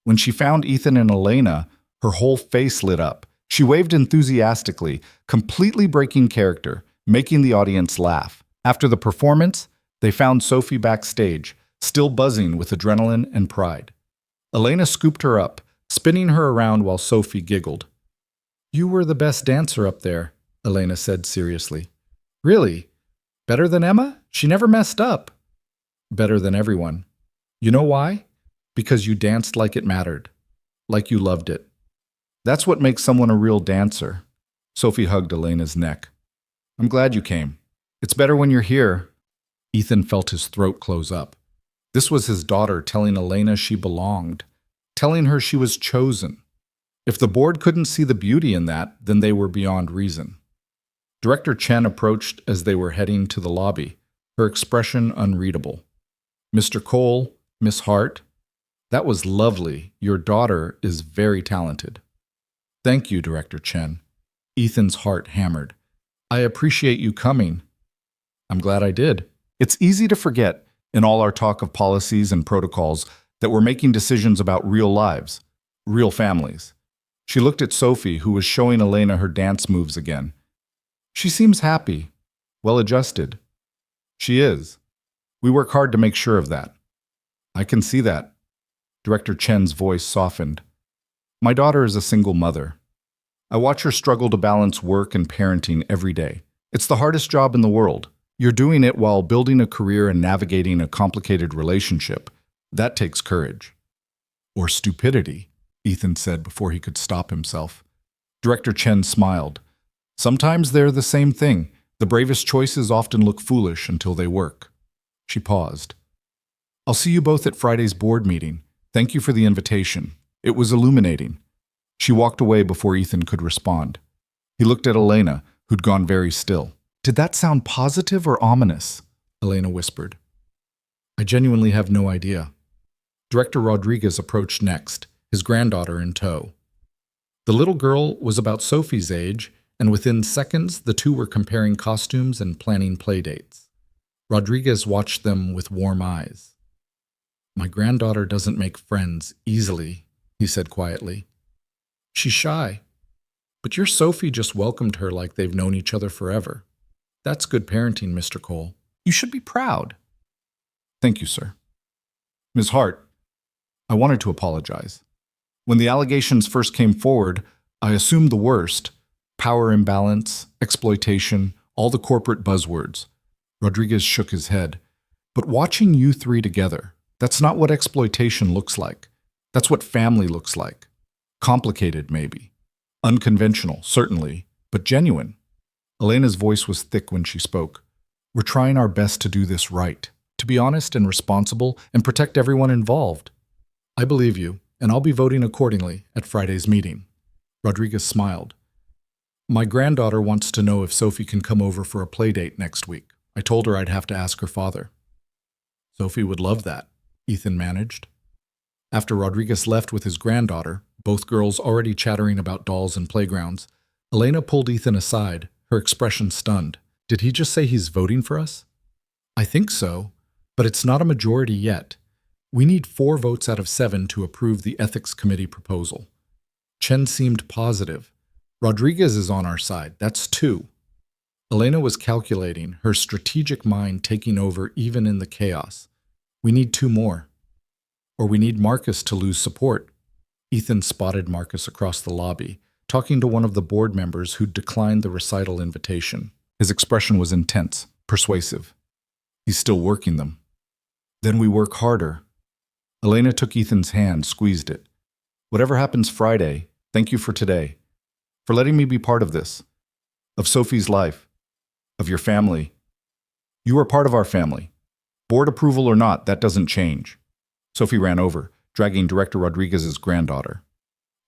When she found Ethan and Elena, her whole face lit up. She waved enthusiastically, completely breaking character, making the audience laugh. After the performance, they found Sophie backstage, still buzzing with adrenaline and pride. Elena scooped her up, spinning her around while Sophie giggled. "You were the best dancer up there," Elena said seriously. "Really? Better than Emma? She never messed up." "Better than everyone. You know why? Because you danced like it mattered, like you loved it. That's what makes someone a real dancer." Sophie hugged Elena's neck. "I'm glad you came. It's better when you're here." Ethan felt his throat close up. This was his daughter telling Elena she belonged, telling her she was chosen. If the board couldn't see the beauty in that, then they were beyond reason. Director Chen approached as they were heading to the lobby, her expression unreadable. "Mr. Cole, Miss Hart, that was lovely. Your daughter is very talented." "Thank you, Director Chen." Ethan's heart hammered. "I appreciate you coming." "I'm glad I did." It's easy to forget, in all our talk of policies and protocols, that we're making decisions about real lives, real families. She looked at Sophie, who was showing Elena her dance moves again. "She seems happy, well-adjusted." "She is. We work hard to make sure of that." "I can see that." Director Chen's voice softened. "My daughter is a single mother. I watch her struggle to balance work and parenting every day. It's the hardest job in the world. You're doing it while building a career and navigating a complicated relationship. That takes courage." "Or stupidity," Ethan said before he could stop himself. Director Chen smiled. "Sometimes they're the same thing. The bravest choices often look foolish until they work." She paused. "I'll see you both at Friday's board meeting. Thank you for the invitation. It was illuminating." She walked away before Ethan could respond. He looked at Elena, who'd gone very still. "Did that sound positive or ominous?" Elena whispered. "I genuinely have no idea." Director Rodriguez approached next, his granddaughter in tow. The little girl was about Sophie's age, and within seconds the two were comparing costumes and planning playdates. Rodriguez watched them with warm eyes. "My granddaughter doesn't make friends easily," he said quietly. "She's shy. But your Sophie just welcomed her like they've known each other forever. That's good parenting, Mr. Cole. You should be proud." "Thank you, sir." "Ms. Hart, I wanted to apologize. When the allegations first came forward, I assumed the worst: power imbalance, exploitation, all the corporate buzzwords." Rodriguez shook his head. "But watching you three together, that's not what exploitation looks like. That's what family looks like. Complicated, maybe. Unconventional, certainly, but genuine." Elena's voice was thick when she spoke. "We're trying our best to do this right, to be honest and responsible and protect everyone involved." "I believe you, and I'll be voting accordingly at Friday's meeting." Rodriguez smiled. "My granddaughter wants to know if Sophie can come over for a play date next week. I told her I'd have to ask her father." "Sophie would love that," Ethan managed. After Rodriguez left with his granddaughter, both girls already chattering about dolls and playgrounds, Elena pulled Ethan aside, her expression stunned. "Did he just say he's voting for us?" "I think so, but it's not a majority yet. We need 4 votes out of 7 to approve the Ethics Committee proposal." Chen seemed positive. "Rodriguez is on our side. That's 2. Elena was calculating, her strategic mind taking over even in the chaos. "We need 2 more. Or we need Marcus to lose support." Ethan spotted Marcus across the lobby, talking to one of the board members who'd declined the recital invitation. His expression was intense, persuasive. "He's still working them." "Then we work harder." Elena took Ethan's hand, squeezed it. "Whatever happens Friday, thank you for today, for letting me be part of this, of Sophie's life, of your family. You are part of our family. Board approval or not, that doesn't change. Sophie ran over, dragging Director Rodriguez's granddaughter.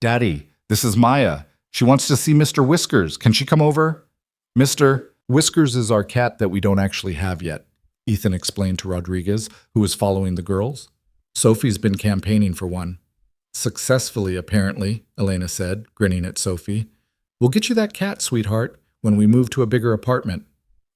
Daddy, this is Maya. She wants to see Mr. Whiskers. Can she come over? Mr. Whiskers is our cat that we don't actually have yet, Ethan explained to Rodriguez, who was following the girls. Sophie's been campaigning for one. Successfully, apparently, Elena said, grinning at Sophie. We'll get you that cat, sweetheart, when we move to a bigger apartment.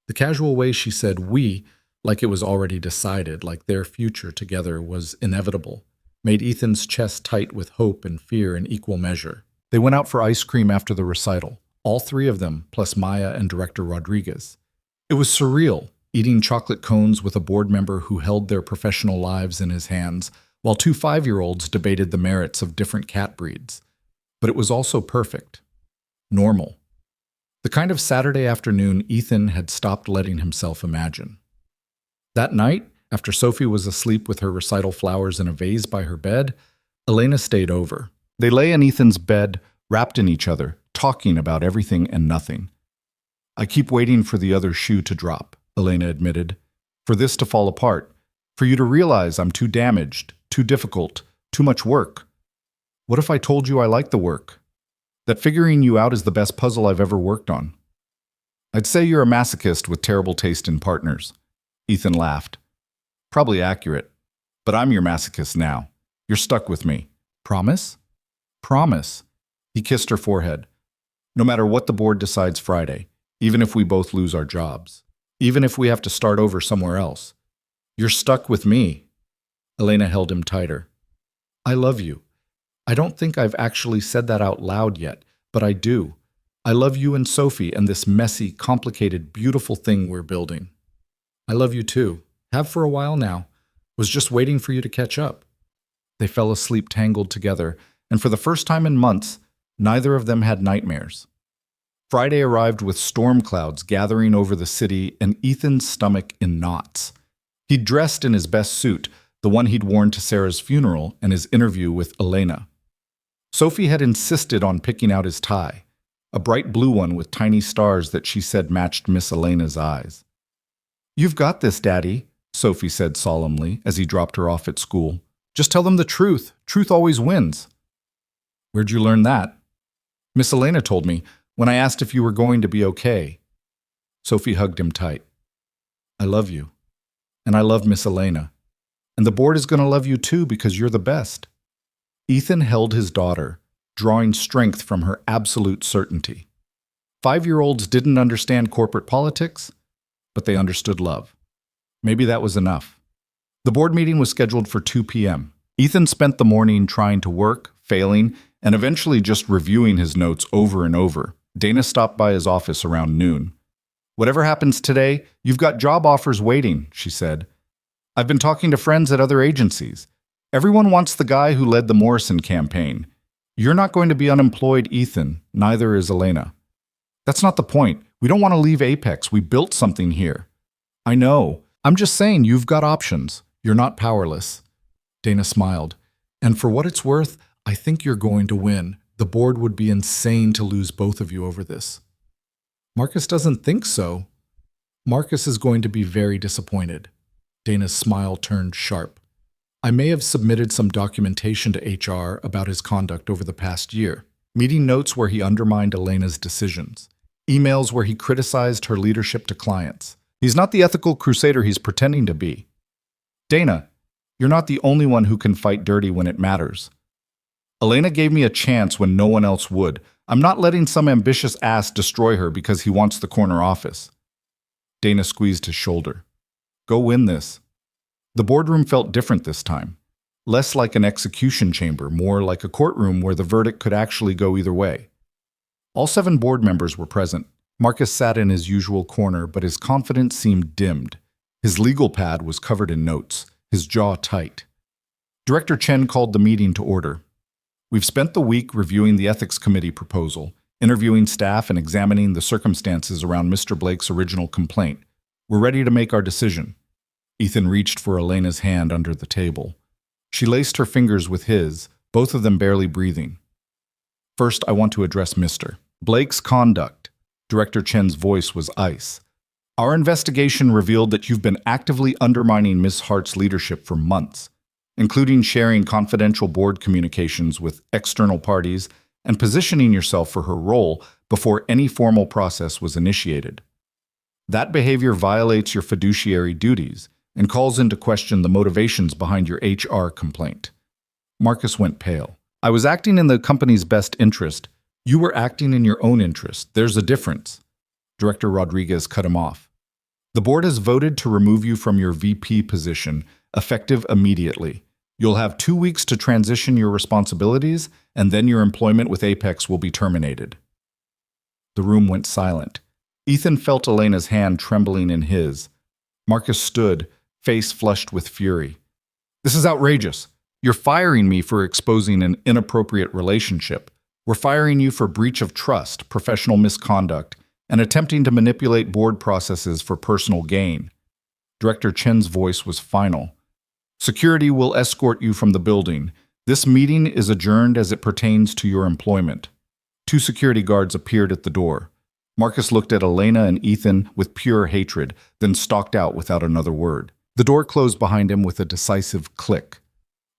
The casual way she said we, like it was already decided, like their future together was inevitable, made Ethan's chest tight with hope and fear in equal measure. They went out for ice cream after the recital, all three of them, plus Maya and Director Rodriguez. It was surreal, eating chocolate cones with a board member who held their professional lives in his hands, while two 5-year-olds debated the merits of different cat breeds. But it was also perfect. Normal. The kind of Saturday afternoon Ethan had stopped letting himself imagine. That night, after Sophie was asleep with her recital flowers in a vase by her bed, Elena stayed over. They lay in Ethan's bed, wrapped in each other, talking about everything and nothing. I keep waiting for the other shoe to drop, Elena admitted. For this to fall apart. For you to realize I'm too damaged, too difficult, too much work. What if I told you I like the work? That figuring you out is the best puzzle I've ever worked on. I'd say you're a masochist with terrible taste in partners. Ethan laughed. Probably accurate. But I'm your masochist now. You're stuck with me. Promise? Promise. He kissed her forehead. No matter what the board decides Friday, even if we both lose our jobs, even if we have to start over somewhere else, you're stuck with me. Elena held him tighter. I love you. I don't think I've actually said that out loud yet, but I do. I love you and Sophie and this messy, complicated, beautiful thing we're building. I love you too. Have for a while now. Was just waiting for you to catch up. They fell asleep tangled together, and for the first time in months, neither of them had nightmares. Friday arrived with storm clouds gathering over the city and Ethan's stomach in knots. He'd dressed in his best suit, the one he'd worn to Sarah's funeral and his interview with Elena. Sophie had insisted on picking out his tie, a bright blue one with tiny stars that she said matched Miss Elena's eyes. You've got this, Daddy, Sophie said solemnly as he dropped her off at school. Just tell them the truth. Truth always wins. Where'd you learn that? Miss Elena told me when I asked if you were going to be okay. Sophie hugged him tight. I love you. And I love Miss Elena. And the board is going to love you too because you're the best. Ethan held his daughter, drawing strength from her absolute certainty. 5-year-olds didn't understand corporate politics, but they understood love. Maybe that was enough. The board meeting was scheduled for 2 p.m. Ethan spent the morning trying to work, failing, and eventually just reviewing his notes over and over. Dana stopped by his office around noon. Whatever happens today, you've got job offers waiting, she said. I've been talking to friends at other agencies. Everyone wants the guy who led the Morrison campaign. You're not going to be unemployed, Ethan. Neither is Elena. That's not the point. We don't want to leave Apex. We built something here. I know. I'm just saying you've got options. You're not powerless. Dana smiled. And for what it's worth, I think you're going to win. The board would be insane to lose both of you over this. Marcus doesn't think so. Marcus is going to be very disappointed. Dana's smile turned sharp. I may have submitted some documentation to HR about his conduct over the past year. Meeting notes where he undermined Elena's decisions. Emails where he criticized her leadership to clients. He's not the ethical crusader he's pretending to be. Dana, you're not the only one who can fight dirty when it matters. Elena gave me a chance when no one else would. I'm not letting some ambitious ass destroy her because he wants the corner office. Dana squeezed his shoulder. Go win this. The boardroom felt different this time. Less like an execution chamber, more like a courtroom where the verdict could actually go either way. All 7 board members were present. Marcus sat in his usual corner, but his confidence seemed dimmed. His legal pad was covered in notes, his jaw tight. Director Chen called the meeting to order. We've spent the week reviewing the ethics committee proposal, interviewing staff and examining the circumstances around Mr. Blake's original complaint. We're ready to make our decision. Ethan reached for Elena's hand under the table. She laced her fingers with his, both of them barely breathing. First, I want to address Mr. Blake's conduct. Director Chen's voice was ice. Our investigation revealed that you've been actively undermining Ms. Hart's leadership for months, including sharing confidential board communications with external parties and positioning yourself for her role before any formal process was initiated. That behavior violates your fiduciary duties and calls into question the motivations behind your HR complaint. Marcus went pale. I was acting in the company's best interest. You were acting in your own interest. There's a difference. Director Rodriguez cut him off. The board has voted to remove you from your VP position, effective immediately. You'll have 2 weeks to transition your responsibilities, and then your employment with Apex will be terminated. The room went silent. Ethan felt Elena's hand trembling in his. Marcus stood, face flushed with fury. This is outrageous. You're firing me for exposing an inappropriate relationship. We're firing you for breach of trust, professional misconduct, and attempting to manipulate board processes for personal gain. Director Chen's voice was final. Security will escort you from the building. This meeting is adjourned as it pertains to your employment. 2 security guards appeared at the door. Marcus looked at Elena and Ethan with pure hatred, then stalked out without another word. The door closed behind him with a decisive click.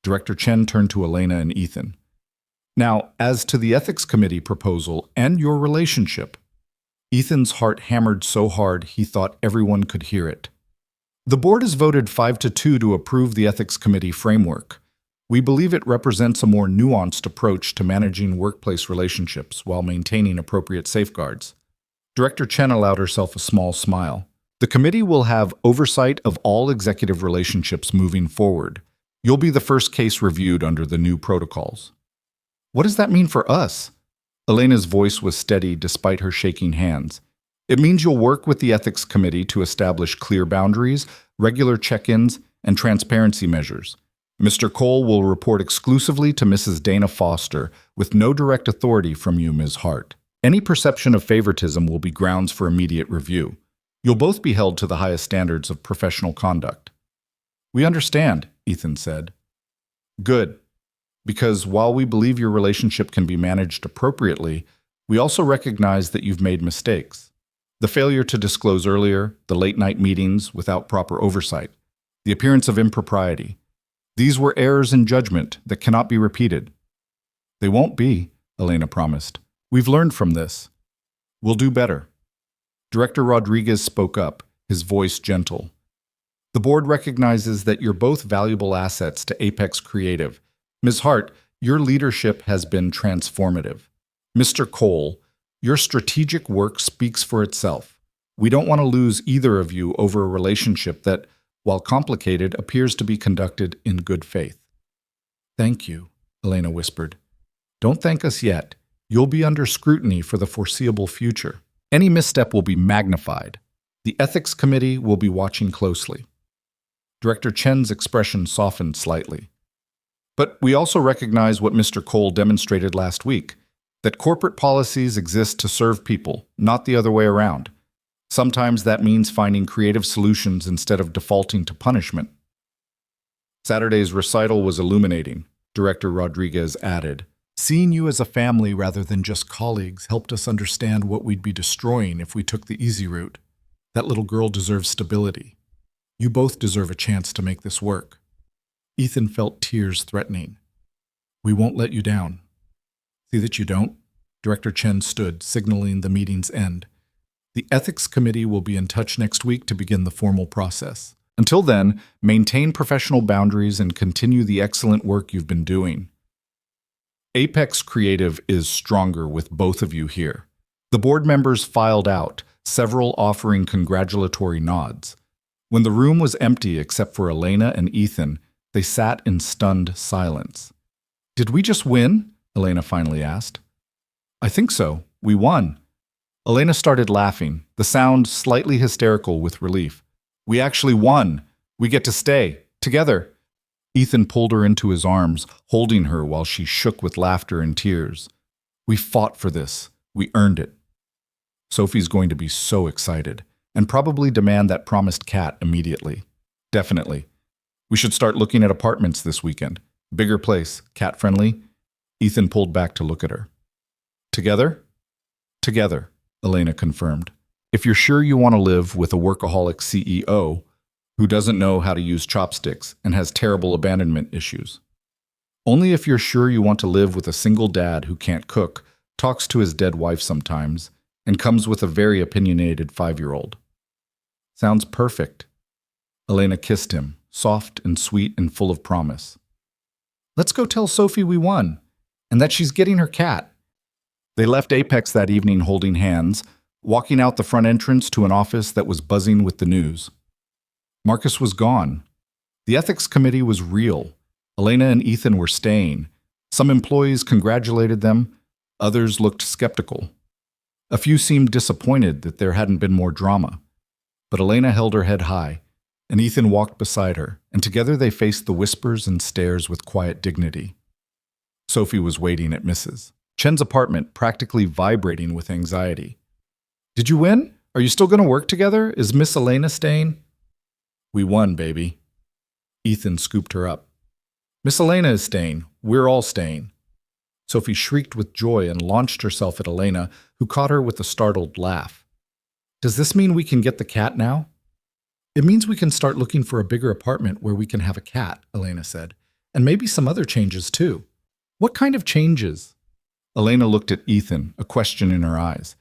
Director Chen turned to Elena and Ethan. Now, as to the ethics committee proposal and your relationship. Ethan's heart hammered so hard he thought everyone could hear it. The board has voted 5-2 to approve the ethics committee framework. We believe it represents a more nuanced approach to managing workplace relationships while maintaining appropriate safeguards. Director Chen allowed herself a small smile. The committee will have oversight of all executive relationships moving forward. You'll be the first case reviewed under the new protocols. What does that mean for us? Elena's voice was steady despite her shaking hands. It means you'll work with the ethics committee to establish clear boundaries, regular check-ins, and transparency measures. Mr. Cole will report exclusively to Mrs. Dana Foster, with no direct authority from you, Ms. Hart. Any perception of favoritism will be grounds for immediate review. You'll both be held to the highest standards of professional conduct. We understand, Ethan said. Good. Because while we believe your relationship can be managed appropriately, we also recognize that you've made mistakes. The failure to disclose earlier, the late-night meetings without proper oversight, the appearance of impropriety. These were errors in judgment that cannot be repeated. They won't be, Elena promised. We've learned from this. We'll do better. Director Rodriguez spoke up, his voice gentle. The board recognizes that you're both valuable assets to Apex Creative. Ms. Hart, your leadership has been transformative. Mr. Cole, your strategic work speaks for itself. We don't want to lose either of you over a relationship that, while complicated, appears to be conducted in good faith. Thank you, Elena whispered. Don't thank us yet. You'll be under scrutiny for the foreseeable future. Any misstep will be magnified. The ethics committee will be watching closely. Director Chen's expression softened slightly. But we also recognize what Mr. Cole demonstrated last week, that corporate policies exist to serve people, not the other way around. Sometimes that means finding creative solutions instead of defaulting to punishment. Saturday's recital was illuminating, Director Rodriguez added. Seeing you as a family rather than just colleagues helped us understand what we'd be destroying if we took the easy route. That little girl deserves stability. You both deserve a chance to make this work. Ethan felt tears threatening. We won't let you down. See that you don't? Director Chen stood, signaling the meeting's end. The ethics committee will be in touch next week to begin the formal process. Until then, maintain professional boundaries and continue the excellent work you've been doing. Apex Creative is stronger with both of you here. The board members filed out, several offering congratulatory nods. When the room was empty except for Elena and Ethan, they sat in stunned silence. Did we just win? Elena finally asked. I think so. We won. Elena started laughing, the sound slightly hysterical with relief. We actually won. We get to stay. Together. Ethan pulled her into his arms, holding her while she shook with laughter and tears. We fought for this. We earned it. Sophie's going to be so excited, and probably demand that promised cat immediately. Definitely. We should start looking at apartments this weekend. Bigger place, cat-friendly. Ethan pulled back to look at her. Together? Together, Elena confirmed. if you're sure you want to live with a workaholic CEO who doesn't know how to use chopsticks and has terrible abandonment issues. Only if you're sure you want to live with a single dad who can't cook, talks to his dead wife sometimes, and comes with a very opinionated 5-year-old. Sounds perfect. Elena kissed him, soft and sweet and full of promise. Let's go tell Sophie we won, and that she's getting her cat. They left Apex that evening holding hands, walking out the front entrance to an office that was buzzing with the news. Marcus was gone. The ethics committee was real. Elena and Ethan were staying. Some employees congratulated them. Others looked skeptical. A few seemed disappointed that there hadn't been more drama. But Elena held her head high, and Ethan walked beside her, and together they faced the whispers and stares with quiet dignity. Sophie was waiting at Mrs. Chen's apartment, practically vibrating with anxiety. Did you win? Are you still going to work together? Is Miss Elena staying? We won, baby. Ethan scooped her up. Miss Elena is staying. We're all staying. Sophie shrieked with joy and launched herself at Elena, who caught her with a startled laugh. Does this mean we can get the cat now? It means we can start looking for a bigger apartment where we can have a cat, Elena said, and maybe some other changes too. What kind of changes? Elena looked at Ethan, a question in her eyes.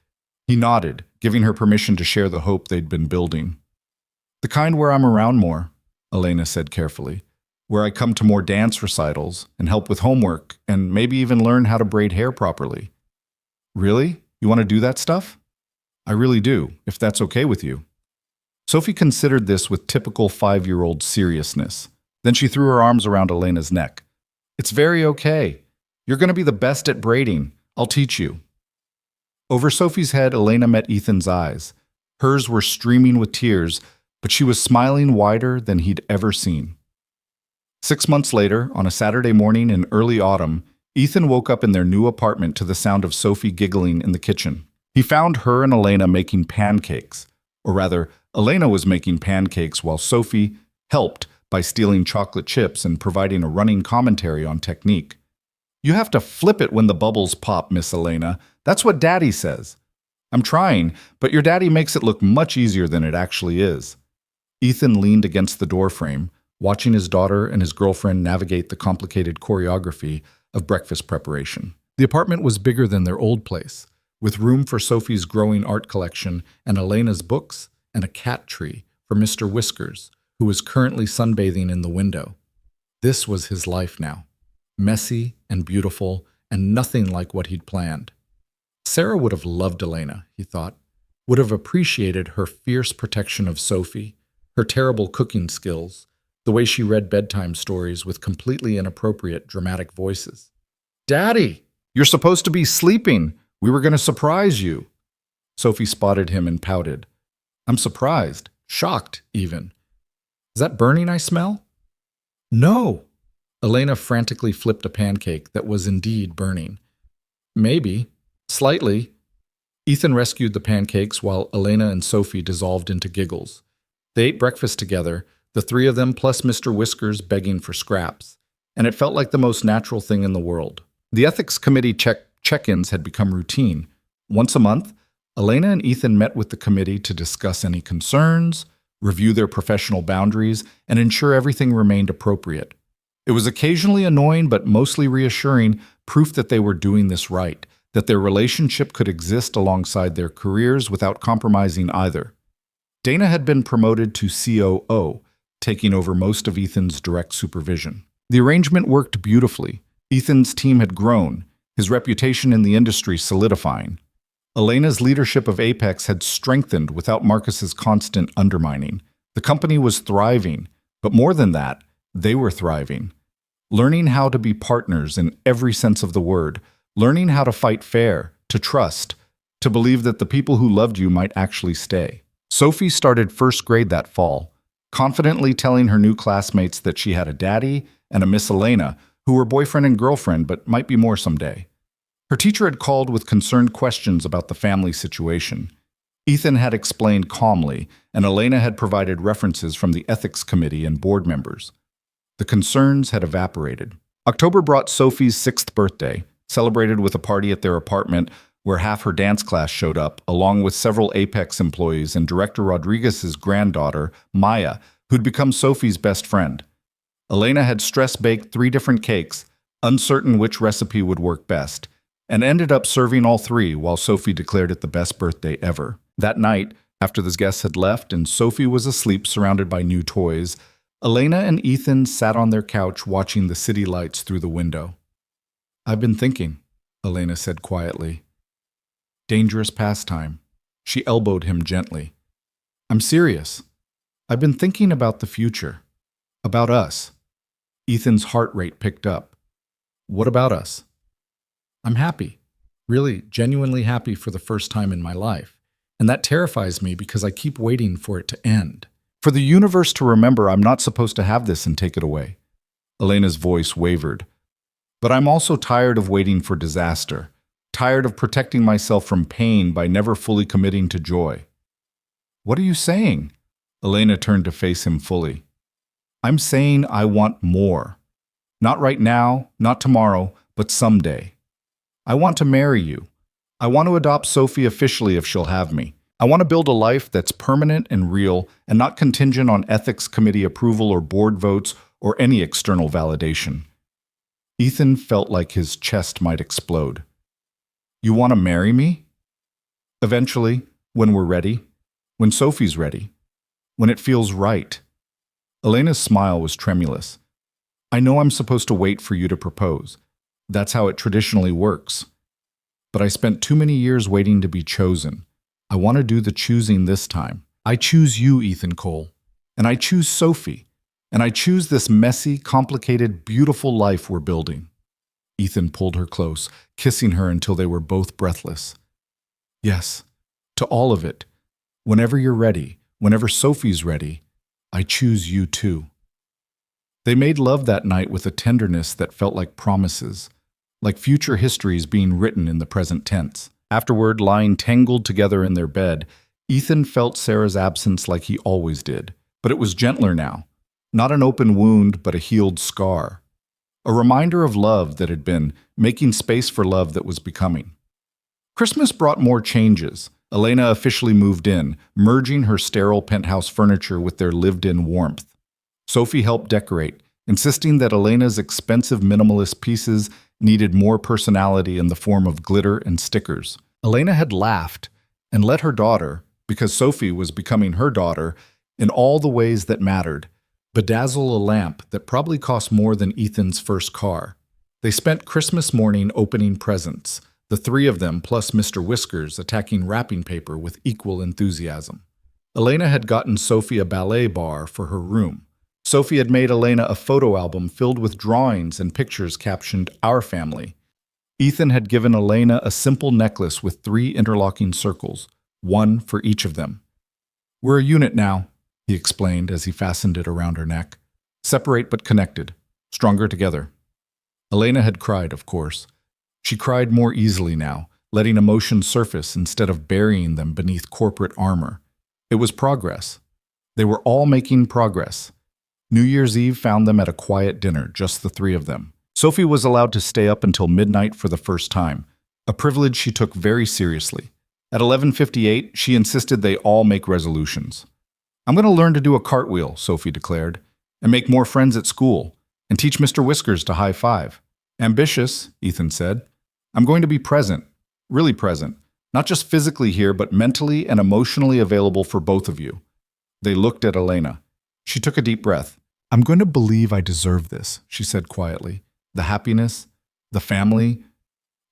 He nodded, giving her permission to share the hope they'd been building. The kind where I'm around more, Elena said carefully, where I come to more dance recitals and help with homework and maybe even learn how to braid hair properly. Really? You want to do that stuff? I really do, if that's okay with you. Sophie considered this with typical 5-year-old seriousness. Then she threw her arms around Elena's neck. It's very okay. You're going to be the best at braiding. I'll teach you. Over Sophie's head, Elena met Ethan's eyes. Hers were streaming with tears, but she was smiling wider than he'd ever seen. 6 months later, on a Saturday morning in early autumn, Ethan woke up in their new apartment to the sound of Sophie giggling in the kitchen. He found her and Elena making pancakes. Or rather, Elena was making pancakes while Sophie helped by stealing chocolate chips and providing a running commentary on technique. You have to flip it when the bubbles pop, Miss Elena. That's what Daddy says. I'm trying, but your daddy makes it look much easier than it actually is. Ethan leaned against the doorframe, watching his daughter and his girlfriend navigate the complicated choreography of breakfast preparation. The apartment was bigger than their old place, with room for Sophie's growing art collection and Elena's books and a cat tree for Mr. Whiskers, who was currently sunbathing in the window. This was his life now, messy and beautiful and nothing like what he'd planned. Sarah would have loved Elena, he thought, would have appreciated her fierce protection of Sophie, her terrible cooking skills, the way she read bedtime stories with completely inappropriate dramatic voices. Daddy, you're supposed to be sleeping. We were going to surprise you. Sophie spotted him and pouted. I'm surprised, shocked even. Is that burning I smell? No. Elena frantically flipped a pancake that was indeed burning. Maybe, slightly. Ethan rescued the pancakes while Elena and Sophie dissolved into giggles. They ate breakfast together, the three of them plus Mr. Whiskers begging for scraps, and it felt like the most natural thing in the world. The ethics committee check-ins had become routine. Once a month, Elena and Ethan met with the committee to discuss any concerns, review their professional boundaries, and ensure everything remained appropriate. It was occasionally annoying but mostly reassuring, proof that they were doing this right, that their relationship could exist alongside their careers without compromising either. Dana had been promoted to COO, taking over most of Ethan's direct supervision. The arrangement worked beautifully. Ethan's team had grown, his reputation in the industry solidifying. Elena's leadership of Apex had strengthened without Marcus's constant undermining. The company was thriving, but more than that, they were thriving. Learning how to be partners in every sense of the word, learning how to fight fair, to trust, to believe that the people who loved you might actually stay. Sophie started first grade that fall, confidently telling her new classmates that she had a daddy and a Miss Elena, who were boyfriend and girlfriend but might be more someday. Her teacher had called with concerned questions about the family situation. Ethan had explained calmly, and Elena had provided references from the ethics committee and board members. The concerns had evaporated. October brought Sophie's 6th birthday, celebrated with a party at their apartment, where half her dance class showed up, along with several Apex employees and Director Rodriguez's granddaughter, Maya, who'd become Sophie's best friend. Elena had stress-baked 3 different cakes, uncertain which recipe would work best, and ended up serving all 3 while Sophie declared it the best birthday ever. That night, after the guests had left and Sophie was asleep surrounded by new toys, Elena and Ethan sat on their couch watching the city lights through the window. "I've been thinking," Elena said quietly. "Dangerous pastime." She elbowed him gently. "I'm serious. I've been thinking about the future. About us." Ethan's heart rate picked up. "What about us?" "I'm happy. Really, genuinely happy for the first time in my life. And that terrifies me because I keep waiting for it to end. For the universe to remember I'm not supposed to have this and take it away." Elena's voice wavered. "But I'm also tired of waiting for disaster. Tired of protecting myself from pain by never fully committing to joy." "What are you saying?" Elena turned to face him fully. "I'm saying I want more. Not right now, not tomorrow, but someday. I want to marry you. I want to adopt Sophie officially if she'll have me. I want to build a life that's permanent and real and not contingent on ethics committee approval or board votes or any external validation." Ethan felt like his chest might explode. "You want to marry me?" "Eventually, when we're ready, when Sophie's ready, when it feels right." Elena's smile was tremulous. "I know I'm supposed to wait for you to propose. That's how it traditionally works. But I spent too many years waiting to be chosen. I want to do the choosing this time. I choose you, Ethan Cole. And I choose Sophie. And I choose this messy, complicated, beautiful life we're building." Ethan pulled her close, kissing her until they were both breathless. "Yes, to all of it. Whenever you're ready, whenever Sophie's ready, I choose you too." They made love that night with a tenderness that felt like promises, like future histories being written in the present tense. Afterward, lying tangled together in their bed, Ethan felt Sarah's absence like he always did, but it was gentler now. Not an open wound, but a healed scar. A reminder of love that had been, making space for love that was becoming. Christmas brought more changes. Elena officially moved in, merging her sterile penthouse furniture with their lived-in warmth. Sophie helped decorate, insisting that Elena's expensive minimalist pieces needed more personality in the form of glitter and stickers. Elena had laughed and let her daughter, because Sophie was becoming her daughter, in all the ways that mattered, bedazzle a lamp that probably cost more than Ethan's first car. They spent Christmas morning opening presents, the 3 of them plus Mr. Whiskers attacking wrapping paper with equal enthusiasm. Elena had gotten Sophie a ballet bar for her room. Sophie had made Elena a photo album filled with drawings and pictures captioned "Our Family." Ethan had given Elena a simple necklace with 3 interlocking circles, 1 for each of them. "We're a unit now," he explained as he fastened it around her neck. "Separate but connected, stronger together." Elena had cried, of course. She cried more easily now, letting emotions surface instead of burying them beneath corporate armor. It was progress. They were all making progress. New Year's Eve found them at a quiet dinner, just the 3 of them. Sophie was allowed to stay up until midnight for the first time, a privilege she took very seriously. At 11:58, she insisted they all make resolutions. "I'm going to learn to do a cartwheel," Sophie declared, "and make more friends at school, and teach Mr. Whiskers to high-five." "Ambitious," Ethan said. "I'm going to be present, really present, not just physically here, but mentally and emotionally available for both of you." They looked at Elena. She took a deep breath. "I'm going to believe I deserve this," she said quietly. "The happiness, the family,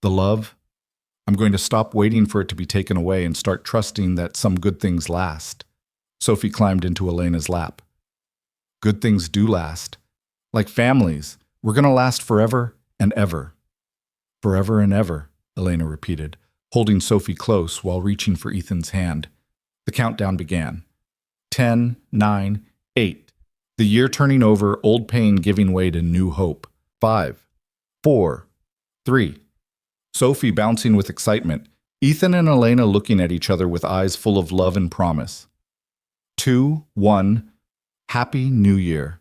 the love. I'm going to stop waiting for it to be taken away and start trusting that some good things last." Sophie climbed into Elena's lap. "Good things do last. Like families, we're going to last forever and ever." "Forever and ever," Elena repeated, holding Sophie close while reaching for Ethan's hand. The countdown began. 10, 9, 8. The year turning over, old pain giving way to new hope. 5, 4, 3. Sophie bouncing with excitement. Ethan and Elena looking at each other with eyes full of love and promise. 2, 1. Happy New Year.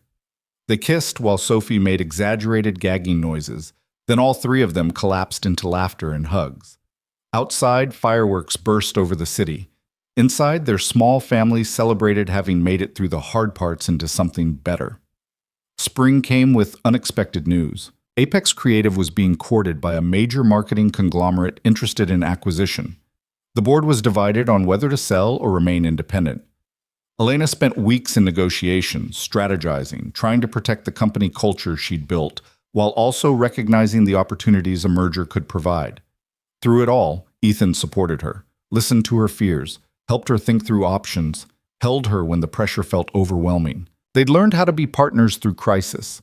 They kissed while Sophie made exaggerated gagging noises. Then all 3 of them collapsed into laughter and hugs. Outside, fireworks burst over the city. Inside, their small family celebrated having made it through the hard parts into something better. Spring came with unexpected news. Apex Creative was being courted by a major marketing conglomerate interested in acquisition. The board was divided on whether to sell or remain independent. Elena spent weeks in negotiations, strategizing, trying to protect the company culture she'd built, while also recognizing the opportunities a merger could provide. Through it all, Ethan supported her, listened to her fears, helped her think through options, held her when the pressure felt overwhelming. They'd learned how to be partners through crisis.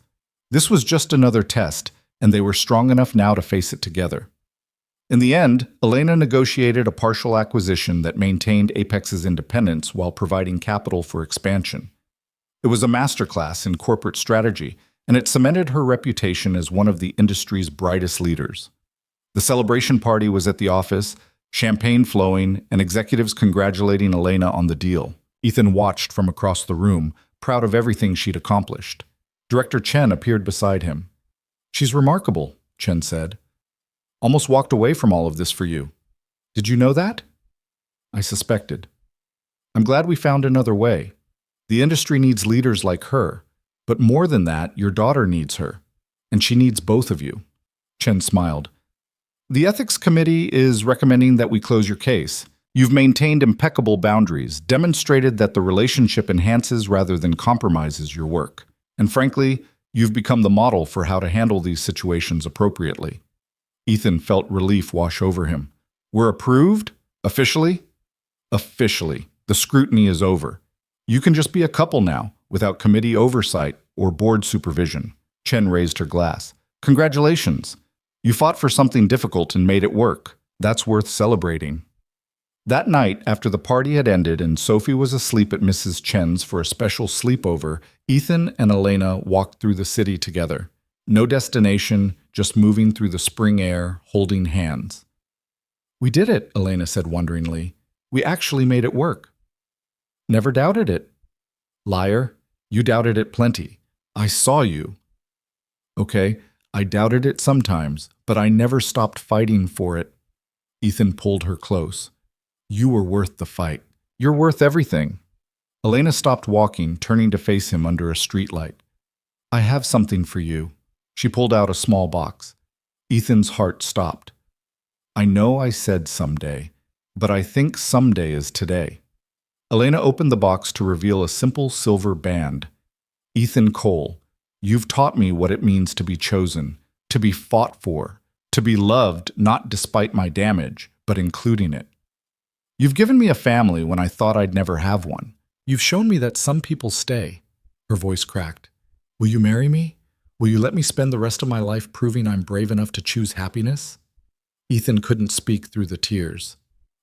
This was just another test, and they were strong enough now to face it together. In the end, Elena negotiated a partial acquisition that maintained Apex's independence while providing capital for expansion. It was a masterclass in corporate strategy, and it cemented her reputation as one of the industry's brightest leaders. The celebration party was at the office, champagne flowing, and executives congratulating Elena on the deal. Ethan watched from across the room, proud of everything she'd accomplished. Director Chen appeared beside him. "She's remarkable," Chen said. "Almost walked away from all of this for you. Did you know that?" "I suspected. I'm glad we found another way. The industry needs leaders like her, but more than that, your daughter needs her, and she needs both of you." Chen smiled. "The ethics committee is recommending that we close your case. You've maintained impeccable boundaries, demonstrated that the relationship enhances rather than compromises your work. And frankly, you've become the model for how to handle these situations appropriately." Ethan felt relief wash over him. "We're approved? Officially?" "Officially. The scrutiny is over. You can just be a couple now, without committee oversight or board supervision." Chen raised her glass. "Congratulations. You fought for something difficult and made it work. That's worth celebrating." That night, after the party had ended and Sophie was asleep at Mrs. Chen's for a special sleepover, Ethan and Elena walked through the city together. No destination, just moving through the spring air, holding hands. "We did it," Elena said wonderingly. "We actually made it work." "Never doubted it." "Liar. You doubted it plenty. I saw you." "Okay, I doubted it sometimes, but I never stopped fighting for it." Ethan pulled her close. "You were worth the fight. You're worth everything." Elena stopped walking, turning to face him under a streetlight. "I have something for you." She pulled out a small box. Ethan's heart stopped. "I know I said someday, but I think someday is today." Elena opened the box to reveal a simple silver band. "Ethan Cole, you've taught me what it means to be chosen, to be fought for, to be loved not despite my damage, but including it. You've given me a family when I thought I'd never have one. You've shown me that some people stay." Her voice cracked. "Will you marry me? Will you let me spend the rest of my life proving I'm brave enough to choose happiness?" Ethan couldn't speak through the tears.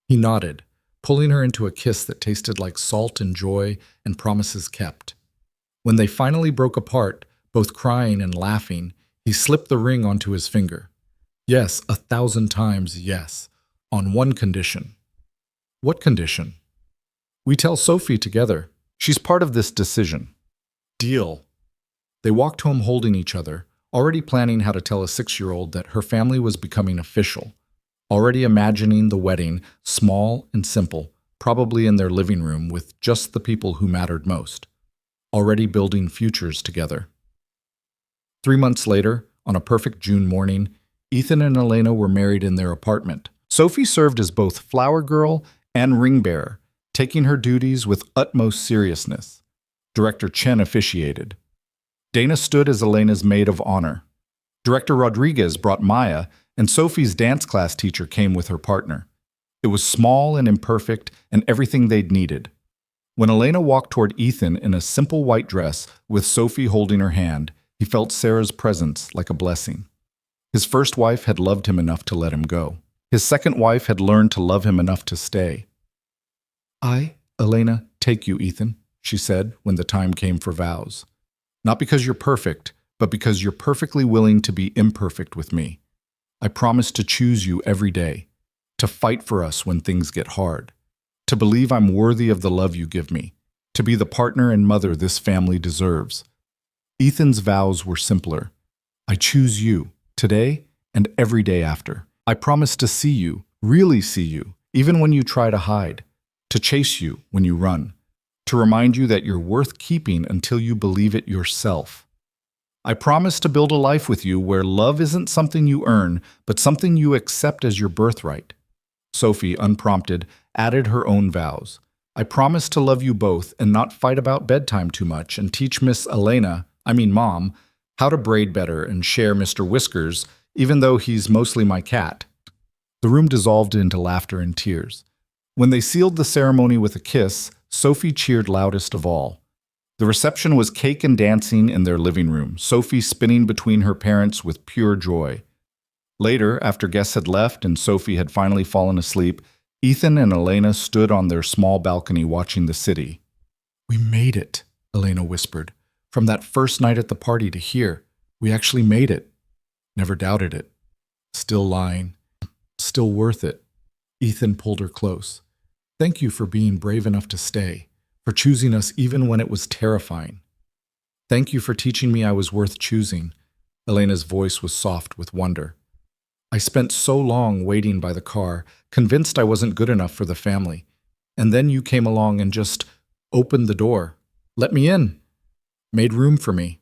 He nodded, pulling her into a kiss that tasted like salt and joy and promises kept. When they finally broke apart, both crying and laughing, he slipped the ring onto his finger. "Yes, 1,000 times yes, on one condition." "What condition?" "We tell Sophie together. She's part of this decision." "Deal." They walked home holding each other, already planning how to tell a 6-year-old that her family was becoming official, already imagining the wedding, small and simple, probably in their living room with just the people who mattered most, already building futures together. 3 months later, on a perfect June morning, Ethan and Elena were married in their apartment. Sophie served as both flower girl and ring bearer, taking her duties with utmost seriousness. Director Chen officiated. Dana stood as Elena's maid of honor. Director Rodriguez brought Maya, and Sophie's dance class teacher came with her partner. It was small and imperfect, and everything they'd needed. When Elena walked toward Ethan in a simple white dress with Sophie holding her hand, he felt Sarah's presence like a blessing. His first wife had loved him enough to let him go. His second wife had learned to love him enough to stay. "I, Elena, take you, Ethan," she said when the time came for vows. "Not because you're perfect, but because you're perfectly willing to be imperfect with me. I promise to choose you every day, to fight for us when things get hard, to believe I'm worthy of the love you give me, to be the partner and mother this family deserves." Ethan's vows were simpler. "I choose you, today and every day after. I promise to see you, really see you, even when you try to hide, to chase you when you run, to remind you that you're worth keeping until you believe it yourself. I promise to build a life with you where love isn't something you earn, but something you accept as your birthright. Sophie, unprompted, added her own vows. I promise to love you both and not fight about bedtime too much and teach Miss Mom, how to braid better and share Mr. Whiskers, even though he's mostly my cat. The room dissolved into laughter and tears. When they sealed the ceremony with a kiss, Sophie cheered loudest of all. The reception was cake and dancing in their living room, Sophie spinning between her parents with pure joy. Later, after guests had left and Sophie had finally fallen asleep, Ethan and Elena stood on their small balcony watching the city. "We made it," Elena whispered. "From that first night at the party to here, we actually made it. Never doubted it. Still lying. Still worth it." Ethan pulled her close. "Thank you for being brave enough to stay, for choosing us even when it was terrifying. Thank you for teaching me I was worth choosing." Elena's voice was soft with wonder. "I spent so long waiting by the car, convinced I wasn't good enough for the family. And then you came along and just opened the door, let me in, made room for me.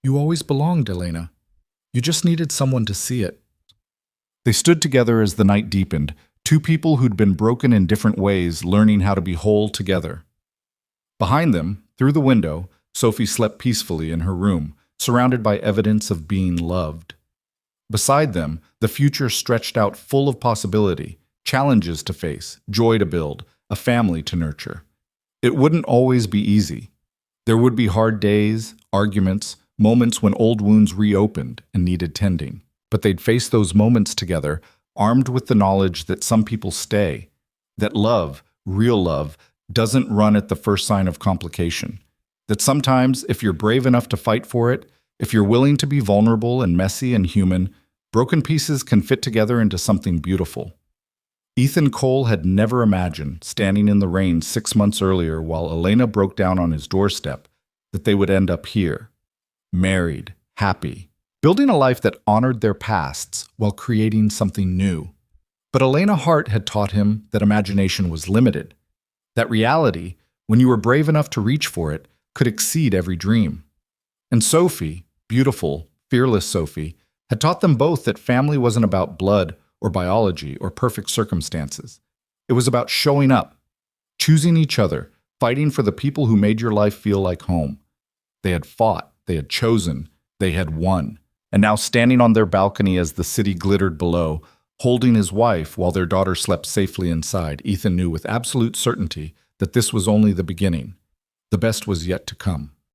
You always belonged, Elena. You just needed someone to see it." They stood together as the night deepened, two people who'd been broken in different ways, learning how to be whole together. Behind them, through the window, Sophie slept peacefully in her room, surrounded by evidence of being loved. Beside them, the future stretched out full of possibility, challenges to face, joy to build, a family to nurture. It wouldn't always be easy. There would be hard days, arguments, moments when old wounds reopened and needed tending. But they'd face those moments together, armed with the knowledge that some people stay, that love, real love, doesn't run at the first sign of complication, that sometimes, if you're brave enough to fight for it, if you're willing to be vulnerable and messy and human, broken pieces can fit together into something beautiful. Ethan Cole had never imagined, standing in the rain 6 months earlier while Elena broke down on his doorstep, that they would end up here, married, happy, building a life that honored their pasts while creating something new. But Elena Hart had taught him that imagination was limited, that reality, when you were brave enough to reach for it, could exceed every dream. And Sophie, beautiful, fearless Sophie, had taught them both that family wasn't about blood or biology or perfect circumstances. It was about showing up, choosing each other, fighting for the people who made your life feel like home. They had fought, they had chosen, they had won. And now standing on their balcony as the city glittered below, holding his wife while their daughter slept safely inside, Ethan knew with absolute certainty that this was only the beginning. The best was yet to come.